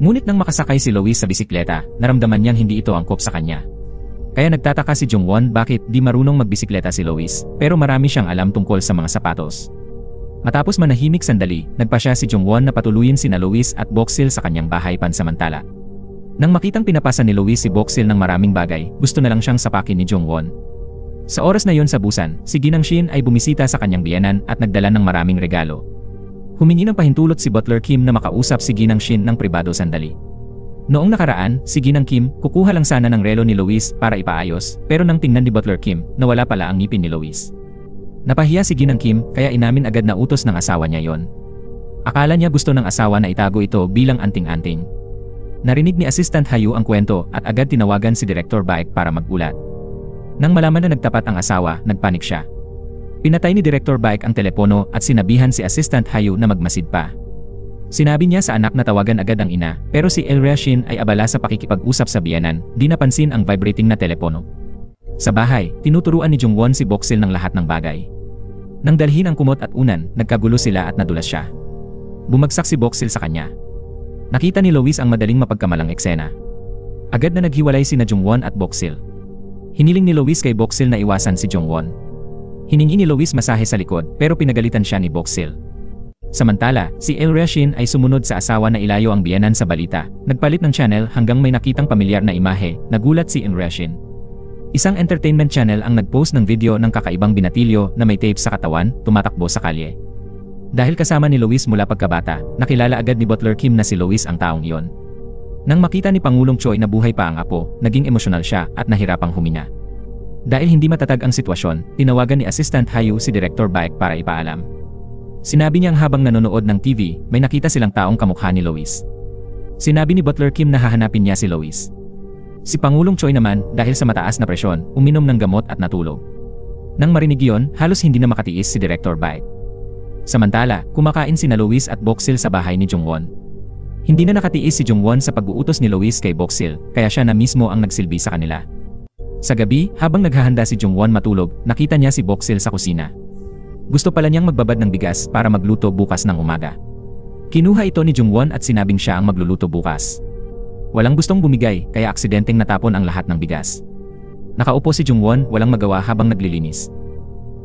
Speaker 1: Ngunit nang makasakay si Lois sa bisikleta, naramdaman niyang hindi ito angkop sa kanya. Kaya nagtataka si Jongwon bakit di marunong magbisikleta si Lois, pero marami siyang alam tungkol sa mga sapatos. Matapos manahimik sandali, nagpa siya si Jongwon na patuluyin sina Lois at Bokshil sa kanyang bahay pansamantala. Nang makitang pinapasa ni Lois si Bokshil ng maraming bagay, gusto na lang siyang sapakin ni Jongwon. Sa oras na yon sa Busan, si Ginang Shin ay bumisita sa kanyang biyenan at nagdala ng maraming regalo. Humingi ng pahintulot si Butler Kim na makausap si Ginang Shin ng pribado sandali. Noong nakaraan, si Ginang Kim, kukuha lang sana ng relo ni Lois para ipaayos, pero nang tingnan ni Butler Kim, nawala pala ang ngipin ni Lois. Napahiya si Ginang Kim, kaya inamin agad na utos ng asawa niya yon. Akala niya gusto ng asawa na itago ito bilang anting-anting. Narinig ni Assistant Hayu ang kwento at agad tinawagan si Director Baek para magulat. Nang malaman na nagtapat ang asawa, nagpanik siya. Pinatay ni Director Baek ang telepono at sinabihan si Assistant Hayu na magmasid pa. Sinabi niya sa anak na tawagan agad ang ina, pero si Elrea Shin ay abala sa pakikipag-usap sa biyenan, di napansin ang vibrating na telepono. Sa bahay, tinuturuan ni Jongwon si Bokshil ng lahat ng bagay. Nang dalhin ang kumot at unan, nagkagulo sila at nadulas siya. Bumagsak si Bokshil sa kanya. Nakita ni Lois ang madaling mapagkamalang eksena. Agad na naghiwalay sina Jongwon at Bokshil. Hiniling ni Lois kay Bokshil na iwasan si Jongwon. Hiningi ni Lois masahe sa likod pero pinagalitan siya ni Bokshil. Samantala, si El Reshin ay sumunod sa asawa na ilayo ang biyenan sa balita. Nagpalit ng channel hanggang may nakitang pamilyar na imahe. Nagulat si El Reshin. Isang entertainment channel ang nagpost ng video ng kakaibang binatilyo na may tape sa katawan, tumatakbo sa kalye. Dahil kasama ni Luis mula pagkabata, nakilala agad ni Butler Kim na si Luis ang taong iyon. Nang makita ni Pangulong Choi na buhay pa ang apo, naging emosyonal siya at nahirapang huminga. Dahil hindi matatag ang sitwasyon, tinawagan ni Assistant Hayu si Director Baek para ipaalam. Sinabi niyang habang nanonood ng TV, may nakita silang taong kamukha ni Luis. Sinabi ni Butler Kim na hahanapin niya si Luis. Si Pangulong Choi naman, dahil sa mataas na presyon, uminom ng gamot at natulog. Nang marinig iyon, halos hindi na makatiis si Director Baek. Samantala, kumakain sina Luis at Boxil sa bahay ni Jungwon. Hindi na nakatiis si Jungwon sa pag-uutos ni Luis kay Boxil, kaya siya na mismo ang nagsilbi sa kanila. Sa gabi, habang naghahanda si Jungwon matulog, nakita niya si Boxil sa kusina. Gusto pala niyang magbabad ng bigas para magluto bukas ng umaga. Kinuha ito ni Jungwon at sinabing siya ang magluluto bukas. Walang gustong bumigay, kaya aksidenteng natapon ang lahat ng bigas. Nakaupo si Jungwon, walang magawa habang naglilinis.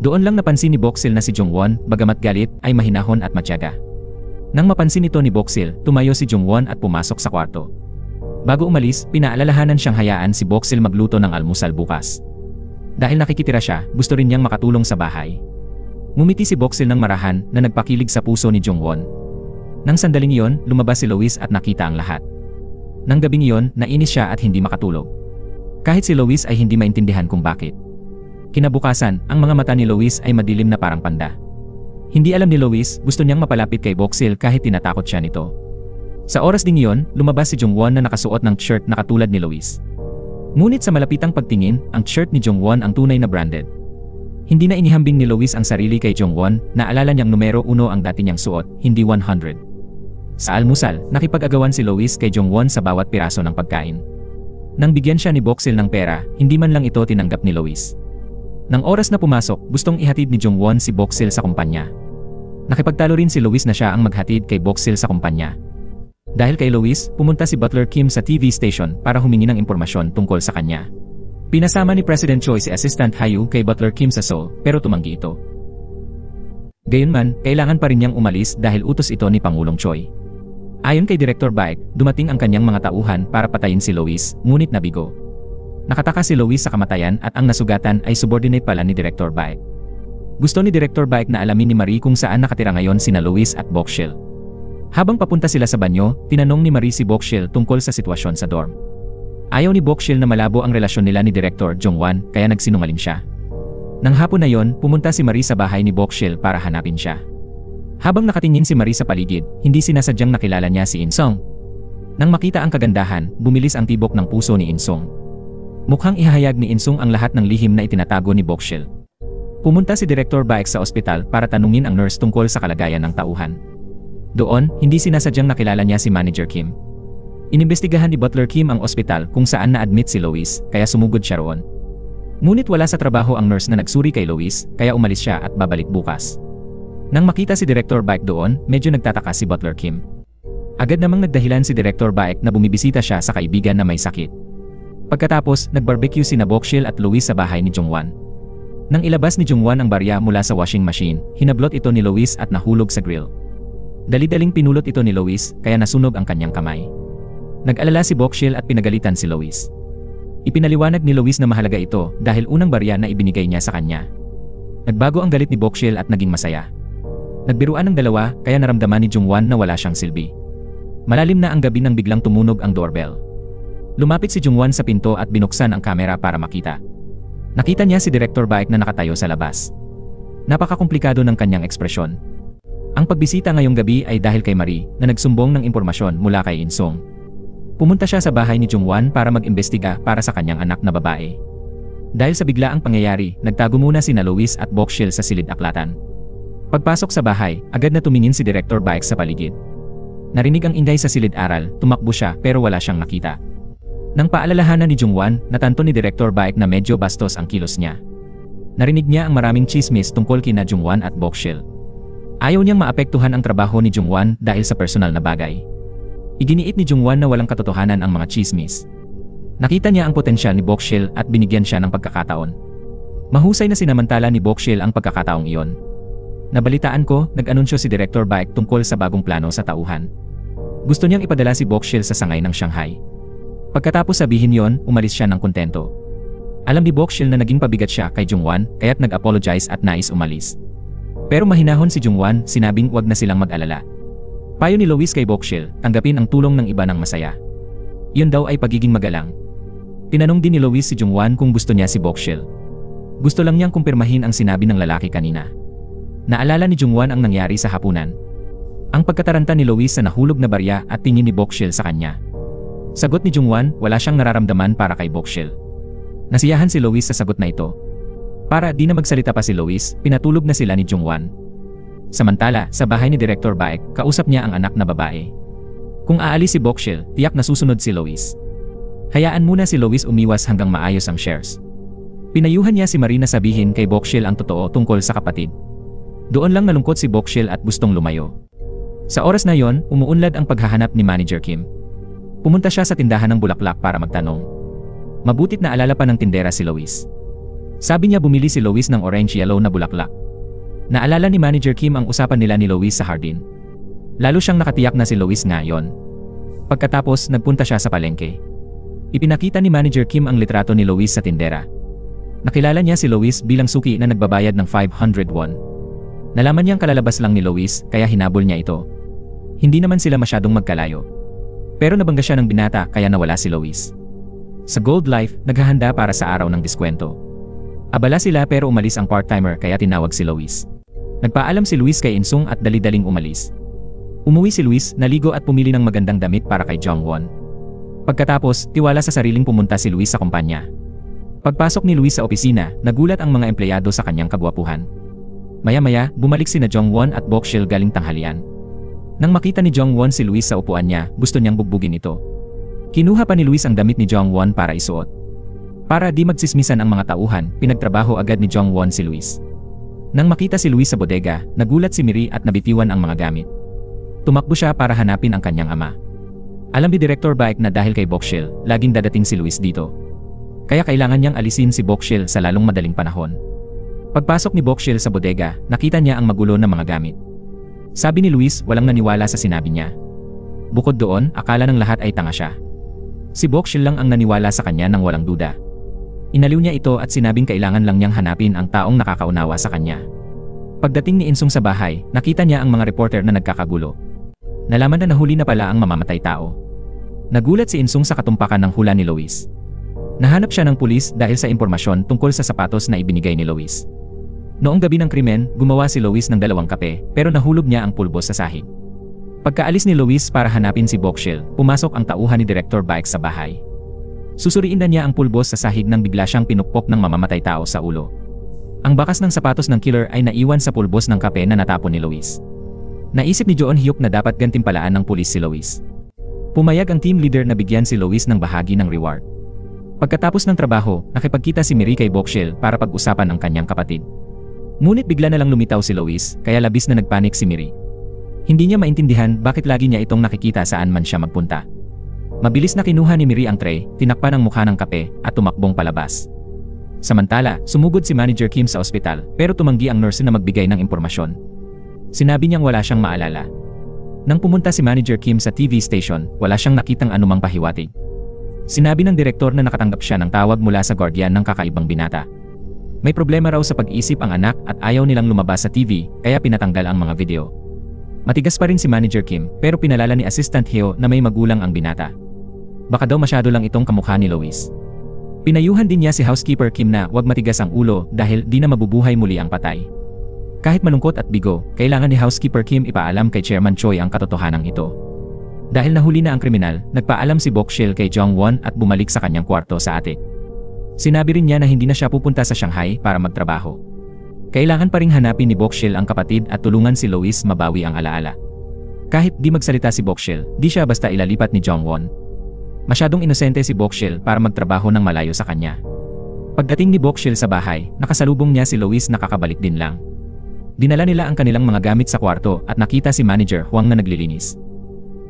Speaker 1: Doon lang napansin ni Boxil na si Jungwon, bagamat galit, ay mahinahon at matyaga. Nang mapansin ito ni Boxil, tumayo si Jungwon at pumasok sa kwarto. Bago umalis, pinaalalahanan siyang hayaan si Boxil magluto ng almusal bukas. Dahil nakikitira siya, gusto rin niyang makatulong sa bahay. Ngumiti si Boxil ng marahan na nagpakilig sa puso ni Jungwon. Nang sandaling iyon, lumabas si Luis at nakita ang lahat. Nang gabing iyon, nainis siya at hindi makatulog. Kahit si Luis ay hindi maintindihan kung bakit. Kinabukasan, ang mga mata ni Luis ay madilim na parang panda. Hindi alam ni Luis, gusto niyang mapalapit kay Boxil kahit tinatakot siya nito. Sa oras ding iyon, lumabas si Jungwon na nakasuot ng shirt na katulad ni Luis. Ngunit sa malapitang pagtingin, ang shirt ni Jungwon ang tunay na branded. Hindi na inihambing ni Luis ang sarili kay Jungwon, naalala niyang numero 1 ang dati niyang suot, hindi 100. Sa almusal, nakipag-agawan si Luis kay Jungwon sa bawat piraso ng pagkain. Nang bigyan siya ni Boxil ng pera, hindi man lang ito tinanggap ni Luis. Nang oras na pumasok, gustong ihatid ni Jungwon si Boxil sa kumpanya. Nakipagtalo rin si Luis na siya ang maghatid kay Boxil sa kumpanya. Dahil kay Luis, pumunta si Butler Kim sa TV station para humingi ng impormasyon tungkol sa kanya. Pinasama ni President Choi si Assistant Hayu kay Butler Kim sa Seoul, pero tumanggi ito. Gayunman, kailangan pa rin niyang umalis dahil utos ito ni Pangulong Choi. Ayon kay Director Baek, dumating ang kanyang mga tauhan para patayin si Luis, ngunit nabigo. Nakataka si Luis sa kamatayan at ang nasugatan ay subordinate pala ni Director Baek. Gusto ni Director Baek na alamin ni Marie kung saan nakatira ngayon sina Luis at Boxil. Habang papunta sila sa banyo, tinanong ni Marie si Boxil tungkol sa sitwasyon sa dorm. Ayaw ni Boxil na malabo ang relasyon nila ni Director Jungwon, kaya nagsinungaling siya. Nang hapon na yon, pumunta si Marie sa bahay ni Boxil para hanapin siya. Habang nakatingin si Marie sa paligid, hindi sinasadyang nakilala niya si Insong. Nang makita ang kagandahan, bumilis ang tibok ng puso ni Insong. Mukhang ihahayag ni Insong ang lahat ng lihim na itinatago ni Boxil. Pumunta si Director Baek sa ospital para tanungin ang nurse tungkol sa kalagayan ng tauhan. Doon, hindi sinasadyang nakilala niya si Manager Kim. Inimbestigahan ni Butler Kim ang ospital kung saan na-admit si Luis, kaya sumugod siya roon. Ngunit wala sa trabaho ang nurse na nagsuri kay Luis, kaya umalis siya at babalik bukas. Nang makita si Director Baek doon, medyo nagtataka si Butler Kim. Agad namang nagdahilan si Director Baek na bumibisita siya sa kaibigan na may sakit. Pagkatapos, nag-barbecue sina Boxil at Luis sa bahay ni Jungwon. Nang ilabas ni Jungwon ang barya mula sa washing machine, hinablot ito ni Luis at nahulog sa grill. Dali-daling pinulot ito ni Luis, kaya nasunog ang kanyang kamay. Nag-alala si Boxil at pinagalitan si Luis. Ipinaliwanag ni Luis na mahalaga ito dahil unang barya na ibinigay niya sa kanya. Nagbago ang galit ni Boxil at naging masaya. Nagbiruan ng dalawa, kaya naramdaman ni Jungwon na wala siyang silbi. Malalim na ang gabi nang biglang tumunog ang doorbell. Lumapit si Jungwon sa pinto at binuksan ang kamera para makita. Nakita niya si Director Baek na nakatayo sa labas. Napakakomplikado ng kanyang ekspresyon. Ang pagbisita ngayong gabi ay dahil kay Marie na nagsumbong ng impormasyon mula kay Insong. Pumunta siya sa bahay ni Jungwon para mag-imbestiga para sa kanyang anak na babae. Dahil sa biglaang pangyayari, nagtago muna sina Luis at Boxil sa silid-aklatan. Pagpasok sa bahay, agad na tumingin si Director Baek sa paligid. Narinig ang ingay sa silid-aral, tumakbo siya pero wala siyang nakita. Nang paalalahanan ni Jungwon, natanto ni Director Baek na medyo bastos ang kilos niya. Narinig niya ang maraming chismis tungkol kina Jungwon at Boxil. Ayaw niyang maapektuhan ang trabaho ni Jungwon dahil sa personal na bagay. Iginiit ni Jungwon na walang katotohanan ang mga chismis. Nakita niya ang potensyal ni Boxil at binigyan siya ng pagkakataon. Mahusay na sinamantala ni Boxil ang pagkakataong iyon. Nabalitaan ko, nag-anunsyo si Director Baek tungkol sa bagong plano sa tauhan. Gusto niyang ipadala si Bokshil sa sangay ng Shanghai. Pagkatapos sabihin yon, umalis siya ng kontento. Alam ni Bokshil na naging pabigat siya kay Jungwon, kaya't nag-apologize at nais umalis. Pero mahinahon si Jungwon, sinabing wag na silang mag-alala. Payo ni Lois kay Bokshil, tanggapin ang tulong ng iba ng masaya. Yun daw ay pagiging magalang. Tinanong din ni Lois si Jungwon kung gusto niya si Bokshil. Gusto lang niyang kumpirmahin ang sinabi ng lalaki kanina. Naalala ni Jungwon ang nangyari sa hapunan. Ang pagkataranta ni Lois sa nahulog na barya at tingin ni Bokshil sa kanya. Sagot ni Jungwon, wala siyang nararamdaman para kay Bokshil. Nasiyahan si Lois sa sagot na ito. Para di na magsalita pa si Lois, pinatulog na sila ni Jungwon. Samantala, sa bahay ni Director Baek, kausap niya ang anak na babae. Kung aalis si Bokshil, tiyak na susunod si Lois. Hayaan muna si Lois umiwas hanggang maayos ang shares. Pinayuhan niya si Marie na sabihin kay Bokshil ang totoo tungkol sa kapatid. Doon lang nalungkot si Bokshil at gustong lumayo. Sa oras na yon, umuunlad ang paghahanap ni Manager Kim. Pumunta siya sa tindahan ng bulaklak para magtanong. Mabutit na alala pa ng tindera si Lois. Sabi niya bumili si Lois ng orange-yellow na bulaklak. Naalala ni Manager Kim ang usapan nila ni Lois sa hardin. Lalo siyang nakatiyak na si Lois ngayon. Pagkatapos, nagpunta siya sa palengke. Ipinakita ni Manager Kim ang litrato ni Lois sa tindera. Nakilala niya si Lois bilang suki na nagbabayad ng 500 won. Nalaman niyang kalalabas lang ni Lois, kaya hinabol niya ito. Hindi naman sila masyadong magkalayo. Pero nabangga siya ng binata kaya nawala si Lois. Sa Gold Life, naghahanda para sa araw ng diskwento. Abala sila pero umalis ang part-timer kaya tinawag si Lois. Nagpaalam si Luis kay Insung at dali-daling umalis. Umuwi si Luis, naligo at pumili ng magandang damit para kay Jungwon. Pagkatapos, tiwala sa sariling pumunta si Luis sa kumpanya. Pagpasok ni Luis sa opisina, nagulat ang mga empleyado sa kanyang kagwapuhan. Maya-maya, bumalik sina Jungwon at Bokshil galing tanghalian. Nang makita ni Jungwon si Luis sa upuan niya, gusto niyang bugbugin ito. Kinuha pa ni Luis ang damit ni Jungwon para isuot. Para di magsismisan ang mga tauhan, pinagtrabaho agad ni Jungwon si Luis. Nang makita si Luis sa bodega, nagulat si Miri at nabitiwan ang mga gamit. Tumakbo siya para hanapin ang kanyang ama. Alam ni Director Baek na dahil kay Bokshil, laging dadating si Luis dito. Kaya kailangan niyang alisin si Bokshil sa lalong madaling panahon. Pagpasok ni Bokshil sa bodega, nakita niya ang magulo na mga gamit. Sabi ni Luis, walang naniwala sa sinabi niya. Bukod doon, akala ng lahat ay tanga siya. Si Bokshil lang ang naniwala sa kanya nang walang duda. Inaliw niya ito at sinabing kailangan lang niyang hanapin ang taong nakakaunawa sa kanya. Pagdating ni Insung sa bahay, nakita niya ang mga reporter na nagkakagulo. Nalaman na nahuli na pala ang mamamatay tao. Nagulat si Insung sa katumpakan ng hula ni Lois. Nahanap siya ng pulis dahil sa impormasyon tungkol sa sapatos na ibinigay ni Lois. Noong gabi ng krimen, gumawa si Lois ng 2 kape pero nahulog niya ang pulbos sa sahig. Pagkaalis ni Lois para hanapin si Bokshil, pumasok ang tauhan ni Director Baek sa bahay. Susuriin na niya ang pulbos sa sahig nang bigla siyang pinukpok ng mamamatay tao sa ulo. Ang bakas ng sapatos ng killer ay naiwan sa pulbos ng kape na natapon ni Lois. Naisip ni Joon Hyuk na dapat gantimpalaan ng pulis si Lois. Pumayag ang team leader na bigyan si Lois ng bahagi ng reward. Pagkatapos ng trabaho, nakipagkita si Miri kay Bokshil para pag-usapan ang kanyang kapatid. Ngunit bigla na lang lumitaw si Lois, kaya labis na nagpanik si Miri. Hindi niya maintindihan bakit lagi niya itong nakikita saan man siya magpunta. Mabilis na kinuha ni Miri ang tray, tinakpan ang mukha ng kape, at tumakbong palabas. Samantala, sumugod si Manager Kim sa ospital, pero tumanggi ang nurse na magbigay ng impormasyon. Sinabi niyang wala siyang maalala. Nang pumunta si Manager Kim sa TV station, wala siyang nakitang anumang pahiwatig. Sinabi ng direktor na nakatanggap siya ng tawag mula sa guardian ng kakaibang binata. May problema raw sa pag-isip ang anak at ayaw nilang lumabas sa TV, kaya pinatanggal ang mga video. Matigas pa rin si Manager Kim, pero pinalala ni Assistant Heo na may magulang ang binata. Baka daw masyado lang itong kamukha ni Lois. Pinayuhan din niya si Housekeeper Kim na wag matigas ang ulo dahil di na mabubuhay muli ang patay. Kahit malungkot at bigo, kailangan ni Housekeeper Kim ipaalam kay Chairman Choi ang katotohanan ito. Dahil nahuli na ang kriminal, nagpaalam si Bokshil kay Jungwon at bumalik sa kanyang kwarto sa attic. Sinabi rin niya na hindi na siya pupunta sa Shanghai para magtrabaho. Kailangan pa ring hanapin ni Bokshil ang kapatid at tulungan si Lois mabawi ang alaala. Kahit di magsalita si Bokshil, di siya basta ilalipat ni Jungwon. Masyadong inosente si Bokshil para magtrabaho ng malayo sa kanya. Pagdating ni Bokshil sa bahay, nakasalubong niya si Lois na kakabalik din lang. Dinala nila ang kanilang mga gamit sa kwarto at nakita si Manager Huang na naglilinis.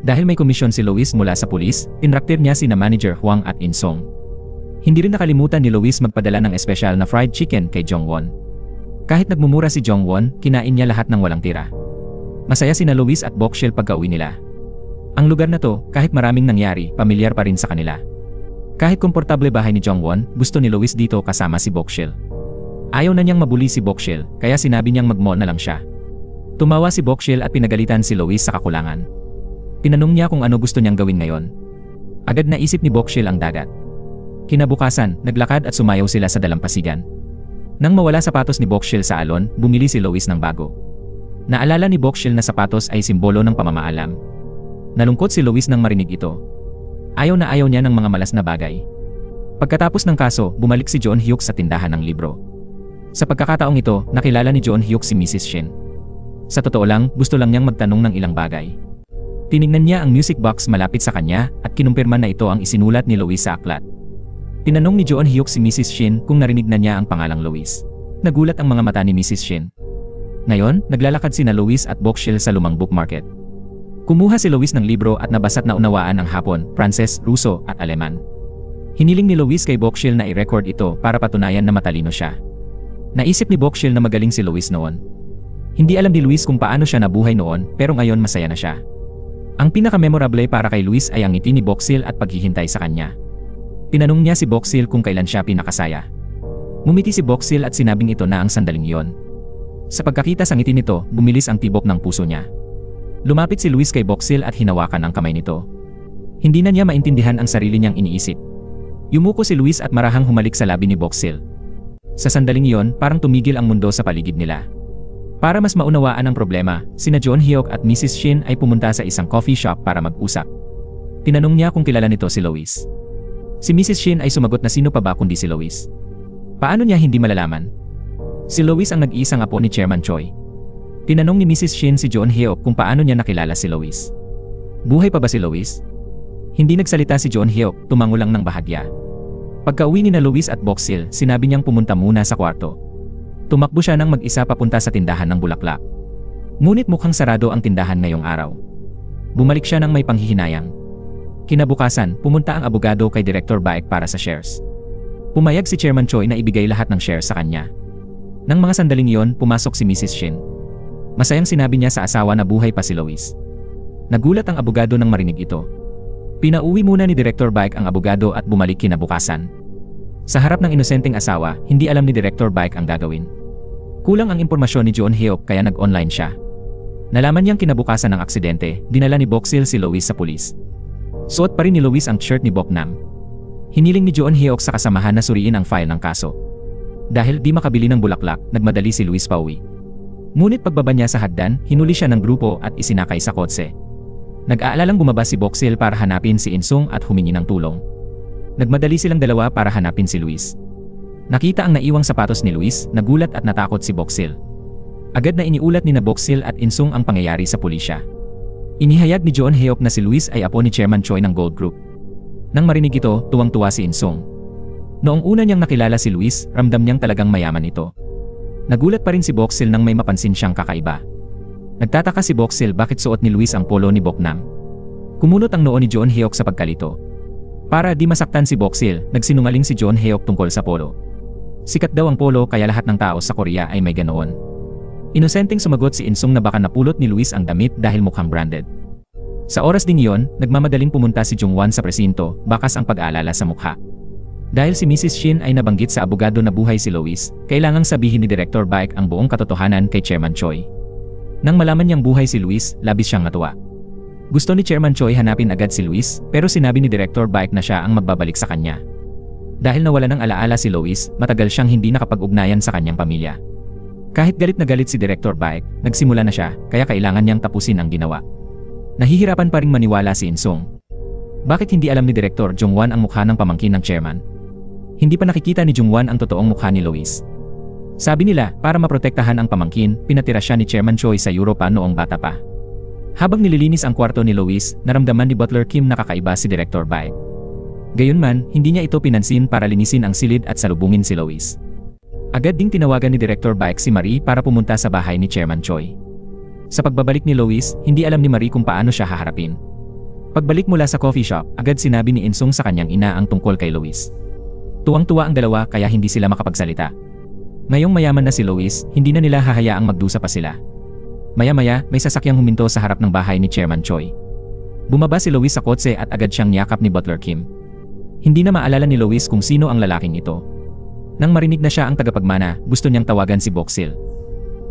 Speaker 1: Dahil may komisyon si Lois mula sa pulis, tinraktir niya sina Manager Huang at Insong. Hindi rin nakalimutan ni Lois magpadala ng espesyal na fried chicken kay Jungwon. Kahit nagmumura si Jongwon, kinain niya lahat ng walang tira. Masaya sina Louis at Bokshil pagka-uwi nila. Ang lugar na to, kahit maraming nangyari, pamilyar pa rin sa kanila. Kahit komportable bahay ni Jongwon, gusto ni Louis dito kasama si Bokshil. Ayaw na niyang mabuli si Bokshil, kaya sinabi niyang mag-mall na lang siya. Tumawa si Bokshil at pinagalitan si Louis sa kakulangan. Tinanong niya kung ano gusto niyang gawin ngayon. Agad naisip ni Bokshil ang dagat. Kinabukasan, naglakad at sumayaw sila sa dalampasigan. Nang mawala sapatos ni Bokshil sa alon, bumili si Louis ng bago. Naalala ni Bokshil na sapatos ay simbolo ng pamamaalam. Nalungkot si Louis nang marinig ito. Ayaw na ayaw niya ng mga malas na bagay. Pagkatapos ng kaso, bumalik si John Hyuk sa tindahan ng libro. Sa pagkakataong ito, nakilala ni John Hyuk si Mrs. Shin. Sa totoo lang, gusto lang niyang magtanong ng ilang bagay. Tiningnan niya ang music box malapit sa kanya at kinumpirma na ito ang isinulat ni Louis sa aklat. Tinanong ni John Hyuk si Mrs. Shin kung narinig na niya ang pangalang Louis. Nagulat ang mga mata ni Mrs. Shin. Ngayon, naglalakad sina Louis at Bokshil sa lumang book market. Kumuha si Louis ng libro at nabasa't naunawaan ang Hapon, Pranses, Ruso at Aleman. Hiniling ni Louis kay Bokshil na i-record ito para patunayan na matalino siya. Naisip ni Bokshil na magaling si Louis noon. Hindi alam ni Louis kung paano siya nabuhay noon, pero ngayon masaya na siya. Ang pinaka-memorable para kay Louis ay ang ngiti ni Bokshil at paghihintay sa kanya. Tinanong niya si Bokshil kung kailan siya pinakasaya. Ngumiti si Bokshil at sinabing ito na ang sandaling iyon. Sa pagkakita sa ngiti nito, bumilis ang tibok ng puso niya. Lumapit si Louis kay Bokshil at hinawakan ang kamay nito. Hindi na niya maintindihan ang sarili niyang iniisip. Yumuko si Louis at marahang humalik sa labi ni Bokshil. Sa sandaling iyon, parang tumigil ang mundo sa paligid nila. Para mas maunawaan ang problema, sina John Hyuk at Mrs. Shin ay pumunta sa isang coffee shop para mag-usap. Tinanong niya kung kilala nito si Louis. Si Mrs. Shin ay sumagot na sino pa ba kundi si Louis. Paano niya hindi malalaman? Si Louis ang nag-iisang apo ni Chairman Choi. Tinanong ni Mrs. Shin si John Hyuk kung paano niya nakilala si Louis. Buhay pa ba si Louis? Hindi nagsalita si John Hyuk, tumango lang ng bahagya. Pagka-uwi ni na Louis at Bokshil, sinabi niyang pumunta muna sa kwarto. Tumakbo siya nang mag-isa papunta sa tindahan ng bulaklak. Ngunit mukhang sarado ang tindahan ngayong araw. Bumalik siya nang may panghihinayang. Kinabukasan, pumunta ang abogado kay Director Baek para sa shares. Pumayag si Chairman Choi na ibigay lahat ng shares sa kanya. Nang mga sandaling iyon, pumasok si Mrs. Shin. Masayang sinabi niya sa asawa na buhay pa si Louis. Nagulat ang abogado nang marinig ito. Pinauwi muna ni Director Baek ang abogado at bumalik kinabukasan. Sa harap ng inosenteng asawa, hindi alam ni Director Baek ang gagawin. Kulang ang impormasyon ni John Hyuk kaya nag-online siya. Nalaman niyang kinabukasan ng aksidente, dinala ni Bokshil si Louis sa pulis. Suot pa rin ni Louis ang shirt ni Boknam. Hiniling ni John Hyuk sa kasamahan na suriin ang file ng kaso. Dahil di makabili ng bulaklak, nagmadali si Louis pauwi. Ngunit pagbaba niya sa hagdan, hinuli siya ng grupo at isinakay sa kotse. Nag-aalalang bumaba si Bokshil para hanapin si Insung at humingi ng tulong. Nagmadali silang dalawa para hanapin si Louis. Nakita ang naiwang sapatos ni Louis, nagulat at natakot si Bokshil. Agad na iniulat ni na Bokshil at Insung ang pangyayari sa pulisya. Inihayag ni John Hyuk na si Louis ay apo ni Chairman Choi ng Gold Group. Nang marinig ito, tuwang-tuwa si Insung. Noong una niyang nakilala si Louis, ramdam niyang talagang mayaman ito. Nagulat pa rin si Bokshil nang may mapansin siyang kakaiba. Nagtataka si Bokshil bakit suot ni Louis ang polo ni Boknam. Kumunot ang noo ni John Hyuk sa pagkalito. Para di masaktan si Bokshil, nagsinungaling si John Hyuk tungkol sa polo. Sikat daw ang polo kaya lahat ng tao sa Korea ay may ganoon. Inosenteng sumagot si Insung na baka napulot ni Louis ang damit dahil mukhang branded. Sa oras ding iyon, nagmamadaling pumunta si Jungwon sa presinto, bakas ang pag-aalala sa mukha. Dahil si Mrs. Shin ay nabanggit sa abogado na buhay si Louis, kailangang sabihin ni Director Baek ang buong katotohanan kay Chairman Choi. Nang malaman niyang buhay si Louis, labis siyang natuwa. Gusto ni Chairman Choi hanapin agad si Louis, pero sinabi ni Director Baek na siya ang magbabalik sa kanya. Dahil nawala ng alaala si Louis, matagal siyang hindi nakapag-ugnayan sa kanyang pamilya. Kahit galit na galit si Director Baek, nagsimula na siya, kaya kailangan niyang tapusin ang ginawa. Nahihirapan pa ring maniwala si Insung. Bakit hindi alam ni Director Jungwon ang mukha ng pamangkin ng chairman? Hindi pa nakikita ni Jungwon ang totoong mukha ni Louis. Sabi nila, para maprotektahan ang pamangkin, pinatira siya ni Chairman Choi sa Europa noong bata pa. Habang nililinis ang kwarto ni Louis, naramdaman ni Butler Kim na kakaiba si Director Baek. Gayunman, hindi niya ito pinansin para linisin ang silid at salubungin si Louis. Agad ding tinawagan ni Director Baek si Marie para pumunta sa bahay ni Chairman Choi. Sa pagbabalik ni Louis, hindi alam ni Marie kung paano siya haharapin. Pagbalik mula sa coffee shop, agad sinabi ni Insung sa kanyang ina ang tungkol kay Louis. Tuwang-tuwa ang dalawa kaya hindi sila makapagsalita. Ngayong mayaman na si Lois, hindi na nila hahayaang magdusa pa sila. Maya-maya, may sasakyang huminto sa harap ng bahay ni Chairman Choi. Bumaba si Lois sa kotse at agad siyang niyakap ni Butler Kim. Hindi na maalala ni Lois kung sino ang lalaking ito. Nang marinig na siya ang tagapagmana, gusto niyang tawagan si Boksil.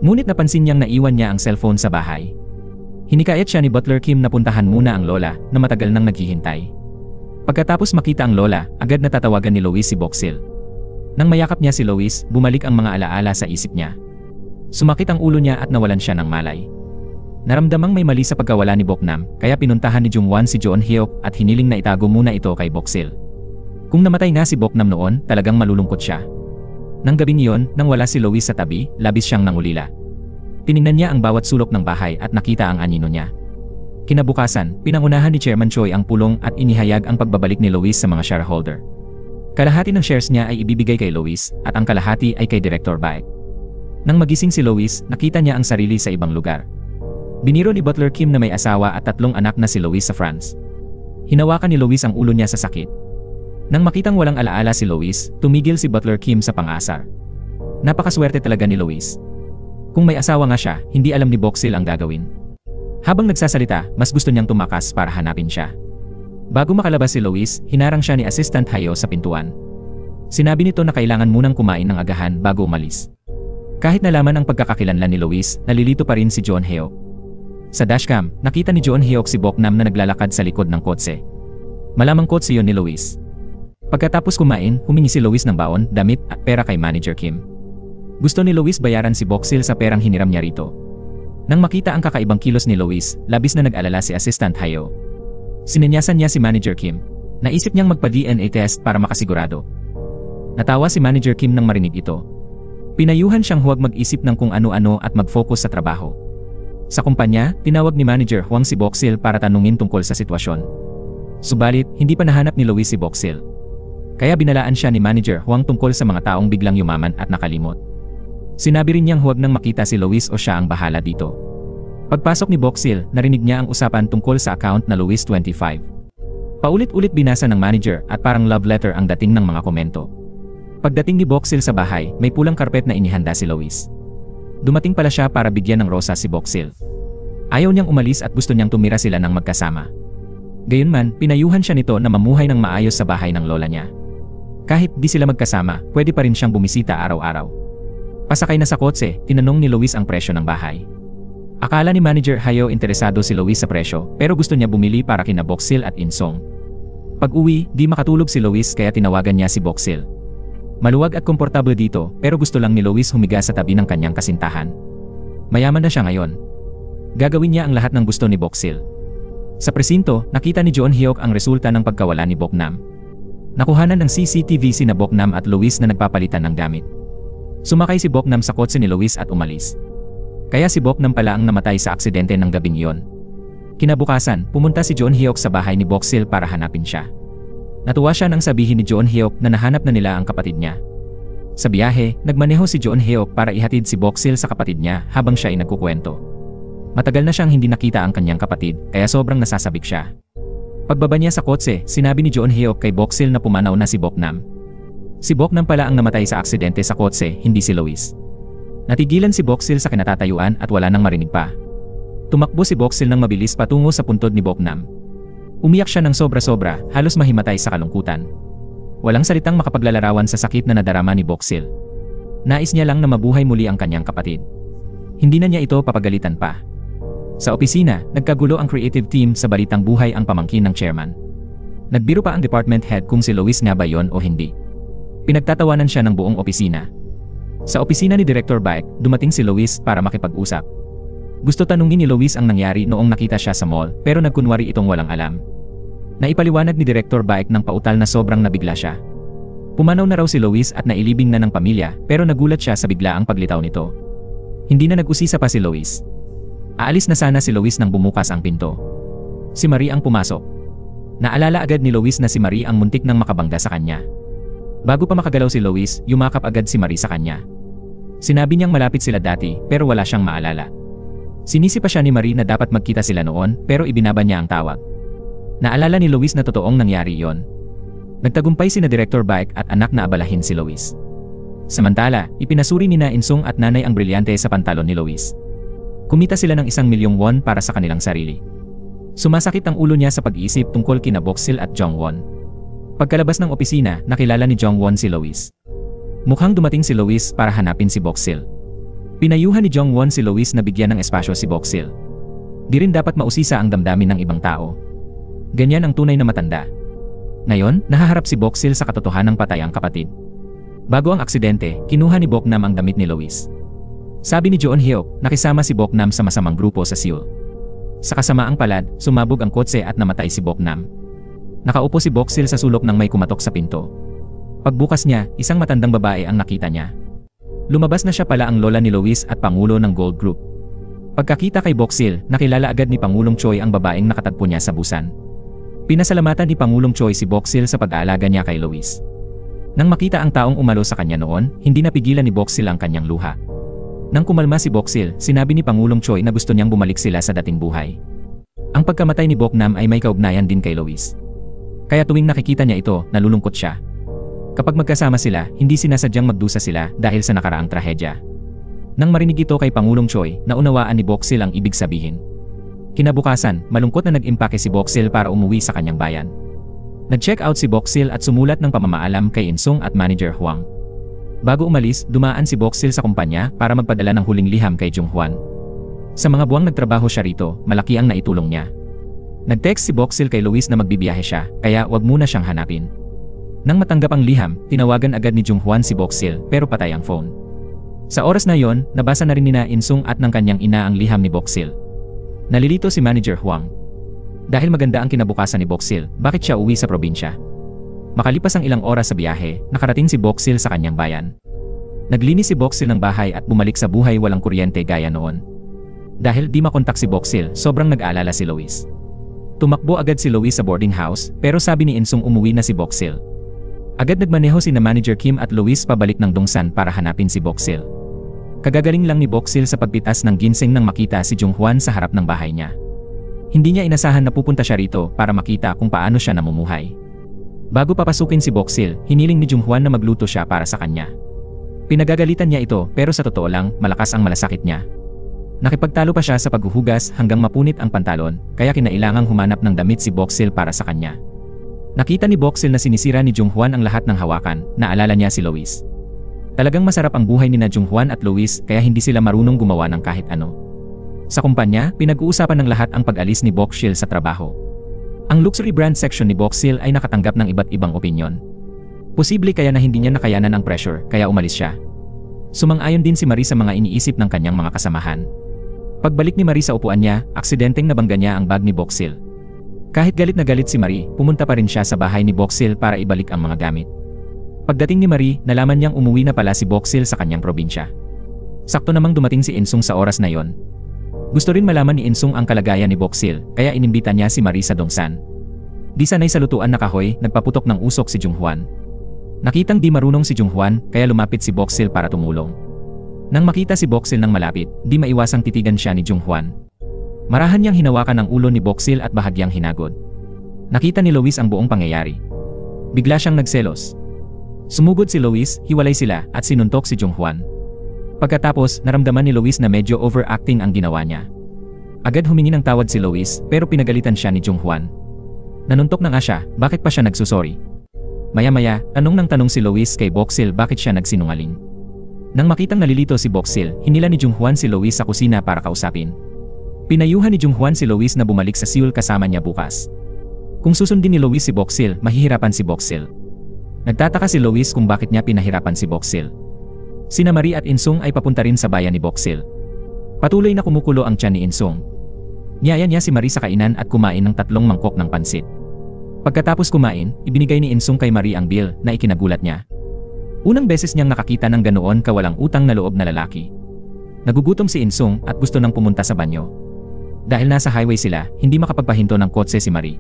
Speaker 1: Ngunit napansin niyang naiwan niya ang cellphone sa bahay. Hinikayat siya ni Butler Kim na puntahan muna ang lola na matagal nang naghihintay. Pagkatapos makita ang lola, agad natatawagan ni Lois si Boksil. Nang mayakap niya si Lois, bumalik ang mga alaala sa isip niya. Sumakit ang ulo niya at nawalan siya ng malay. Naramdamang may mali sa pagkawala ni Boknam, kaya pinuntahan ni Jungwon si Jeon Hyuk at hiniling na itago muna ito kay Boksil. Kung namatay nga si Boknam noon, talagang malulungkot siya. Nang gabing iyon, nang wala si Lois sa tabi, labis siyang nangulila. Tiningnan niya ang bawat sulok ng bahay at nakita ang anino niya. Kinabukasan, pinangunahan ni Chairman Choi ang pulong at inihayag ang pagbabalik ni Lois sa mga shareholder. Kalahati ng shares niya ay ibibigay kay Lois at ang kalahati ay kay Director Baek. Nang magising si Lois, nakita niya ang sarili sa ibang lugar. Biniro ni Butler Kim na may asawa at 3 anak na si Lois sa France. Hinawakan ni Lois ang ulo niya sa sakit. Nang makitang walang alaala si Lois, tumigil si Butler Kim sa pang-asar. Napakaswerte talaga ni Lois. Kung may asawa nga siya, hindi alam ni Boksil ang gagawin. Habang nagsasalita, mas gusto niyang tumakas para hanapin siya. Bago makalabas si Lois, hinarang siya ni Assistant Hayo sa pintuan. Sinabi nito na kailangan munang kumain ng agahan bago umalis. Kahit nalaman ang pagkakakilanlan ni Lois, nalilito pa rin si Jeon Hyuk. Sa dashcam, nakita ni Jeon Hyuk si Boknam na naglalakad sa likod ng kotse. Malamang kotse yon ni Lois. Pagkatapos kumain, humingi si Lois ng baon, damit at pera kay Manager Kim. Gusto ni Lois bayaran si Boksil sa perang hiniram niya rito. Nang makita ang kakaibang kilos ni Lois, labis na nag-alala si Assistant Hayo. Sininyasan niya si Manager Kim. Naisip niyang magpa-DNA test para makasigurado. Natawa si Manager Kim nang marinig ito. Pinayuhan siyang huwag mag-isip ng kung ano-ano at mag-focus sa trabaho. Sa kumpanya, tinawag ni Manager Huang si Boksil para tanungin tungkol sa sitwasyon. Subalit, hindi pa nahanap ni Lois si Boksil. Kaya binalaan siya ni Manager Huang tungkol sa mga taong biglang yumaman at nakalimot. Sinabi rin niyang huwag nang makita si Lois o siya ang bahala dito. Pagpasok ni Boksil, narinig niya ang usapan tungkol sa account na Lois 25. Paulit-ulit binasa ng manager at parang love letter ang dating ng mga komento. Pagdating ni Boksil sa bahay, may pulang karpet na inihanda si Lois. Dumating pala siya para bigyan ng rosas si Boksil. Ayaw niyang umalis at gusto niyang tumira sila ng magkasama. Gayunman, pinayuhan siya nito na mamuhay ng maayos sa bahay ng lola niya. Kahit di sila magkasama, pwede pa rin siyang bumisita araw-araw. Pasakay na sa kotse, tinanong ni Lois ang presyo ng bahay. Akala ni Manager Hayo interesado si Lois sa presyo, pero gusto niya bumili para kina Boksil at Insong. Pag-uwi, di makatulog si Lois kaya tinawagan niya si Boksil. Maluwag at komportable dito, pero gusto lang ni Lois humiga sa tabi ng kanyang kasintahan. Mayaman na siya ngayon. Gagawin niya ang lahat ng gusto ni Boksil. Sa presinto, nakita ni Jeon Hyuk ang resulta ng pagkawala ni Boknam. Nakuhanan ng CCTV sina Boknam at Lois na nagpapalitan ng gamit. Sumakay si Boknam sa kotse ni Lois at umalis. Kaya si Boknam pala ang namatay sa aksidente ng gabing iyon. Kinabukasan, pumunta si Jeon Hyuk sa bahay ni Boksil para hanapin siya. Natuwa siya nang sabihin ni Jeon Hyuk na nahanap na nila ang kapatid niya. Sa biyahe, nagmaneho si Jeon Hyuk para ihatid si Boksil sa kapatid niya habang siya ay nagkukwento. Matagal na siyang hindi nakita ang kanyang kapatid, kaya sobrang nasasabik siya. Pagbaba niya sa kotse, sinabi ni Jeon Hyuk kay Boksil na pumanaw na si Boknam. Si Boknam pala ang namatay sa aksidente sa kotse, hindi si Lois. Natigilan si Boksil sa kinatatayuan at wala nang marinig pa. Tumakbo si Boksil nang mabilis patungo sa puntod ni Boknam. Umiyak siya ng sobra-sobra, halos mahimatay sa kalungkutan. Walang salitang makapaglalarawan sa sakit na nadarama ni Boksil. Nais niya lang na mabuhay muli ang kanyang kapatid. Hindi na niya ito papagalitan pa. Sa opisina, nagkagulo ang creative team sa balitang buhay ang pamangkin ng chairman. Nagbiro pa ang department head kung si Lois nga ba yon o hindi. Pinagtatawanan siya ng buong opisina. Sa opisina ni Director Baek, dumating si Lois para makipag-usap. Gusto tanungin ni Lois ang nangyari noong nakita siya sa mall, pero nagkunwari itong walang alam. Naipaliwanag ni Director Baek ng pautal na sobrang nabigla siya. Pumanaw na raw si Lois at nailibing na ng pamilya, pero nagulat siya sa biglaang paglitaw nito. Hindi na nag-usisa pa si Lois. Aalis na sana si Lois nang bumukas ang pinto. Si Marie ang pumasok. Naalala agad ni Lois na si Marie ang muntik nang makabangga sa kanya. Bago pa makagalaw si Lois, yumakap agad si Marie sa kanya. Sinabi niyang malapit sila dati, pero wala siyang maalala. Sinisi pa siya ni Marie na dapat magkita sila noon, pero ibinaba niya ang tawag. Naalala ni Lois na totoong nangyari yon. Nagtagumpay sina Director Baek at anak na abalahin si Lois. Samantala, ipinasuri ni na Insung at nanay ang brilyante sa pantalon ni Lois. Kumita sila ng 1,000,000 won para sa kanilang sarili. Sumasakit ang ulo niya sa pag-iisip tungkol kina Boksil at Jongwon. Pagkalabas ng opisina, nakilala ni Jongwon si Lois. Mukhang dumating si Lois para hanapin si Boksil. Pinayuhan ni Jongwon si Lois na bigyan ng espasyo si Boksil. Di rin dapat mausisa ang damdamin ng ibang tao. Ganyan ang tunay na matanda. Ngayon, nahaharap si Boksil sa katotohanang patay ang kapatid. Bago ang aksidente, kinuha ni Boknam ang damit ni Lois. Sabi ni Joon Hyuk, nakisama si Boknam sa masamang grupo sa Seoul. Sa kasamaang palad, sumabog ang kotse at namatay si Boknam. Nakaupo si Boksil sa sulok nang may kumatok sa pinto. Pagbukas niya, isang matandang babae ang nakita niya. Lumabas na siya pala ang lola ni Lois at pangulo ng Gold Group. Pagkakita kay Boksil, nakilala agad ni Pangulong Choi ang babaeng nakatagpo niya sa Busan. Pinasalamatan ni Pangulong Choi si Boksil sa pag-aalaga niya kay Lois. Nang makita ang taong umalo sa kanya noon, hindi napigilan ni Boksil ang kanyang luha. Nang kumalma si Boksil, sinabi ni Pangulong Choi na gusto niyang bumalik sila sa dating buhay. Ang pagkamatay ni Boknam ay may kaugnayan din kay Lois. Kaya tuwing nakikita niya ito, nalulungkot siya. Kapag magkasama sila, hindi sinasadyang magdusa sila dahil sa nakaraang trahedya. Nang marinig ito kay Pangulong Choi, naunawaan ni Boksil ang ibig sabihin. Kinabukasan, malungkot na nag-impake si Boksil para umuwi sa kanyang bayan. Nag-check out si Boksil at sumulat ng pamamaalam kay Insung at Manager Hwang. Bago umalis, dumaan si Boksil sa kumpanya para magpadala ng huling liham kay Jung Hwan. Sa mga buwang nagtrabaho siya rito, malaki ang naitulong niya. Nag-text si Boksil kay Lois na magbibiyahe siya, kaya wag muna siyang hanapin. Nang matanggap ang liham, tinawagan agad ni Jung Hwan si Boksil pero patay ang phone. Sa oras na yon, nabasa na rin ni na Insung at ng kanyang ina ang liham ni Boksil. Nalilito si Manager Hwang. Dahil maganda ang kinabukasan ni Boksil, bakit siya uwi sa probinsya? Makalipas ang ilang oras sa biyahe, nakarating si Boksil sa kanyang bayan. Naglinis si Boksil ng bahay at bumalik sa buhay walang kuryente gaya noon. Dahil di makontak si Boksil, sobrang nag-aalala si Lois. Tumakbo agad si Lois sa boarding house, pero sabi ni Insung umuwi na si Boksil. Agad nagmaneho si na Manager Kim at Lois pabalik ng Dongsan para hanapin si Boksil. Kagagaling lang ni Boksil sa pagpitas ng ginseng nang makita si Jung Hwan sa harap ng bahay niya. Hindi niya inasahan na pupunta siya rito para makita kung paano siya namumuhay. Bago papasukin si Boksil, hiniling ni Jung Hwan na magluto siya para sa kanya. Pinagagalitan niya ito pero sa totoo lang, malakas ang malasakit niya. Nakipagtalo pa siya sa paghuhugas hanggang mapunit ang pantalon, kaya kinailangang humanap ng damit si Boksil para sa kanya. Nakita ni Boksil na sinisira ni Jung Hwan ang lahat ng hawakan, naalala niya si Lois. Talagang masarap ang buhay ni na Jung Hwan at Lois kaya hindi sila marunong gumawa ng kahit ano. Sa kumpanya, pinag-uusapan ng lahat ang pag-alis ni Boksil sa trabaho. Ang luxury brand section ni Boksil ay nakatanggap ng iba't ibang opinyon. Posible kaya na hindi niya nakayanan ang pressure, kaya umalis siya. Sumang-ayon din si Marie sa mga iniisip ng kanyang mga kasamahan. Pagbalik ni Marie sa upuan niya, aksidenteng nabangga niya ang bag ni Boksil. Kahit galit na galit si Marie, pumunta pa rin siya sa bahay ni Boksil para ibalik ang mga gamit. Pagdating ni Marie, nalaman niyang umuwi na pala si Boksil sa kanyang probinsya. Sakto namang dumating si Insung sa oras na yon. Gusto rin malaman ni Insung ang kalagayan ni Boksil, kaya inimbita niya si Marie sa Dongsan. Di sanay sa lutuan na kahoy, nagpaputok ng usok si Jung Hwan. Nakitang di marunong si Jung Hwan, kaya lumapit si Boksil para tumulong. Nang makita si Boksil ng malapit, di maiwasang titigan siya ni Jung Hwan. Marahan niyang hinawakan ang ulo ni Boksil at bahagyang hinagod. Nakita ni Lois ang buong pangyayari. Bigla siyang nagselos. Sumugod si Lois, hiwalay sila, at sinuntok si Jung Hwan. Pagkatapos, naramdaman ni Lois na medyo overacting ang ginawa niya. Agad humingi ng tawad si Lois, pero pinagalitan siya ni Jung Hwan. Nanuntok na nga siya, bakit pa siya nagsusorry? Maya-maya, tanong ng tanong si Lois kay Boksil bakit siya nagsinungaling. Nang makitang nalilito si Boksil, hinila ni Jung Hwan si Lois sa kusina para kausapin. Pinayuhan ni Jung Hwan si Lois na bumalik sa Seoul kasama niya bukas. Kung susundin ni Lois si Boksil, mahihirapan si Boksil. Nagtataka si Lois kung bakit niya pinahirapan si Boksil. Sina Marie at Insung ay papunta rin sa bayan ni Boksil. Patuloy na kumukulo ang tiyan ni Insung. Niyaya niya si Marie sa kainan at kumain ng 3 mangkok ng pansit. Pagkatapos kumain, ibinigay ni Insung kay Marie ang bill na ikinagulat niya. Unang beses niyang nakakita ng ganoon kawalang utang na loob na lalaki. Nagugutom si Insung at gusto nang pumunta sa banyo. Dahil nasa highway sila, hindi makapagpahinto ng kotse si Marie.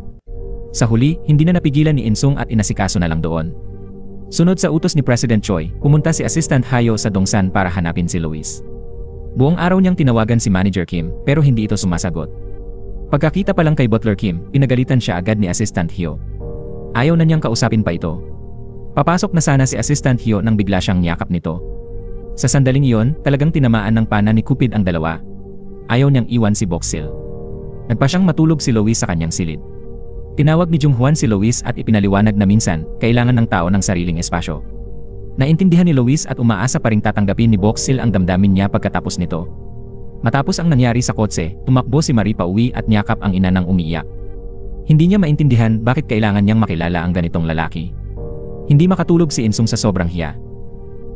Speaker 1: Sa huli, hindi na napigilan ni Insung at inasikaso na lang doon. Sunod sa utos ni President Choi, pumunta si Assistant Hayo sa Dongsan para hanapin si Lois. Buong araw niyang tinawagan si Manager Kim pero hindi ito sumasagot. Pagkakita pa lang kay Butler Kim, pinagalitan siya agad ni Assistant Hyo. Ayaw na niyang kausapin pa ito. Papasok na sana si Assistant Hyo nang bigla siyang niyakap nito. Sa sandaling iyon, talagang tinamaan ng pana ni Cupid ang dalawa. Ayaw niyang iwan si Boxil. Nagpa siyang matulog si Lois sa kanyang silid. Tinawag ni Jung-hwan si Lois at ipinaliwanag na minsan, kailangan ng tao ng sariling espasyo. Naintindihan ni Lois at umaasa pa ring tatanggapin ni Boxil ang damdamin niya pagkatapos nito. Matapos ang nangyari sa kotse, tumakbo si Marie pauwi at niyakap ang ina ng umiiyak. Hindi niya maintindihan bakit kailangan niyang makilala ang ganitong lalaki. Hindi makatulog si Insung sa sobrang hiya.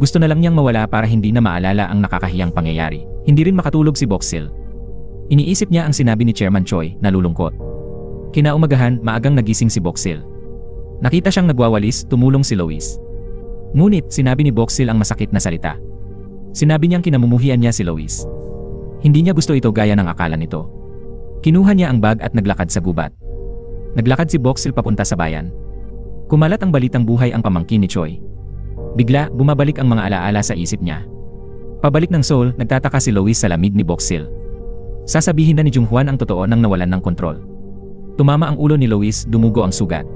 Speaker 1: Gusto na lang niyang mawala para hindi na maalala ang nakakahiyang pangyayari. Hindi rin makatulog si Boxil. Iniisip niya ang sinabi ni Chairman Choi, nalulungkot. Kinaumagahan, maagang nagising si Boxil. Nakita siyang nagwawalis, tumulong si Lois. Ngunit, sinabi ni Boxil ang masakit na salita. Sinabi niyang kinamumuhian niya si Lois. Hindi niya gusto ito gaya ng akala nito. Kinuha niya ang bag at naglakad sa gubat. Naglakad si Boxil papunta sa bayan. Kumalat ang balitang buhay ang pamangkin ni Choi. Bigla, bumabalik ang mga alaala sa isip niya. Pabalik ng Seoul, nagtataka si Lois sa lamig ni Boxil. Sasabihin na ni Jung-hwan ang totoo nang nawalan ng kontrol. Tumama ang ulo ni Lois, dumugo ang sugat.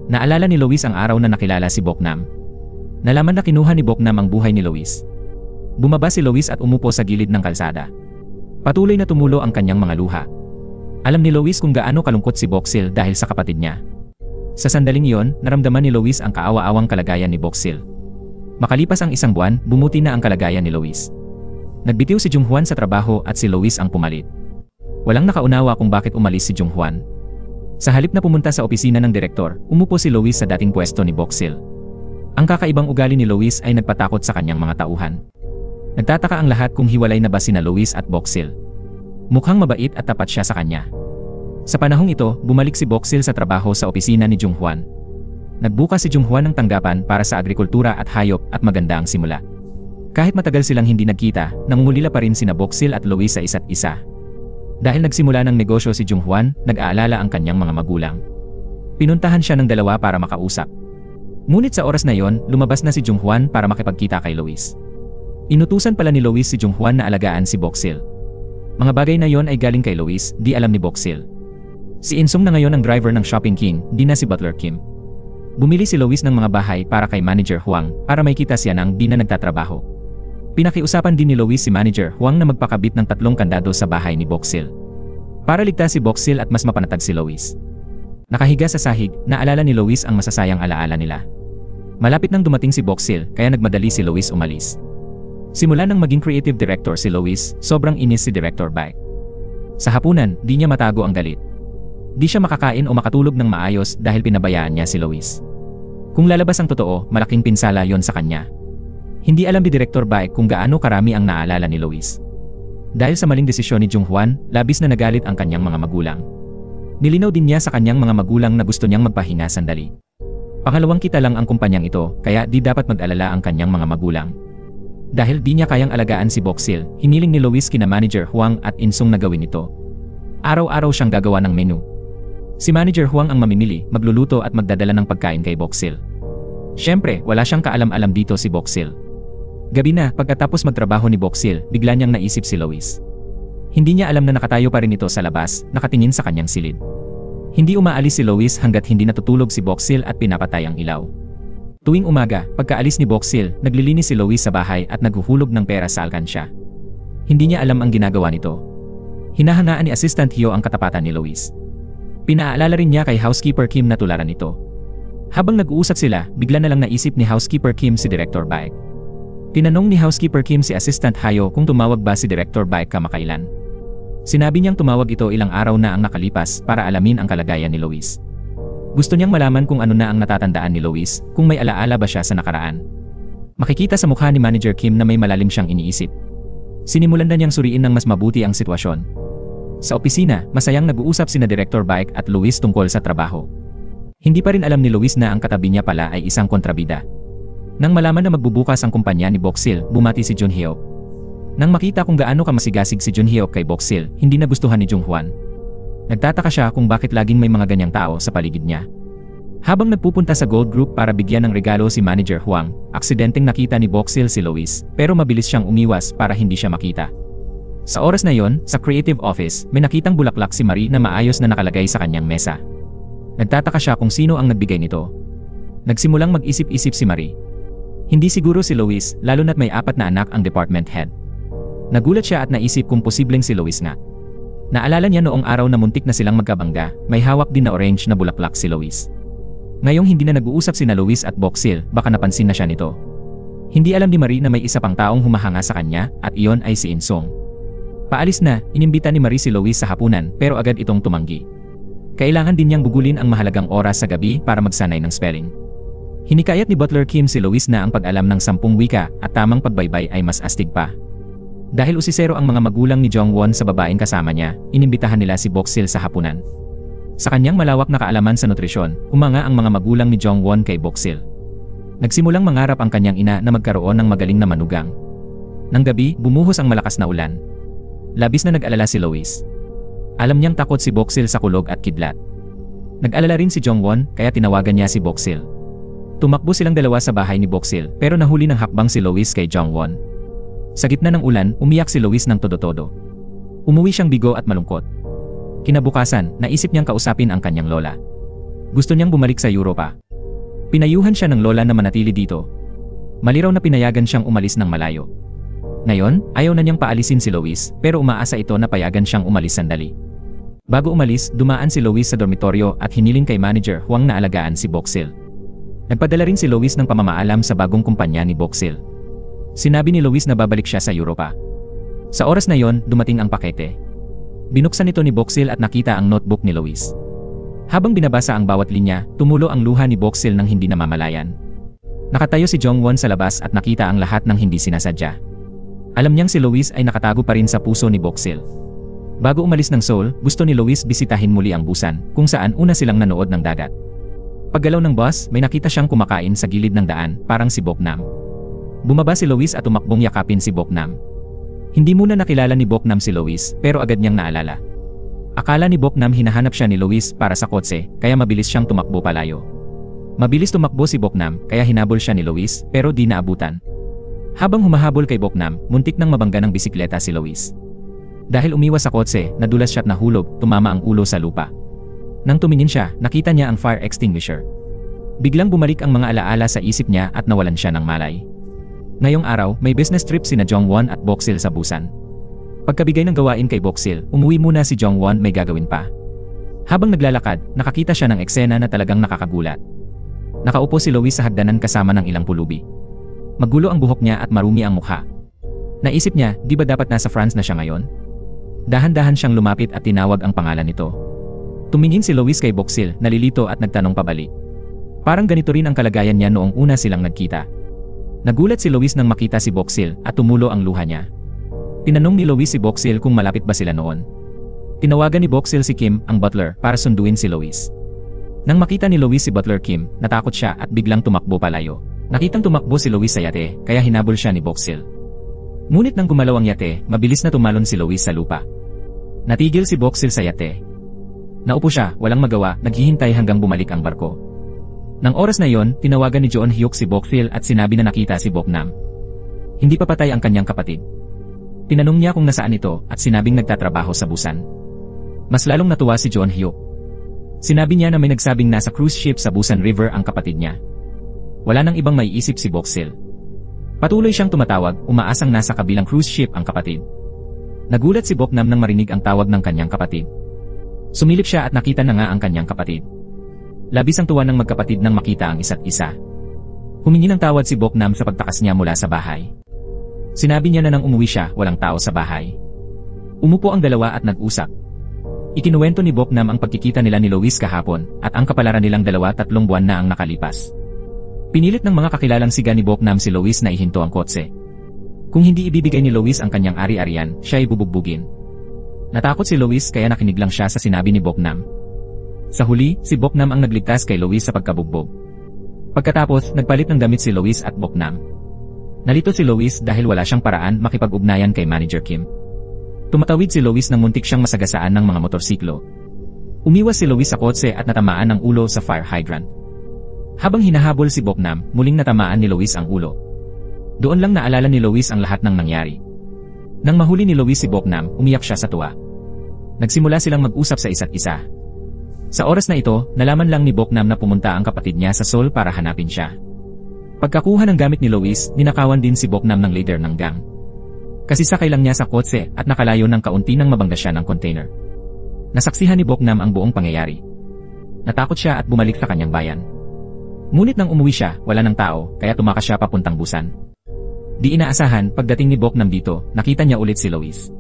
Speaker 1: Naalala ni Lois ang araw na nakilala si Boknam. Nalaman na kinuha ni Boknam ang buhay ni Lois. Bumaba si Lois at umupo sa gilid ng kalsada. Patuloy na tumulo ang kanyang mga luha. Alam ni Lois kung gaano kalungkot si Boxil dahil sa kapatid niya. Sa sandaling iyon, naramdaman ni Lois ang kaawa-awang kalagayan ni Boxil. Makalipas ang isang buwan, bumuti na ang kalagayan ni Lois. Nagbitiw si Jung-hwan sa trabaho at si Lois ang pumalit. Walang nakaunawa kung bakit umalis si Jung-hwan. Sa halip na pumunta sa opisina ng direktor, umupo si Lois sa dating pwesto ni Boxil. Ang kakaibang ugali ni Lois ay nagpatakot sa kanyang mga tauhan. Nagtataka ang lahat kung hiwalay na ba sina Lois at Boxil. Mukhang mabait at tapat siya sa kanya. Sa panahong ito, bumalik si Boxil sa trabaho sa opisina ni Jung-hwan. Nagbukas si Jung-hwan ng tanggapan para sa agrikultura at hayop at maganda ang simula. Kahit matagal silang hindi nagkita, nangungulila pa rin sina Boxil at Lois sa isa't isa. Dahil nagsimula ng negosyo si Jung-hwan, nag-aalala ang kanyang mga magulang. Pinuntahan siya ng dalawa para makausap. Ngunit sa oras na yon, lumabas na si Jung-hwan para makipagkita kay Lois. Inutusan pala ni Lois si Jung-hwan na alagaan si Boxil. Mga bagay na yon ay galing kay Lois, di alam ni Boxil. Si Insung na ngayon ang driver ng Shopping King, di na si Butler Kim. Bumili si Lois ng mga bahay para kay Manager Huang para may kita siya nang di na nagtatrabaho. Pinakiusapan din ni Lois si Manager Huang na magpakabit ng 3 kandado sa bahay ni Boxil. Para ligtas si Boxil at mas mapanatag si Lois. Nakahiga sa sahig, naalala ni Lois ang masasayang alaala nila. Malapit nang dumating si Boxil, kaya nagmadali si Lois umalis. Simula nang maging creative director si Lois, sobrang inis si Director Baek. Sa hapunan, di niya matago ang galit. Di siya makakain o makatulog ng maayos dahil pinabayaan niya si Lois. Kung lalabas ang totoo, malaking pinsala yon sa kanya. Hindi alam ni Director Baek kung gaano karami ang naalala ni Lois. Dahil sa maling desisyon ni Jung-hwan, labis na nagalit ang kanyang mga magulang. Nilinaw din niya sa kanyang mga magulang na gusto niyang magpahinga sandali. Pangalawang kita lang ang kumpanyang ito, kaya di dapat mag-alala ang kanyang mga magulang. Dahil di niya kayang alagaan si Boxil, hiniling ni Lois kina Manager Huang at Insung na gawin ito. Araw-araw siyang gagawa ng menu. Si Manager Huang ang mamimili, magluluto at magdadala ng pagkain kay Boxil. Siyempre, wala siyang kaalam-alam dito si Boxil. Gabi na, pagkatapos magtrabaho ni Boxil, bigla niyang naisip si Lois. Hindi niya alam na nakatayo pa rin ito sa labas, nakatingin sa kanyang silid. Hindi umaalis si Lois hanggat hindi natutulog si Boxil at pinapatay ang ilaw. Tuwing umaga, pagkaalis ni Boxil, naglilinis si Lois sa bahay at naghuhulog ng pera sa alkansya. Hindi niya alam ang ginagawa nito. Hinahangaan ni Assistant Hyo ang katapatan ni Lois. Pinaalala rin niya kay Housekeeper Kim na tularan ito. Habang nag-uusap sila, bigla na lang naisip ni Housekeeper Kim si Director Baek. Tinanong ni Housekeeper Kim si Assistant Hyo kung tumawag ba si Director Baek kamakailan. Sinabi niyang tumawag ito ilang araw na ang nakalipas para alamin ang kalagayan ni Lois. Gusto niyang malaman kung ano na ang natatandaan ni Lois, kung may alaala ba siya sa nakaraan. Makikita sa mukha ni Manager Kim na may malalim siyang iniisip. Sinimulan na niyang suriin ng mas mabuti ang sitwasyon. Sa opisina, masayang nag-uusap sina Director Baek at Lois tungkol sa trabaho. Hindi pa rin alam ni Lois na ang katabi niya pala ay isang kontrabida. Nang malaman na magbubukas ang kumpanya ni Boxil, bumati si Junhyuk. Nang makita kung gaano kamasigasig si Junhyuk kay Boxil, hindi nagustuhan ni Jung-hwan. Nagtataka siya kung bakit laging may mga ganyang tao sa paligid niya. Habang nagpupunta sa Gold Group para bigyan ng regalo si Manager Huang, aksidenteng nakita ni Boxil si Lois, pero mabilis siyang umiwas para hindi siya makita. Sa oras na yon, sa creative office, may nakitang bulaklak si Marie na maayos na nakalagay sa kanyang mesa. Nagtataka siya kung sino ang nagbigay nito. Nagsimulang mag-isip-isip si Marie. Hindi siguro si Lois, lalo na't may 4 na anak ang department head. Nagulat siya at naisip kung posibleng si Lois nga. Naalala niya noong araw na muntik na silang magkabangga, may hawak din na orange na bulaklak si Lois. Ngayong hindi na nag-uusap sina Lois at Boxhill, baka napansin na siya nito. Hindi alam ni Marie na may isa pang taong humahanga sa kanya, at iyon ay si Insong. Paalis na, inimbita ni Marie si Lois sa hapunan, pero agad itong tumanggi. Kailangan din niyang bugulin ang mahalagang oras sa gabi para magsanay ng spelling. Hinikayat ni Butler Kim si Lois na ang pag-alam ng 10 wika at tamang pagbaybay ay mas astig pa. Dahil usisero ang mga magulang ni Jongwon sa babaeng kasama niya, inimbitahan nila si Boxhill sa hapunan. Sa kanyang malawak na kaalaman sa nutrisyon, humanga ang mga magulang ni Jongwon kay Boxhill. Nagsimulang mangarap ang kanyang ina na magkaroon ng magaling na manugang. Nang gabi, bumuhos ang malakas na ulan. Labis na nag-alala si Lois. Alam niyang takot si Boxhill sa kulog at kidlat. Nag-alala rin si Jongwon, kaya tinawagan niya si Boxhill. Tumakbo silang dalawa sa bahay ni Boxhill, pero nahuli ng hakbang si Lois kay Jongwon. Sa gitna ng ulan, umiyak si Lois ng todo-todo. Umuwi siyang bigo at malungkot. Kinabukasan, naisip niyang kausapin ang kanyang lola. Gusto niyang bumalik sa Europa. Pinayuhan siya ng lola na manatili dito. Maliraw na pinayagan siyang umalis ng malayo. Ngayon, ayaw na niyang paalisin si Lois, pero umaasa ito na payagan siyang umalis sandali. Bago umalis, dumaan si Lois sa dormitoryo at hiniling kay manager Huang na alagaan si Boxhill. Nagpadala rin si Lois ng pamamaalam sa bagong kumpanya ni Boxhill. Sinabi ni Lois na babalik siya sa Europa. Sa oras na yon, dumating ang pakete. Binuksan ito ni Boxhill at nakita ang notebook ni Lois. Habang binabasa ang bawat linya, tumulo ang luha ni Boxhill ng hindi namamalayan. Nakatayo si Jongwon sa labas at nakita ang lahat ng hindi sinasadya. Alam niyang si Lois ay nakatago pa rin sa puso ni Boxhill. Bago umalis ng Seoul, gusto ni Lois bisitahin muli ang Busan, kung saan una silang nanood ng dagat. Paggalaw ng bus, may nakita siyang kumakain sa gilid ng daan, parang si Boknam. Bumaba si Lois at tumakbong yakapin si Boknam. Hindi muna nakilala ni Boknam si Lois, pero agad niyang naalala. Akala ni Boknam hinahanap siya ni Lois para sa kotse, kaya mabilis siyang tumakbo palayo. Mabilis tumakbo si Boknam, kaya hinabol siya ni Lois, pero di naabutan. Habang humahabol kay Boknam, muntik nang mabangga ng bisikleta si Lois. Dahil umiwas sa kotse, nadulas siya at nahulog, tumama ang ulo sa lupa. Nang tumingin siya, nakita niya ang fire extinguisher. Biglang bumalik ang mga alaala sa isip niya at nawalan siya ng malay. Ngayong araw, may business trip sina Jongwon at Boxhill sa Busan. Pagkabigay ng gawain kay Boxhill, umuwi muna si Jongwon, may gagawin pa. Habang naglalakad, nakakita siya ng eksena na talagang nakakagulat. Nakaupo si Lois sa hagdanan kasama ng ilang pulubi. Magulo ang buhok niya at marumi ang mukha. Naisip niya, di ba dapat nasa France na siya ngayon? Dahan-dahan siyang lumapit at tinawag ang pangalan nito. Tumingin si Lois kay Boxhill, nalilito at nagtanong pabalik. Parang ganito rin ang kalagayan niya noong una silang nagkita. Nagulat si Lois nang makita si Boxhill at tumulo ang luha niya. Tinanong ni Lois si Boxhill kung malapit ba sila noon. Tinawagan ni Boxhill si Kim, ang butler, para sunduin si Lois. Nang makita ni Lois si Butler Kim, natakot siya at biglang tumakbo palayo. Nakitang tumakbo si Lois sa yate, kaya hinabol siya ni Boxhill. Ngunit nang gumalaw ang yate, mabilis na tumalon si Lois sa lupa. Natigil si Boxhill sa yate. Naupo siya, walang magawa, naghihintay hanggang bumalik ang barko. Nang oras na yon, tinawagan ni Jeon Hyuk si Boxhill at sinabi na nakita si Boknam. Hindi pa patay ang kanyang kapatid. Tinanong niya kung nasaan ito at sinabing nagtatrabaho sa Busan. Mas lalong natuwa si Jeon Hyuk. Sinabi niya na may nagsabing nasa cruise ship sa Busan River ang kapatid niya. Wala nang ibang maiisip si Boxhill. Patuloy siyang tumatawag, umaasang nasa kabilang cruise ship ang kapatid. Nagulat si Boknam nang marinig ang tawag ng kanyang kapatid. Sumilip siya at nakita na nga ang kanyang kapatid. Labis ang tuwa ng magkapatid nang makita ang isa't isa. Humingi ng tawad si Boknam sa pagtakas niya mula sa bahay. Sinabi niya na nang umuwi siya, walang tao sa bahay. Umupo ang dalawa at nag-usap. Ikinuwento ni Boknam ang pagkikita nila ni Lois kahapon at ang kapalaran nilang 2-3 buwan na ang nakalipas. Pinilit ng mga kakilalang siga ni Boknam si Lois na ihinto ang kotse. Kung hindi ibibigay ni Lois ang kanyang ari-arian, siya ay bubugbugin. Natakot si Lois kaya nakinig lang siya sa sinabi ni Boknam. Sa huli, si Boknam ang nagligtas kay Lois sa pagkabugbog. Pagkatapos, nagpalit ng damit si Lois at Boknam. Nalito si Lois dahil wala siyang paraan makipag-ugnayan kay Manager Kim. Tumatawid si Lois nang muntik siyang masagasaan ng mga motorsiklo. Umiwas si Lois sa kotse at natamaan ng ulo sa fire hydrant. Habang hinahabol si Boknam, muling natamaan ni Lois ang ulo. Doon lang naalala ni Lois ang lahat ng nangyari. Nang mahuli ni Lois si Boknam, umiyak siya sa tuwa. Nagsimula silang mag-usap sa isa't isa. Sa oras na ito, nalaman lang ni Boknam na pumunta ang kapatid niya sa Seoul para hanapin siya. Pagkakuha ng gamit ni Lois, ninakawan din si Boknam ng leader ng gang. Kasisakay lang niya sa kotse at nakalayo ng kaunti nang mabangga siya ng container. Nasaksihan ni Boknam ang buong pangyayari. Natakot siya at bumalik sa kanyang bayan. Ngunit nang umuwi siya, wala ng tao, kaya tumakas siya papuntang Busan. Di inaasahan, pagdating ni Boknam dito, nakita niya ulit si Lois.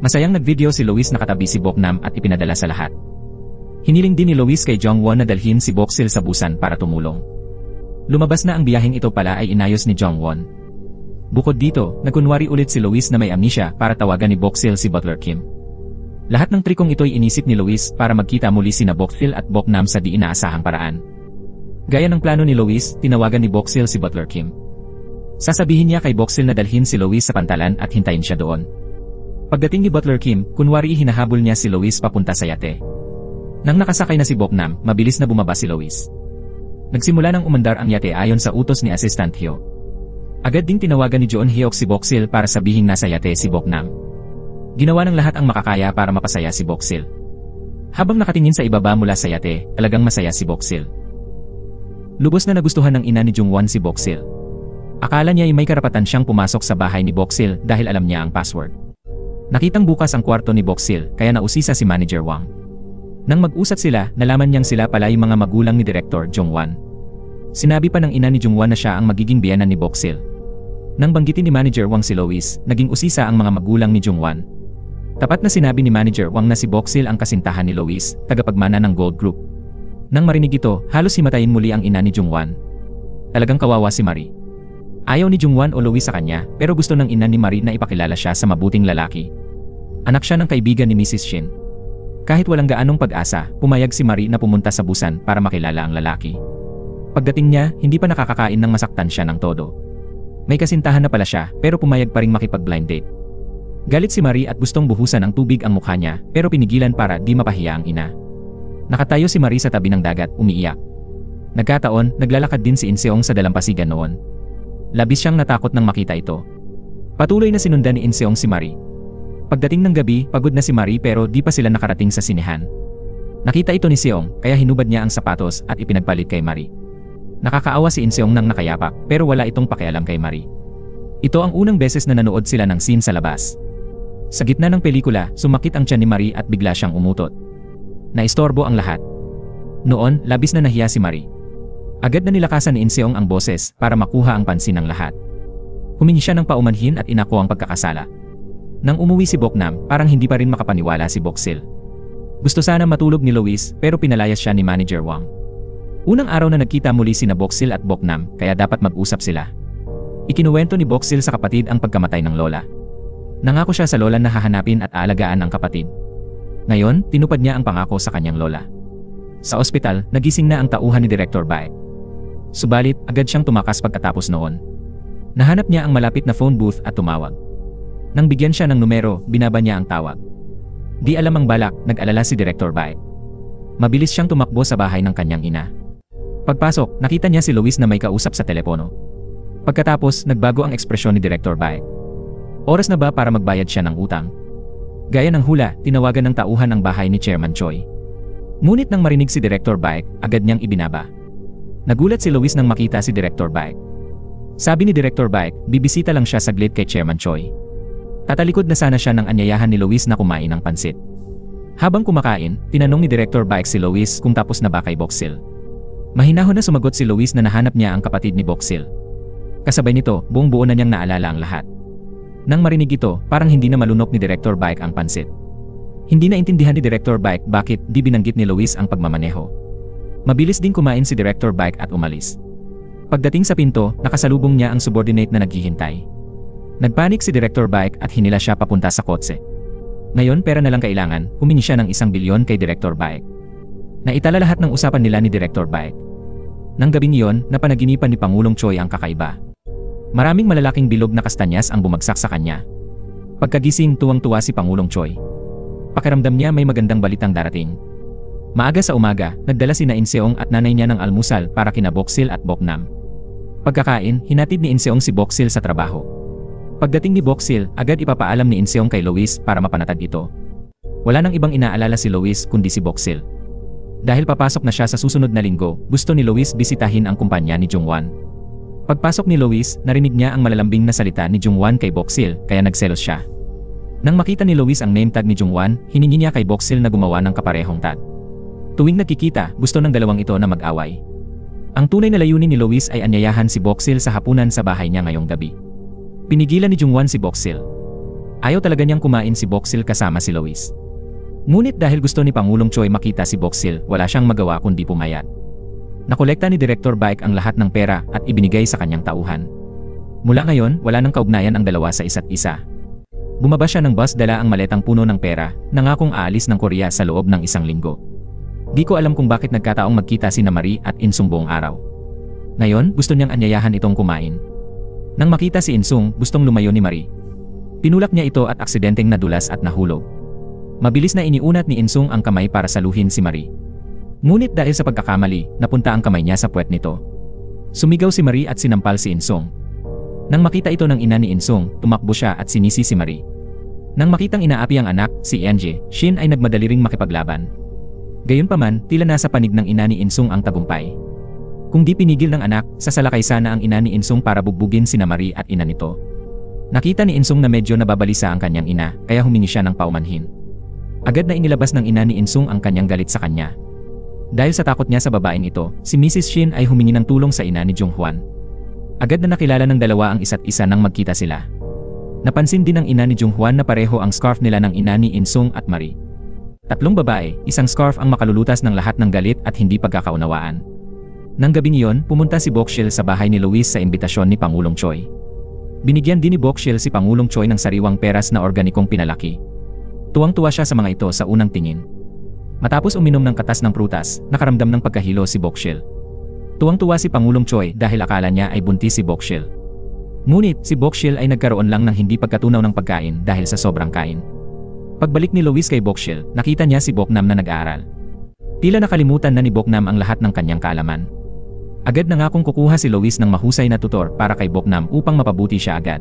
Speaker 1: Masayang nagvideo si Lois nakatabi si Boknam at ipinadala sa lahat. Hiniling din ni Lois kay Jongwon na dalhin si Boksil sa Busan para tumulong. Lumabas na ang biyaheng ito pala ay inayos ni Jongwon. Bukod dito, nagkunwari ulit si Lois na may amnesia para tawagan ni Boksil si Butler Kim. Lahat ng trikong ito'y inisip ni Lois para magkita muli sina Boksil at Boknam sa di inaasahang paraan. Gaya ng plano ni Lois, tinawagan ni Boksil si Butler Kim. Sasabihin niya kay Boksil na dalhin si Lois sa pantalan at hintayin siya doon. Pagdating ni Butler Kim, kunwari hinahabol niya si Lois papunta sa yate. Nang nakasakay na si Boknam, mabilis na bumaba si Lois. Nagsimula nang umandar ang yate ayon sa utos ni Assistant Hyo. Agad ding tinawagan ni Joon Hyok si Boksil para sabihing nasa yate si Boknam. Ginawa ng lahat ang makakaya para mapasaya si Boksil. Habang nakatingin sa ibaba mula sa yate, talagang masaya si Boksil. Lubos na nagustuhan ng ina ni Jungwon si Boksil. Akala niya ay may karapatan siyang pumasok sa bahay ni Boksil dahil alam niya ang password. Nakitang bukas ang kwarto ni Boksil kaya nausisa si Manager Wang. Nang mag-usap sila, nalaman niyang sila pala yung mga magulang ni Director Jungwon. Sinabi pa ng ina ni Jungwon na siya ang magiging biyenan ni Boksil. Nang banggitin ni Manager Wang si Lois, naging usisa ang mga magulang ni Jungwon. Tapat na sinabi ni Manager Wang na si Boksil ang kasintahan ni Lois, tagapagmana ng Gold Group. Nang marinig ito, halos himatayin muli ang ina ni Jungwon. Talagang kawawa si Marie. Ayaw ni Jungwon o Lois sa kanya, pero gusto ng ina ni Marie na ipakilala siya sa mabuting lalaki. Anak siya ng kaibigan ni Mrs. Shin. Kahit walang gaanong pag-asa, pumayag si Marie na pumunta sa Busan para makilala ang lalaki. Pagdating niya, hindi pa nakakakain nang masaktan siya ng todo. May kasintahan na pala siya, pero pumayag pa ring makipag-blind date. Galit si Marie at gustong buhusan ng tubig ang mukha niya, pero pinigilan para di mapahiya ang ina. Nakatayo si Marie sa tabi ng dagat, umiiyak. Nagkataon, naglalakad din si Inseong sa dalampasigan noon. Labis siyang natakot nang makita ito. Patuloy na sinundan ni Inseong si Marie. Pagdating ng gabi, pagod na si Marie pero di pa sila nakarating sa sinehan. Nakita ito ni Seong, kaya hinubad niya ang sapatos at ipinagpalit kay Marie. Nakakaawa si Inseong nang nakayapak, pero wala itong pakialam kay Marie. Ito ang unang beses na nanood sila ng scene sa labas. Sa gitna ng pelikula, sumakit ang tiyan ni Marie at bigla siyang umutot. Naistorbo ang lahat. Noon, labis na nahiya si Marie. Agad na nilakasan ni Inseong ang boses para makuha ang pansin ng lahat. Humingi siya ng paumanhin at inako ang pagkakasala. Nang umuwi si Boknam, parang hindi pa rin makapaniwala si Boksil. Gusto sana matulog ni Lois pero pinalayas siya ni Manager Wang. Unang araw na nagkita muli sina Boksil at Boknam kaya dapat mag-usap sila. Ikinuwento ni Boksil sa kapatid ang pagkamatay ng lola. Nangako siya sa lola na hahanapin at aalagaan ang kapatid. Ngayon, tinupad niya ang pangako sa kanyang lola. Sa ospital, nagising na ang tauhan ni Director Baek. Subalit, agad siyang tumakas pagkatapos noon. Nahanap niya ang malapit na phone booth at tumawag. Nang bigyan siya ng numero, binaba niya ang tawag. Di alam ang balak, nag-alala si Director Baek. Mabilis siyang tumakbo sa bahay ng kanyang ina. Pagpasok, nakita niya si Lois na may kausap sa telepono. Pagkatapos, nagbago ang ekspresyon ni Director Baek. Oras na ba para magbayad siya ng utang? Gaya ng hula, tinawagan ng tauhan ang bahay ni Chairman Choi. Ngunit nang marinig si Director Baek, agad niyang ibinaba. Nagulat si Lois nang makita si Director Baek. Sabi ni Director Baek, bibisita lang siya saglit kay Chairman Choi. Tatalikod na sana siya nang anyayahan ni Lois na kumain ng pansit. Habang kumakain, tinanong ni Director Baek si Lois kung tapos na ba kay Boksil. Mahinahon na sumagot si Lois na nahanap niya ang kapatid ni Boksil. Kasabay nito, buong buo na niyang naalala ang lahat. Nang marinig ito, parang hindi na malunok ni Director Baek ang pansit. Hindi na intindihan ni Director Baek bakit di binanggit ni Lois ang pagmamaneho. Mabilis din kumain si Director Baek at umalis. Pagdating sa pinto, nakasalubong niya ang subordinate na naghihintay. Nagpanik si Director Baek at hinila siya papunta sa kotse. Ngayon pera na lang kailangan, humingi siya ng 1 bilyon kay Director Baek. Naitala lahat ng usapan nila ni Director Baek. Nang gabing iyon, napanaginipan ni Pangulong Choi ang kakaiba. Maraming malalaking bilog na kastanyas ang bumagsak sa kanya. Pagkagising, tuwang-tuwa si Pangulong Choi. Pakiramdam niya may magandang balitang darating. Maaga sa umaga, nagdala sina Inseong at nanay niya ng almusal para kina Boksil at Boknam. Pagkakain, hinatid ni Inseong si Boksil sa trabaho. Pagdating ni Boksil, agad ipapaalam ni Inseong kay Lois para mapanatag ito. Wala nang ibang inaalala si Lois kundi si Boksil. Dahil papasok na siya sa susunod na linggo, gusto ni Lois bisitahin ang kumpanya ni Jungwon. Pagpasok ni Lois, narinig niya ang malalambing na salita ni Jungwon kay Boksil, kaya nagselos siya. Nang makita ni Lois ang name tag ni Jungwon, hiningi niya kay Boksil na gumawa ng kaparehong tag. Tuwing nagkikita, gusto ng dalawang ito na mag-away. Ang tunay na layunin ni Lois ay anyayahan si Boksil sa hapunan sa bahay niya ngayong gabi. Pinigilan ni Jungwon si Boksil. Ayaw talaga niyang kumain si Boksil kasama si Lois. Ngunit dahil gusto ni Pangulong Choi makita si Boksil, wala siyang magawa kundi pumayat. Nakolekta ni Director Baek ang lahat ng pera at ibinigay sa kanyang tauhan. Mula ngayon, wala nang kaugnayan ang dalawa sa isa't isa. Bumaba siya ng bus, dala ang maletang puno ng pera, nangakong aalis ng Korea sa loob ng 1 linggo. Di ko alam kung bakit nagkataong magkita si Marie at Insung buong araw. Ngayon, gusto niyang anyayahan itong kumain. Nang makita si Insung, gustong lumayo ni Marie. Pinulak niya ito at aksidenteng nadulas at nahulog. Mabilis na iniunat ni Insung ang kamay para saluhin si Marie. Ngunit dahil sa pagkakamali, napunta ang kamay niya sa puwet nito. Sumigaw si Marie at sinampal si Insung. Nang makita ito ng ina ni Insung, tumakbo siya at sinisi si Marie. Nang makitang inaapi ang anak, si Enje, Shin ay nagmadali ring makipaglaban. Gayunpaman, tila nasa panig ng ina ni Insung ang tagumpay. Kung di pinigil ng anak, sasalakay sana ang ina ni Insung para bugbugin sina Marie at ina nito. Nakita ni Insung na medyo nababalisa ang kanyang ina, kaya humingi siya ng paumanhin. Agad na inilabas ng ina ni Insung ang kanyang galit sa kanya. Dahil sa takot niya sa babaeng ito, si Mrs. Shin ay humingi ng tulong sa ina ni Junghwan. Agad na nakilala ng dalawa ang isa't isa nang magkita sila. Napansin din ng ina ni Junghwan na pareho ang scarf nila ng ina ni Insung at Marie. 3 babae, isang scarf ang makalulutas ng lahat ng galit at hindi pagkakaunawaan. Nang gabing iyon, pumunta si Boksil sa bahay ni Lois sa imbitasyon ni Pangulong Choi. Binigyan din ni Boksil si Pangulong Choi ng sariwang peras na organikong pinalaki. Tuwang-tuwa siya sa mga ito sa unang tingin. Matapos uminom ng katas ng prutas, nakaramdam ng pagkahilo si Boksil. Tuwang-tuwa si Pangulong Choi dahil akala niya ay buntis si Boksil. Ngunit si Boksil ay nagkaroon lang ng hindi pagkatunaw ng pagkain dahil sa sobrang kain. Pagbalik ni Lois kay Boksil, nakita niya si Boknam na nag-aaral. Tila nakalimutan na ni Boknam ang lahat ng kanyang kaalaman. Agad na ngakong kukuha si Lois ng mahusay na tutor para kay Boknam upang mapabuti siya agad.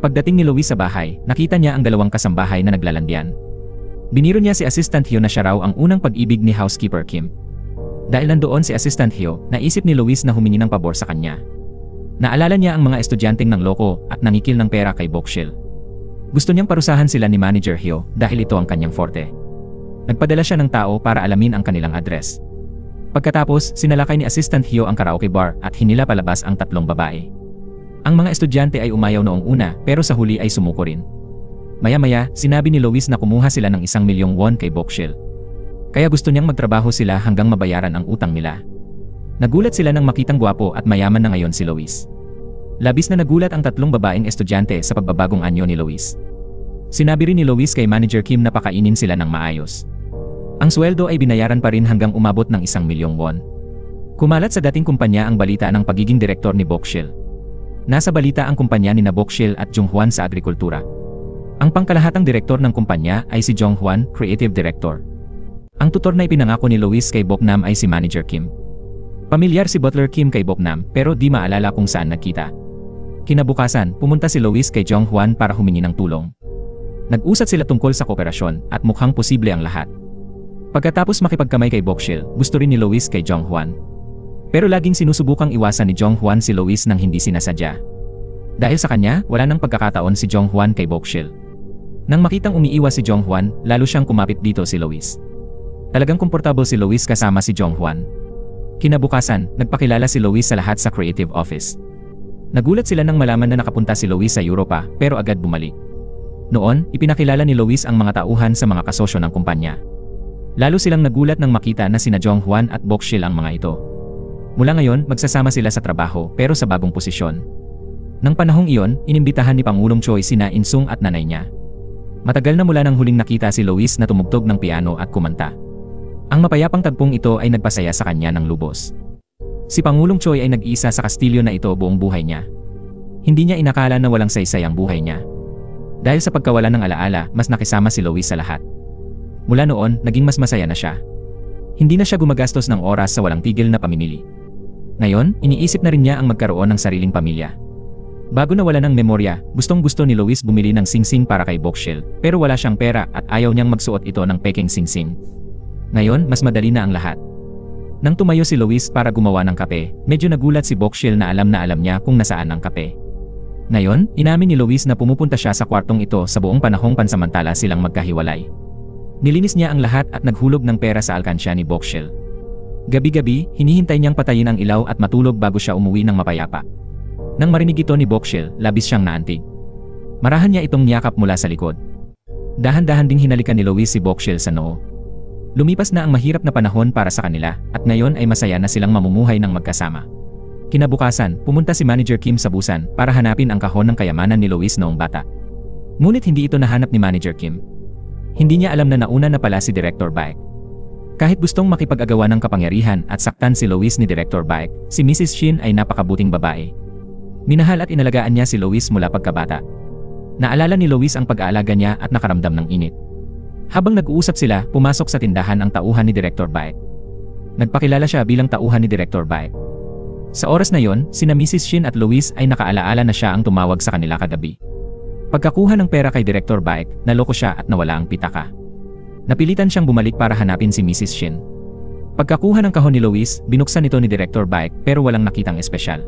Speaker 1: Pagdating ni Lois sa bahay, nakita niya ang dalawang kasambahay na naglalandian. Biniro niya si Assistant Hyo na siya raw ang unang pag-ibig ni Housekeeper Kim. Dahil nandoon si Assistant Hyo, naisip ni Lois na humingi ng pabor sa kanya. Naalala niya ang mga estudyanteng ng loko at nangikil ng pera kay Boksil. Gusto niyang parusahan sila ni Manager Hyo dahil ito ang kanyang forte. Nagpadala siya ng tao para alamin ang kanilang address. Pagkatapos, sinalakay ni Assistant Hyo ang karaoke bar at hinila palabas ang 3 babae. Ang mga estudyante ay umayaw noong una pero sa huli ay sumuko rin. Maya-maya, sinabi ni Lois na kumuha sila ng 1 milyong won kay Boksil. Kaya gusto niyang magtrabaho sila hanggang mabayaran ang utang nila. Nagulat sila nang makitang gwapo at mayaman na ngayon si Lois. Labis na nagulat ang 3 babaeng estudyante sa pagbabagong anyo ni Lois. Sinabi rin ni Lois kay Manager Kim na pakainin sila ng maayos. Ang sweldo ay binayaran pa rin hanggang umabot ng 1 milyong won. Kumalat sa dating kumpanya ang balita ng pagiging direktor ni Boksil. Nasa balita ang kumpanya ni Boksil at Junghwan sa agrikultura. Ang pangkalahatang direktor ng kumpanya ay si Junghwan, Creative Director. Ang tutor na ipinangako ni Lois kay Boknam ay si Manager Kim. Pamilyar si Butler Kim kay Boknam pero di maalala kung saan nagkita. Kinabukasan, pumunta si Lois kay Junghwan para humingi ng tulong. Nag-usat sila tungkol sa kooperasyon at mukhang posible ang lahat. Pagkatapos makipagkamay kay Boksil, gusto rin ni Lois kay Junghwan. Pero laging sinusubukang iwasan ni Junghwan si Lois nang hindi sinasadya. Dahil sa kanya, wala nang pagkakataon si Junghwan kay Boksil. Nang makitang umiiwas si Junghwan, lalo siyang kumapit dito si Lois. Talagang komportable si Lois kasama si Junghwan. Kinabukasan, nagpakilala si Lois sa lahat sa creative office. Nagulat sila nang malaman na nakapunta si Lois sa Europa pero agad bumalik. Noon, ipinakilala ni Lois ang mga tauhan sa mga kasosyo ng kumpanya. Lalo silang nagulat nang makita na sina Junghwan at Boksil ang mga ito. Mula ngayon, magsasama sila sa trabaho pero sa bagong posisyon. Nang panahong iyon, inimbitahan ni Pangulong Choi sina Insung at nanay niya. Matagal na mula nang huling nakita si Lois na tumugtog ng piano at kumanta. Ang mapayapang tagpong ito ay nagpasaya sa kanya ng lubos. Si Pangulong Choi ay nag-iisa sa kastilyo na ito buong buhay niya. Hindi niya inakala na walang saysay ang buhay niya. Dahil sa pagkawala ng alaala, mas nakisama si Lois sa lahat. Mula noon, naging mas masaya na siya. Hindi na siya gumagastos ng oras sa walang tigil na pamimili. Ngayon, iniisip na rin niya ang magkaroon ng sariling pamilya. Bago nawala ng memorya, gustong-gusto ni Lois bumili ng singsing para kay Boksil, pero wala siyang pera at ayaw niyang magsuot ito ng peking singsing. Ngayon, mas madali na ang lahat. Nang tumayo si Lois para gumawa ng kape, medyo nagulat si Boxhill na alam niya kung nasaan ang kape. Ngayon, inamin ni Lois na pumupunta siya sa kwartong ito sa buong panahong pansamantala silang magkahiwalay. Nilinis niya ang lahat at naghulog ng pera sa alkansya ni Boxhill. Gabi-gabi, hinihintay niyang patayin ang ilaw at matulog bago siya umuwi ng mapayapa. Nang marinig ito ni Boxhill, labis siyang naantig. Marahan niya itong niyakap mula sa likod. Dahan-dahan ding hinalikan ni Lois si Boxhill sa noo. Lumipas na ang mahirap na panahon para sa kanila at ngayon ay masaya na silang mamumuhay ng magkasama. Kinabukasan, pumunta si Manager Kim sa Busan para hanapin ang kahon ng kayamanan ni Lois noong bata. Ngunit hindi ito nahanap ni Manager Kim. Hindi niya alam na nauna na pala si Director Baek. Kahit gustong makipag-agawan ng kapangyarihan at saktan si Lois ni Director Baek, si Mrs. Shin ay napakabuting babae. Minahal at inalagaan niya si Lois mula pagkabata. Naalala ni Lois ang pag-aalaga niya at nakaramdam ng init. Habang nag-uusap sila, pumasok sa tindahan ang tauhan ni Director Baek. Nagpakilala siya bilang tauhan ni Director Baek. Sa oras na yon, sina Mrs. Shin at Lois ay nakaalaala na siya ang tumawag sa kanila kagabi. Pagkakuha ng pera kay Director Baek, naloko siya at nawala ang pitaka. Napilitan siyang bumalik para hanapin si Mrs. Shin. Pagkakuha ng kahon ni Lois, binuksan ito ni Director Baek pero walang nakitang espesyal.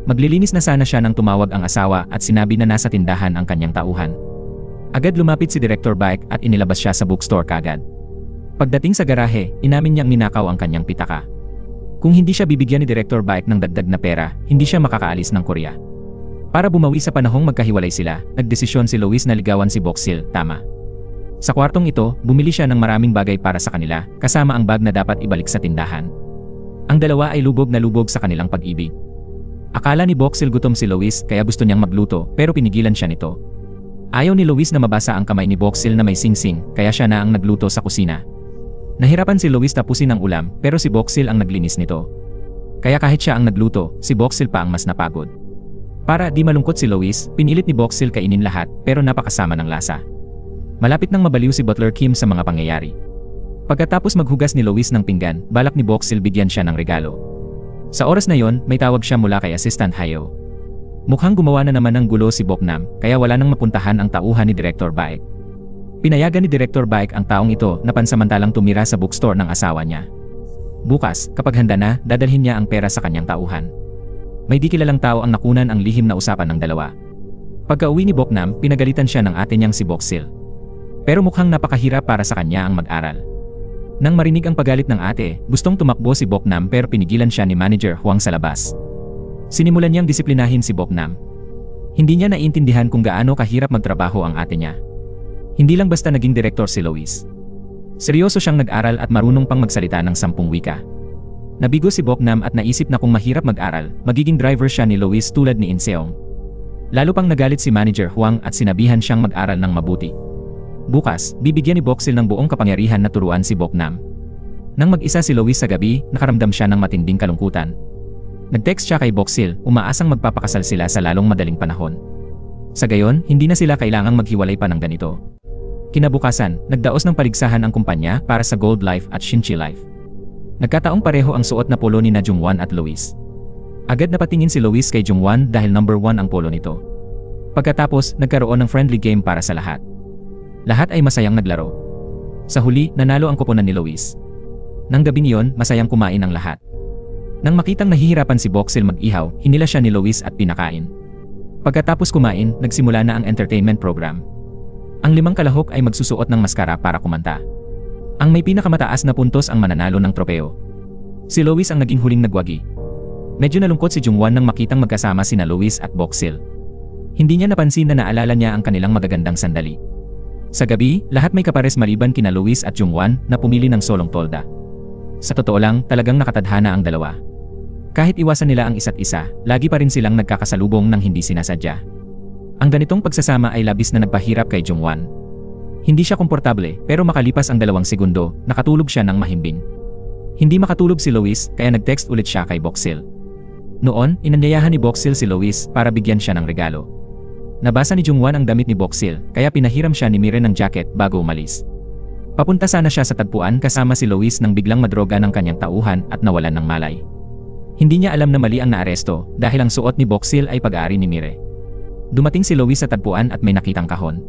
Speaker 1: Maglilinis na sana siya nang tumawag ang asawa at sinabi na nasa tindahan ang kanyang tauhan. Agad lumapit si Director Baek at inilabas siya sa bookstore kagad. Pagdating sa garahe, inamin niyang ninakaw ang kanyang pitaka. Kung hindi siya bibigyan ni Director Baek ng dagdag na pera, hindi siya makakaalis ng Korea. Para bumawi sa panahong magkahiwalay sila, nagdesisyon si Lois na ligawan si Boxhill, tama. Sa kwartong ito, bumili siya ng maraming bagay para sa kanila, kasama ang bag na dapat ibalik sa tindahan. Ang dalawa ay lubog na lubog sa kanilang pag-ibig. Akala ni Boxhill gutom si Lois kaya gusto niyang magluto pero pinigilan siya nito. Ayaw ni Lois na mabasa ang kamay ni Boxhill na may singsing kaya siya na ang nagluto sa kusina. Nahirapan si Lois tapusin ang ulam pero si Boxhill ang naglinis nito. Kaya kahit siya ang nagluto, si Boxhill pa ang mas napagod. Para di malungkot si Lois, pinilit ni Boxhill kainin lahat pero napakasama ng lasa. Malapit nang mabaliw si Butler Kim sa mga pangyayari. Pagkatapos maghugas ni Lois ng pinggan, balak ni Boxhill bigyan siya ng regalo. Sa oras na yon, may tawag siya mula kay Assistant Hayo. Mukhang gumawa na naman ng gulo si Boknam, kaya wala nang mapuntahan ang tauhan ni Director Baek. Pinayagan ni Director Baek ang taong ito na pansamantalang tumira sa bookstore ng asawa niya. Bukas, kapag handa na, dadalhin niya ang pera sa kanyang tauhan. May di kilalang tao ang nakunan ang lihim na usapan ng dalawa. Pagka-uwi ni Boknam, pinagalitan siya ng ate niyang si Boxhill. Pero mukhang napakahirap para sa kanya ang mag-aral. Nang marinig ang pagalit ng ate, gustong tumakbo si Boknam pero pinigilan siya ni Manager Huang sa labas. Sinimulan niyang disiplinahin si Boknam. Hindi niya naiintindihan kung gaano kahirap magtrabaho ang ate niya. Hindi lang basta naging direktor si Lois. Seryoso siyang nag-aral at marunong pang magsalita ng 10 wika. Nabigo si Boknam at naisip na kung mahirap mag-aral, magiging driver siya ni Lois tulad ni In-seong. Lalo pang nagalit si Manager Huang at sinabihan siyang mag-aral ng mabuti. Bukas, bibigyan ni Boxhill ng buong kapangyarihan na turuan si Boknam. Nang mag-isa si Lois sa gabi, nakaramdam siya ng matinding kalungkutan. Nag-text siya kay Boxhill, umaasang magpapakasal sila sa lalong madaling panahon. Sa gayon, hindi na sila kailangang maghiwalay pa ng ganito. Kinabukasan, nagdaos ng paligsahan ang kumpanya para sa Gold Life at Shinchi Life. Nagkataong pareho ang suot na polo ni na Jungwon at Lois. Agad napatingin si Lois kay Jungwon dahil number 1 ang polo nito. Pagkatapos, nagkaroon ng friendly game para sa lahat. Lahat ay masayang naglaro. Sa huli, nanalo ang koponan ni Lois. Nang gabi niyon, masayang kumain ang lahat. Nang makitang nahihirapan si Boxhill mag-ihaw, hinila siya ni Lois at pinakain. Pagkatapos kumain, nagsimula na ang entertainment program. Ang 5 kalahok ay magsusuot ng maskara para kumanta. Ang may pinakamataas na puntos ang mananalo ng tropeo. Si Lois ang naging huling nagwagi. Medyo nalungkot si Jungwon nang makitang magkasama sina Lois at Boxhill. Hindi niya napansin na naalala niya ang kanilang magagandang sandali. Sa gabi, lahat may kapares maliban kina Lois at Jungwon na pumili ng solong tolda. Sa totoo lang, talagang nakatadhana ang dalawa. Kahit iwasan nila ang isa't isa, lagi pa rin silang nagkakasalubong ng hindi sinasadya. Ang ganitong pagsasama ay labis na nagpahirap kay Jungwon. Hindi siya komportable, pero makalipas ang 2 segundo, nakatulog siya ng mahimbing. Hindi makatulog si Lois, kaya nag-text ulit siya kay Boxhill. Noon, inanyayahan ni Boxhill si Lois para bigyan siya ng regalo. Nabasa ni Jungwon ang damit ni Boxhill, kaya pinahiram siya ni Mire ng jacket bago umalis. Papunta sana siya sa tagpuan kasama si Lois nang biglang madroga ng kanyang tauhan at nawalan ng malay. Hindi niya alam na mali ang naaresto dahil ang suot ni Boxhill ay pag-aari ni Mire. Dumating si Lois sa tagpuan at may nakitang kahon.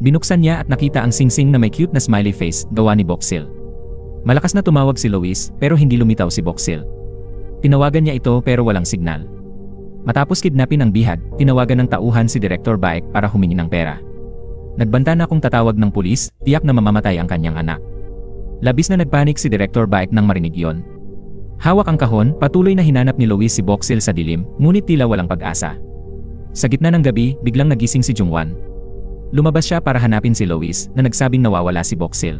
Speaker 1: Binuksan niya at nakita ang singsing na may cute na smiley face gawa ni Boxhill. Malakas na tumawag si Luis pero hindi lumitaw si Boxil. Tinawagan niya ito pero walang signal. Matapos kidnapin ang bihag, tinawagan ng tauhan si Director Baek para humingi ng pera. Nagbanta na kung tatawag ng pulis, tiyak na mamamatay ang kanyang anak. Labis na nagpanik si Director Baek nang marinig yon. Hawak ang kahon, patuloy na hinanap ni Luis si Boxil sa dilim, ngunit tila walang pag-asa. Sa gitna ng gabi, biglang nagising si Jungwon. Lumabas siya para hanapin si Luis na nagsabing nawawala si Boxil.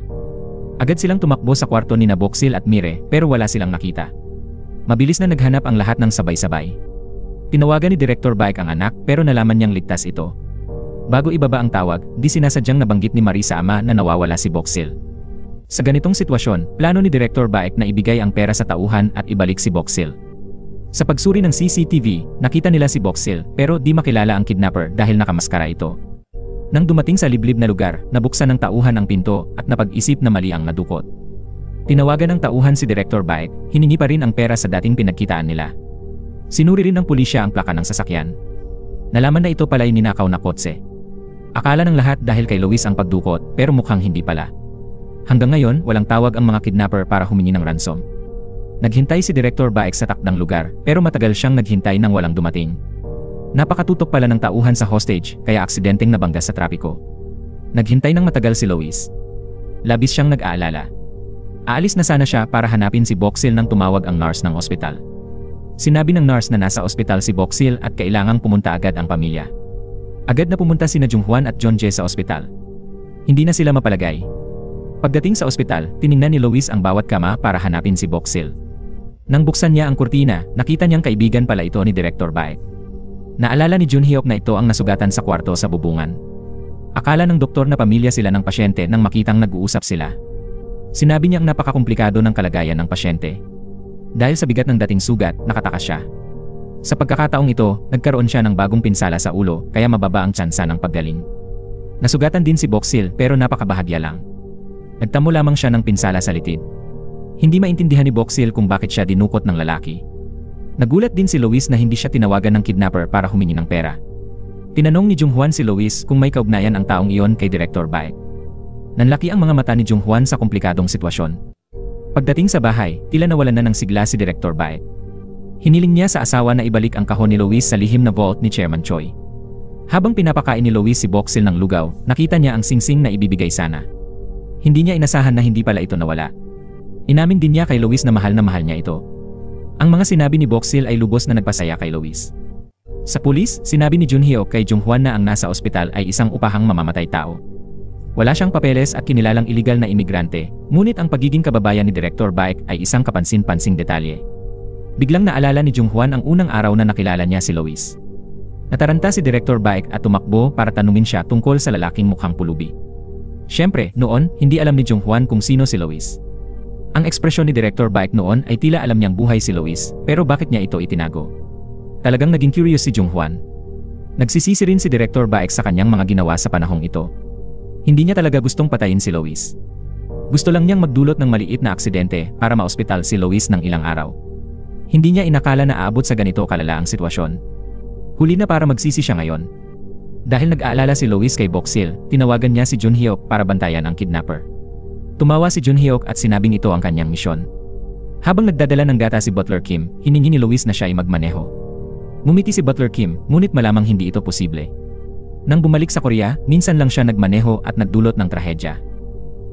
Speaker 1: Agad silang tumakbo sa kwarto ni na Boxil at Mire pero wala silang nakita. Mabilis na naghanap ang lahat ng sabay-sabay. Tinawagan ni Director Baek ang anak pero nalaman niyang ligtas ito. Bago ibaba ang tawag, di sinasadyang nabanggit ni Marie sa ama na nawawala si Boxil. Sa ganitong sitwasyon, plano ni Director Baek na ibigay ang pera sa tauhan at ibalik si Boxil. Sa pagsuri ng CCTV, nakita nila si Boxil pero di makilala ang kidnapper dahil nakamaskara ito. Nang dumating sa liblib na lugar, nabuksan ng tauhan ang pinto at napag-isip na mali ang nadukot. Tinawagan ng tauhan si Director Baek, hiningi pa rin ang pera sa dating pinagkitaan nila. Sinuri rin ng pulisya ang plaka ng sasakyan. Nalaman na ito pala'y ninakaw na kotse. Akala ng lahat dahil kay Luis ang pagdukot pero mukhang hindi pala. Hanggang ngayon, walang tawag ang mga kidnapper para humingi ng ransom. Naghintay si Director Baek sa takdang lugar pero matagal siyang naghintay nang walang dumating. Napakatutok pala ng tauhan sa hostage kaya aksidenteng nabangga sa trapiko. Naghintay ng matagal si Luis. Labis siyang nag-aalala. Aalis na sana siya para hanapin si Boxil nang tumawag ang nurse ng ospital. Sinabi ng nurse na nasa ospital si Boxil at kailangang pumunta agad ang pamilya. Agad na pumunta sina Jungwon at Jeonjae sa ospital. Hindi na sila mapalagay. Pagdating sa ospital, tiningnan ni Luis ang bawat kama para hanapin si Boxil. Nang buksan niya ang kurtina, nakita niyang kaibigan pala ito ni Director Baek. Naalala ni Junhyuk na ito ang nasugatan sa kwarto sa bubungan. Akala ng doktor na pamilya sila ng pasyente nang makitang nag-uusap sila. Sinabi niyang napakakomplikado ng kalagayan ng pasyente. Dahil sa bigat ng dating sugat, nakatakas siya. Sa pagkakataong ito, nagkaroon siya ng bagong pinsala sa ulo kaya mababa ang tsansa ng paggaling. Nasugatan din si Boxil pero napakabahagya lang. Nagtamo lamang siya ng pinsala sa litid. Hindi maintindihan ni Boxil kung bakit siya dinukot ng lalaki. Nagulat din si Luis na hindi siya tinawagan ng kidnapper para humingi ng pera. Tinanong ni Jungwon si Luis kung may kaugnayan ang taong iyon kay Director Baek. Nanlaki ang mga mata ni Jungwon sa komplikadong sitwasyon. Pagdating sa bahay, tila nawalan na ng sigla si Director Baek. Hiniling niya sa asawa na ibalik ang kahon ni Luis sa lihim na vault ni Chairman Choi. Habang pinapakain ni Luis si Boxil ng lugaw, nakita niya ang singsing na ibibigay sana. Hindi niya inasahan na hindi pala ito nawala. Inamin din niya kay Luis na mahal niya ito. Ang mga sinabi ni Boxil ay lubos na nagpasaya kay Luis. Sa pulis, sinabi ni Junhyuk kay Jungwon na ang nasa ospital ay isang upahang mamamatay tao. Wala siyang papeles at kinilalang iligal na imigrante, ngunit ang pagiging kababayan ni Director Baek ay isang kapansin-pansing detalye. Biglang naalala ni Jungwon ang unang araw na nakilala niya si Luis. Nataranta si Director Baek at tumakbo para tanungin siya tungkol sa lalaking mukhang pulubi. Siyempre, noon, hindi alam ni Jungwon kung sino si Luis. Ang ekspresyon ni Director Baek noon ay tila alam niyang buhay si Luis, pero bakit niya ito itinago? Talagang naging curious si Jungwon. Nagsisisi rin si Director Baek sa kanyang mga ginawa sa panahong ito. Hindi niya talaga gustong patayin si Luis. Gusto lang niyang magdulot ng maliit na aksidente para ma-ospital si Luis ng ilang araw. Hindi niya inakala na aabot sa ganito kalala ang sitwasyon. Huli na para magsisi siya ngayon. Dahil nag-aalala si Luis kay Boxil, tinawagan niya si Junhyuk para bantayan ang kidnapper. Tumawa si Junhyuk at sinabing ito ang kanyang misyon. Habang nagdadala ng gata si Butler Kim, hiningi ni Luis na siya ay magmaneho. Ngumiti si Butler Kim, ngunit malamang hindi ito posible. Nang bumalik sa Korea, minsan lang siya nagmaneho at nagdulot ng trahedya.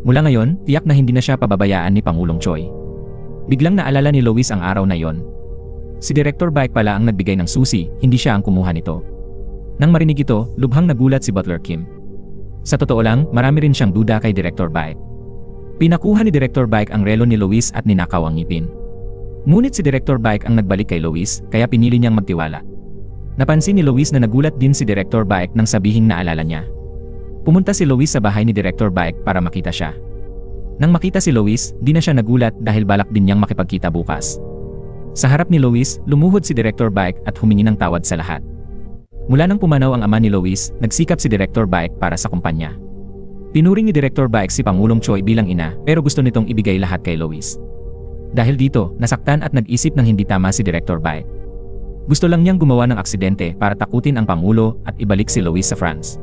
Speaker 1: Mula ngayon, tiyak na hindi na siya pababayaan ni Pangulong Choi. Biglang naalala ni Luis ang araw na yon. Si Director Baek pala ang nagbigay ng susi, hindi siya ang kumuha nito. Nang marinig ito, lubhang nagulat si Butler Kim. Sa totoo lang, marami rin siyang duda kay Director Baek. Pinakuha ni Director Baek ang relo ni Luis at ninakaw ang ngipin. Ngunit si Director Baek ang nagbalik kay Luis, kaya pinili niyang magtiwala. Napansin ni Luis na nagulat din si Director Baek nang sabihing naalala niya. Pumunta si Luis sa bahay ni Director Baek para makita siya. Nang makita si Luis, di na siya nagulat dahil balak din niyang makipagkita bukas. Sa harap ni Luis, lumuhod si Director Baek at humingi ng tawad sa lahat. Mula nang pumanaw ang ama ni Luis, nagsikap si Director Baek para sa kumpanya. Tinuring ni Director Baek si Pangulong Choi bilang ina pero gusto nitong ibigay lahat kay Luis. Dahil dito, nasaktan at nag-isip ng hindi tama si Director Baek. Gusto lang niyang gumawa ng aksidente para takutin ang Pangulo at ibalik si Luis sa France.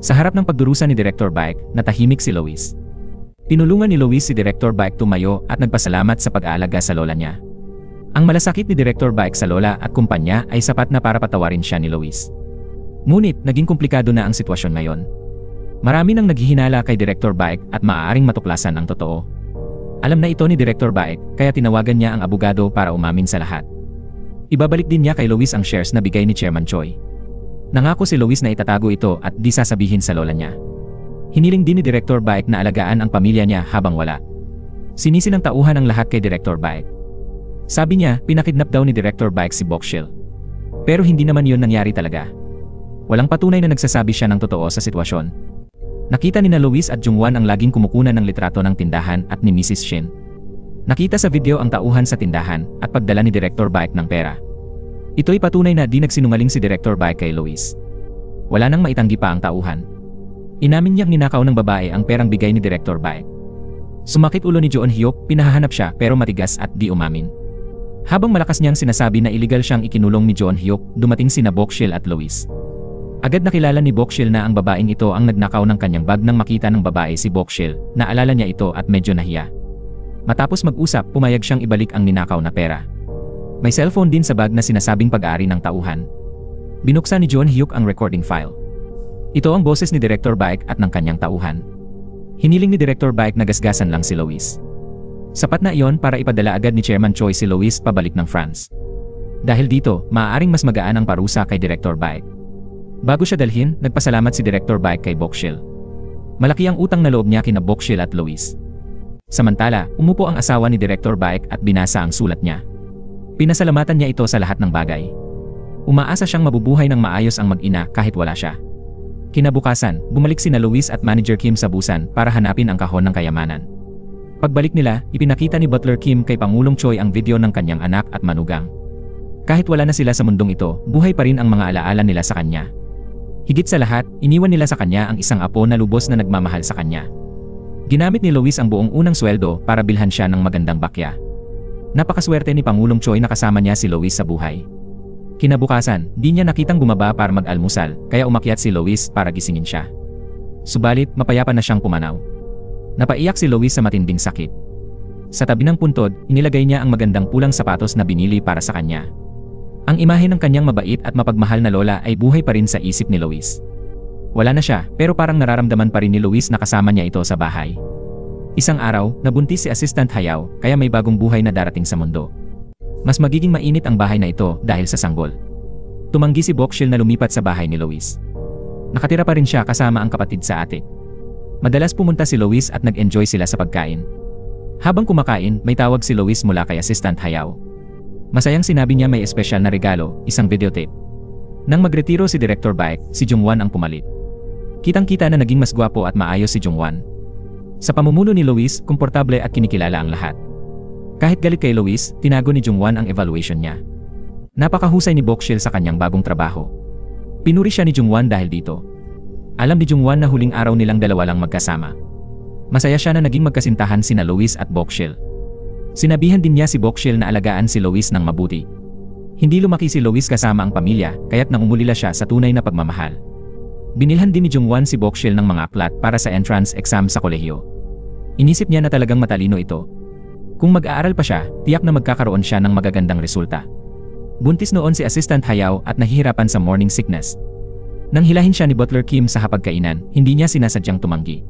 Speaker 1: Sa harap ng pagdurusa ni Director Baek, natahimik si Luis. Tinulungan ni Luis si Director Baek tumayo at nagpasalamat sa pag-aalaga sa lola niya. Ang malasakit ni Director Baek sa lola at kumpanya ay sapat na para patawarin siya ni Luis. Ngunit naging komplikado na ang sitwasyon ngayon. Marami nang naghihinala kay Director Baek at maaaring matuklasan ang totoo. Alam na ito ni Director Baek kaya tinawagan niya ang abogado para umamin sa lahat. Ibabalik din niya kay Luis ang shares na bigay ni Chairman Choi. Nangako si Luis na itatago ito at di sasabihin sa lola niya. Hiniling din ni Director Baek na alagaan ang pamilya niya habang wala. Sinisi ng tauhan ang lahat kay Director Baek. Sabi niya, pinakidnap daw ni Director Baek si Bokshil. Pero hindi naman yun nangyari talaga. Walang patunay na nagsasabi siya ng totoo sa sitwasyon. Nakita ni na Luis at Jungwon ang laging kumukunan ng litrato ng tindahan at ni Mrs. Shin. Nakita sa video ang tauhan sa tindahan at pagdala ni Director Baek ng pera. Ito'y patunay na di nagsinungaling si Director Baek kay Luis. Wala nang maitanggi pa ang tauhan. Inamin niyang ninakaw ng babae ang perang bigay ni Director Baek. Sumakit ulo ni Joon Hyuk, pinahahanap siya pero matigas at di umamin. Habang malakas niyang sinasabi na iligal siyang ikinulong ni Joon Hyuk, dumating sina Bokshil at Luis. Agad nakilala ni Bokshil na ang babaeng ito ang nagnakaw ng kanyang bag nang makita ng babae si Bokshil. Naalala niya ito at medyo nahiya. Matapos mag-usap, pumayag siyang ibalik ang ninakaw na pera. May cellphone din sa bag na sinasabing pag-aari ng tauhan. Binuksan ni Joon Hyuk ang recording file. Ito ang boses ni Director Baek at ng kanyang tauhan. Hiniling ni Director Baek na gasgasan lang si Luis. Sapat na iyon para ipadala agad ni Chairman Choi si Luis pabalik ng France. Dahil dito, maaaring mas magaan ang parusa kay Director Baek. Bago siya dalhin, nagpasalamat si Director Baek kay Bokshil. Malaki ang utang na loob niya kina Bokshil at Luis. Samantala, umupo ang asawa ni Director Baek at binasa ang sulat niya. Pinasalamatan niya ito sa lahat ng bagay. Umaasa siyang mabubuhay ng maayos ang mag-ina kahit wala siya. Kinabukasan, bumalik sina Luis at Manager Kim sa Busan para hanapin ang kahon ng kayamanan. Pagbalik nila, ipinakita ni Butler Kim kay Pangulong Choi ang video ng kanyang anak at manugang. Kahit wala na sila sa mundong ito, buhay pa rin ang mga alaala nila sa kanya. Higit sa lahat, iniwan nila sa kanya ang isang apo na lubos na nagmamahal sa kanya. Ginamit ni Luis ang buong unang sweldo para bilhan siya ng magandang bakya. Napakaswerte ni Pangulong Choi na kasama niya si Luis sa buhay. Kinabukasan, di niya nakitang bumaba para mag-almusal, kaya umakyat si Luis para gisingin siya. Subalit, mapayapa na siyang pumanaw. Napaiyak si Luis sa matinding sakit. Sa tabi ng puntod, inilagay niya ang magandang pulang sapatos na binili para sa kanya. Ang imahe ng kanyang mabait at mapagmahal na lola ay buhay pa rin sa isip ni Luis. Wala na siya, pero parang nararamdaman pa rin ni Luis na kasama niya ito sa bahay. Isang araw, nabuntis si Assistant Hayao, kaya may bagong buhay na darating sa mundo. Mas magiging mainit ang bahay na ito dahil sa sanggol. Tumanggi si Bokshil na lumipat sa bahay ni Luis. Nakatira pa rin siya kasama ang kapatid sa ate. Madalas pumunta si Luis at nag-enjoy sila sa pagkain. Habang kumakain, may tawag si Luis mula kay Assistant Hayao. Masayang sinabi niya may espesyal na regalo, isang videotape. Nang magretiro si Director Baek, si Jungwon ang pumalit. Kitang-kita na naging mas gwapo at maayos si Jungwon. Sa pamumuno ni Luis, komportable at kinikilala ang lahat. Kahit galit kay Luis, tinago ni Jungwon ang evaluation niya. Napakahusay ni Bokshil sa kanyang bagong trabaho. Pinuri siya ni Jungwon dahil dito. Alam ni Jungwon na huling araw nilang dalawa lang magkasama. Masaya siya na naging magkasintahan sina Luis at Bokshil. Sinabihan din niya si Bokshil na alagaan si Luis ng mabuti. Hindi lumaki si Luis kasama ang pamilya, kaya't nangungulila siya sa tunay na pagmamahal. Binilhan din ni Jungwon si Bokshil ng mga aklat para sa entrance exam sa kolehiyo. Inisip niya na talagang matalino ito. Kung mag-aaral pa siya, tiyak na magkakaroon siya ng magagandang resulta. Buntis noon si Assistant Hayao at nahihirapan sa morning sickness. Nang hilahin siya ni Butler Kim sa hapagkainan, hindi niya sinasadyang tumanggi.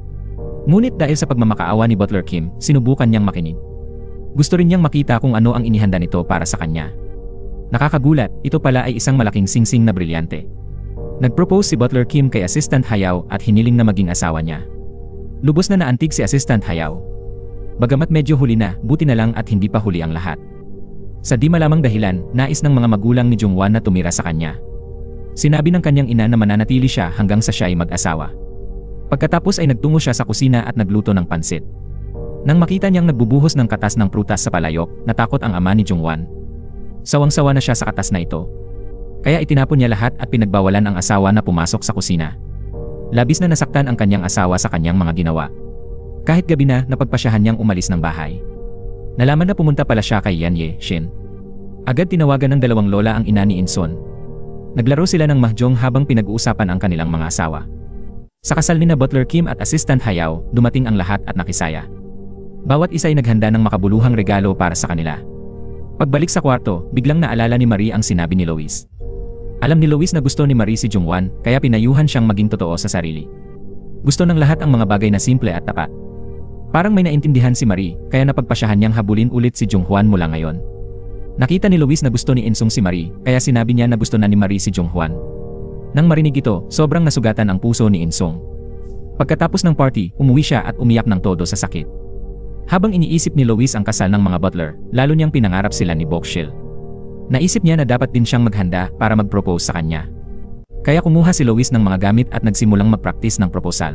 Speaker 1: Ngunit dahil sa pagmamakaawa ni Butler Kim, sinubukan niyang makinig. Gusto rin niyang makita kung ano ang inihanda nito para sa kanya. Nakakagulat, ito pala ay isang malaking singsing na brilyante. Nag-propose si Butler Kim kay Assistant Hayao at hiniling na maging asawa niya. Lubos na naantig si Assistant Hayao. Bagamat medyo huli na, buti na lang at hindi pa huli ang lahat. Sa di malamang dahilan, nais ng mga magulang ni Jungwon na tumira sa kanya. Sinabi ng kanyang ina na mananatili siya hanggang sa siya ay mag-asawa. Pagkatapos ay nagtungo siya sa kusina at nagluto ng pansit. Nang makita niyang nagbubuhos ng katas ng prutas sa palayok, natakot ang ama ni Jungwon. Sawang-sawa na siya sa katas na ito. Kaya itinapon niya lahat at pinagbawalan ang asawa na pumasok sa kusina. Labis na nasaktan ang kanyang asawa sa kanyang mga ginawa. Kahit gabi na, napagpasyahan niyang umalis ng bahay. Nalaman na pumunta pala siya kay Yanye Shin. Agad tinawagan ng dalawang lola ang ina ni Inson. Naglaro sila ng mahjong habang pinag-uusapan ang kanilang mga asawa. Sa kasal ni na Butler Kim at Assistant Hayao, dumating ang lahat at nakisaya. Bawat isa ay naghanda ng makabuluhang regalo para sa kanila. Pagbalik sa kwarto, biglang naalala ni Marie ang sinabi ni Lois. Alam ni Lois na gusto ni Marie si Jungwon, kaya pinayuhan siyang maging totoo sa sarili. Gusto ng lahat ang mga bagay na simple at tapat. Parang may naintindihan si Marie, kaya napagpasyahan niyang habulin ulit si Jungwon mula ngayon. Nakita ni Lois na gusto ni Insung si Marie, kaya sinabi niya na gusto na ni Marie si Jungwon. Nang marinig ito, sobrang nasugatan ang puso ni Insung. Pagkatapos ng party, umuwi siya at umiyak ng todo sa sakit. Habang iniisip ni Lois ang kasal ng mga Butler, lalo niyang pinangarap sila ni Bokshil. Naisip niya na dapat din siyang maghanda para mag-propose sa kanya. Kaya kumuha si Lois ng mga gamit at nagsimulang mag-practice ng proposal.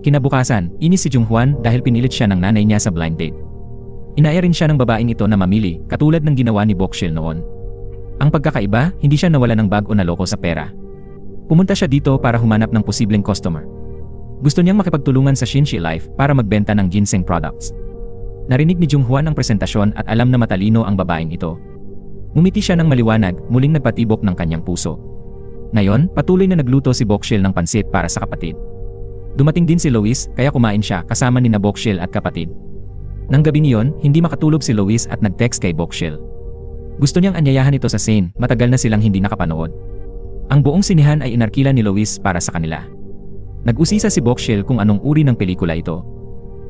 Speaker 1: Kinabukasan, inis si Jungwon dahil pinilit siya ng nanay niya sa blind date. Inaya rin siya ng babaeng ito na mamili, katulad ng ginawa ni Bokshil noon. Ang pagkakaiba, hindi siya nawala ng bag o naloko sa pera. Pumunta siya dito para humanap ng posibleng customer. Gusto niyang makipagtulungan sa Shinshi Life para magbenta ng ginseng products. Narinig ni Jungwon ang presentasyon at alam na matalino ang babaeng ito. Ngumiti siya ng maliwanag, muling nagpatibok ng kanyang puso. Ngayon, patuloy na nagluto si Bokshil ng pansit para sa kapatid. Dumating din si Lois, kaya kumain siya kasama ni na Bokshil at kapatid. Nang gabi niyon, hindi makatulog si Lois at nag-text kay Bokshil. Gusto niyang anyayahan ito sa scene, matagal na silang hindi nakapanood. Ang buong sinihan ay inarkila ni Lois para sa kanila. Nag-usisa si Bokshil kung anong uri ng pelikula ito.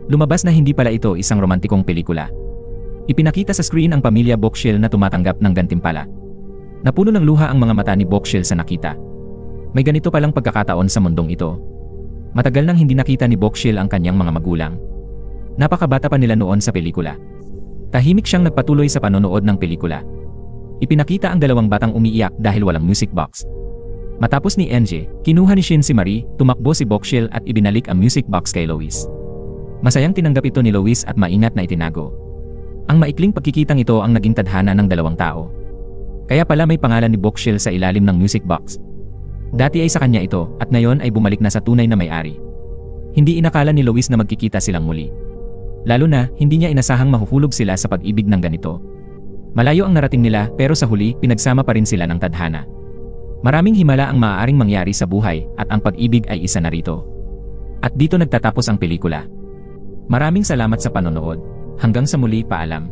Speaker 1: Lumabas na hindi pala ito isang romantikong pelikula. Ipinakita sa screen ang pamilya Bokshil na tumatanggap ng gantimpala. Napuno ng luha ang mga mata ni Bokshil sa nakita. May ganito palang pagkakataon sa mundong ito. Matagal nang hindi nakita ni Bokshil ang kanyang mga magulang. Napakabata pa nila noon sa pelikula. Tahimik siyang nagpatuloy sa panonood ng pelikula. Ipinakita ang dalawang batang umiiyak dahil walang music box. Matapos ni NJ, kinuha ni Shin si Marie, tumakbo si Bokshil at ibinalik ang music box kay Lois. Masayang tinanggap ito ni Lois at maingat na itinago. Ang maikling pagkikitang ito ang naging tadhana ng dalawang tao. Kaya pala may pangalan ni Bokshil sa ilalim ng music box. Dati ay sa kanya ito at ngayon ay bumalik na sa tunay na may-ari. Hindi inakala ni Lois na magkikita silang muli. Lalo na, hindi niya inasahang mahuhulog sila sa pag-ibig ng ganito. Malayo ang narating nila pero sa huli, pinagsama pa rin sila ng tadhana. Maraming himala ang maaaring mangyari sa buhay at ang pag-ibig ay isa na rito. At dito nagtatapos ang pelikula. Maraming salamat sa panonood. Hanggang sa muli, paalam.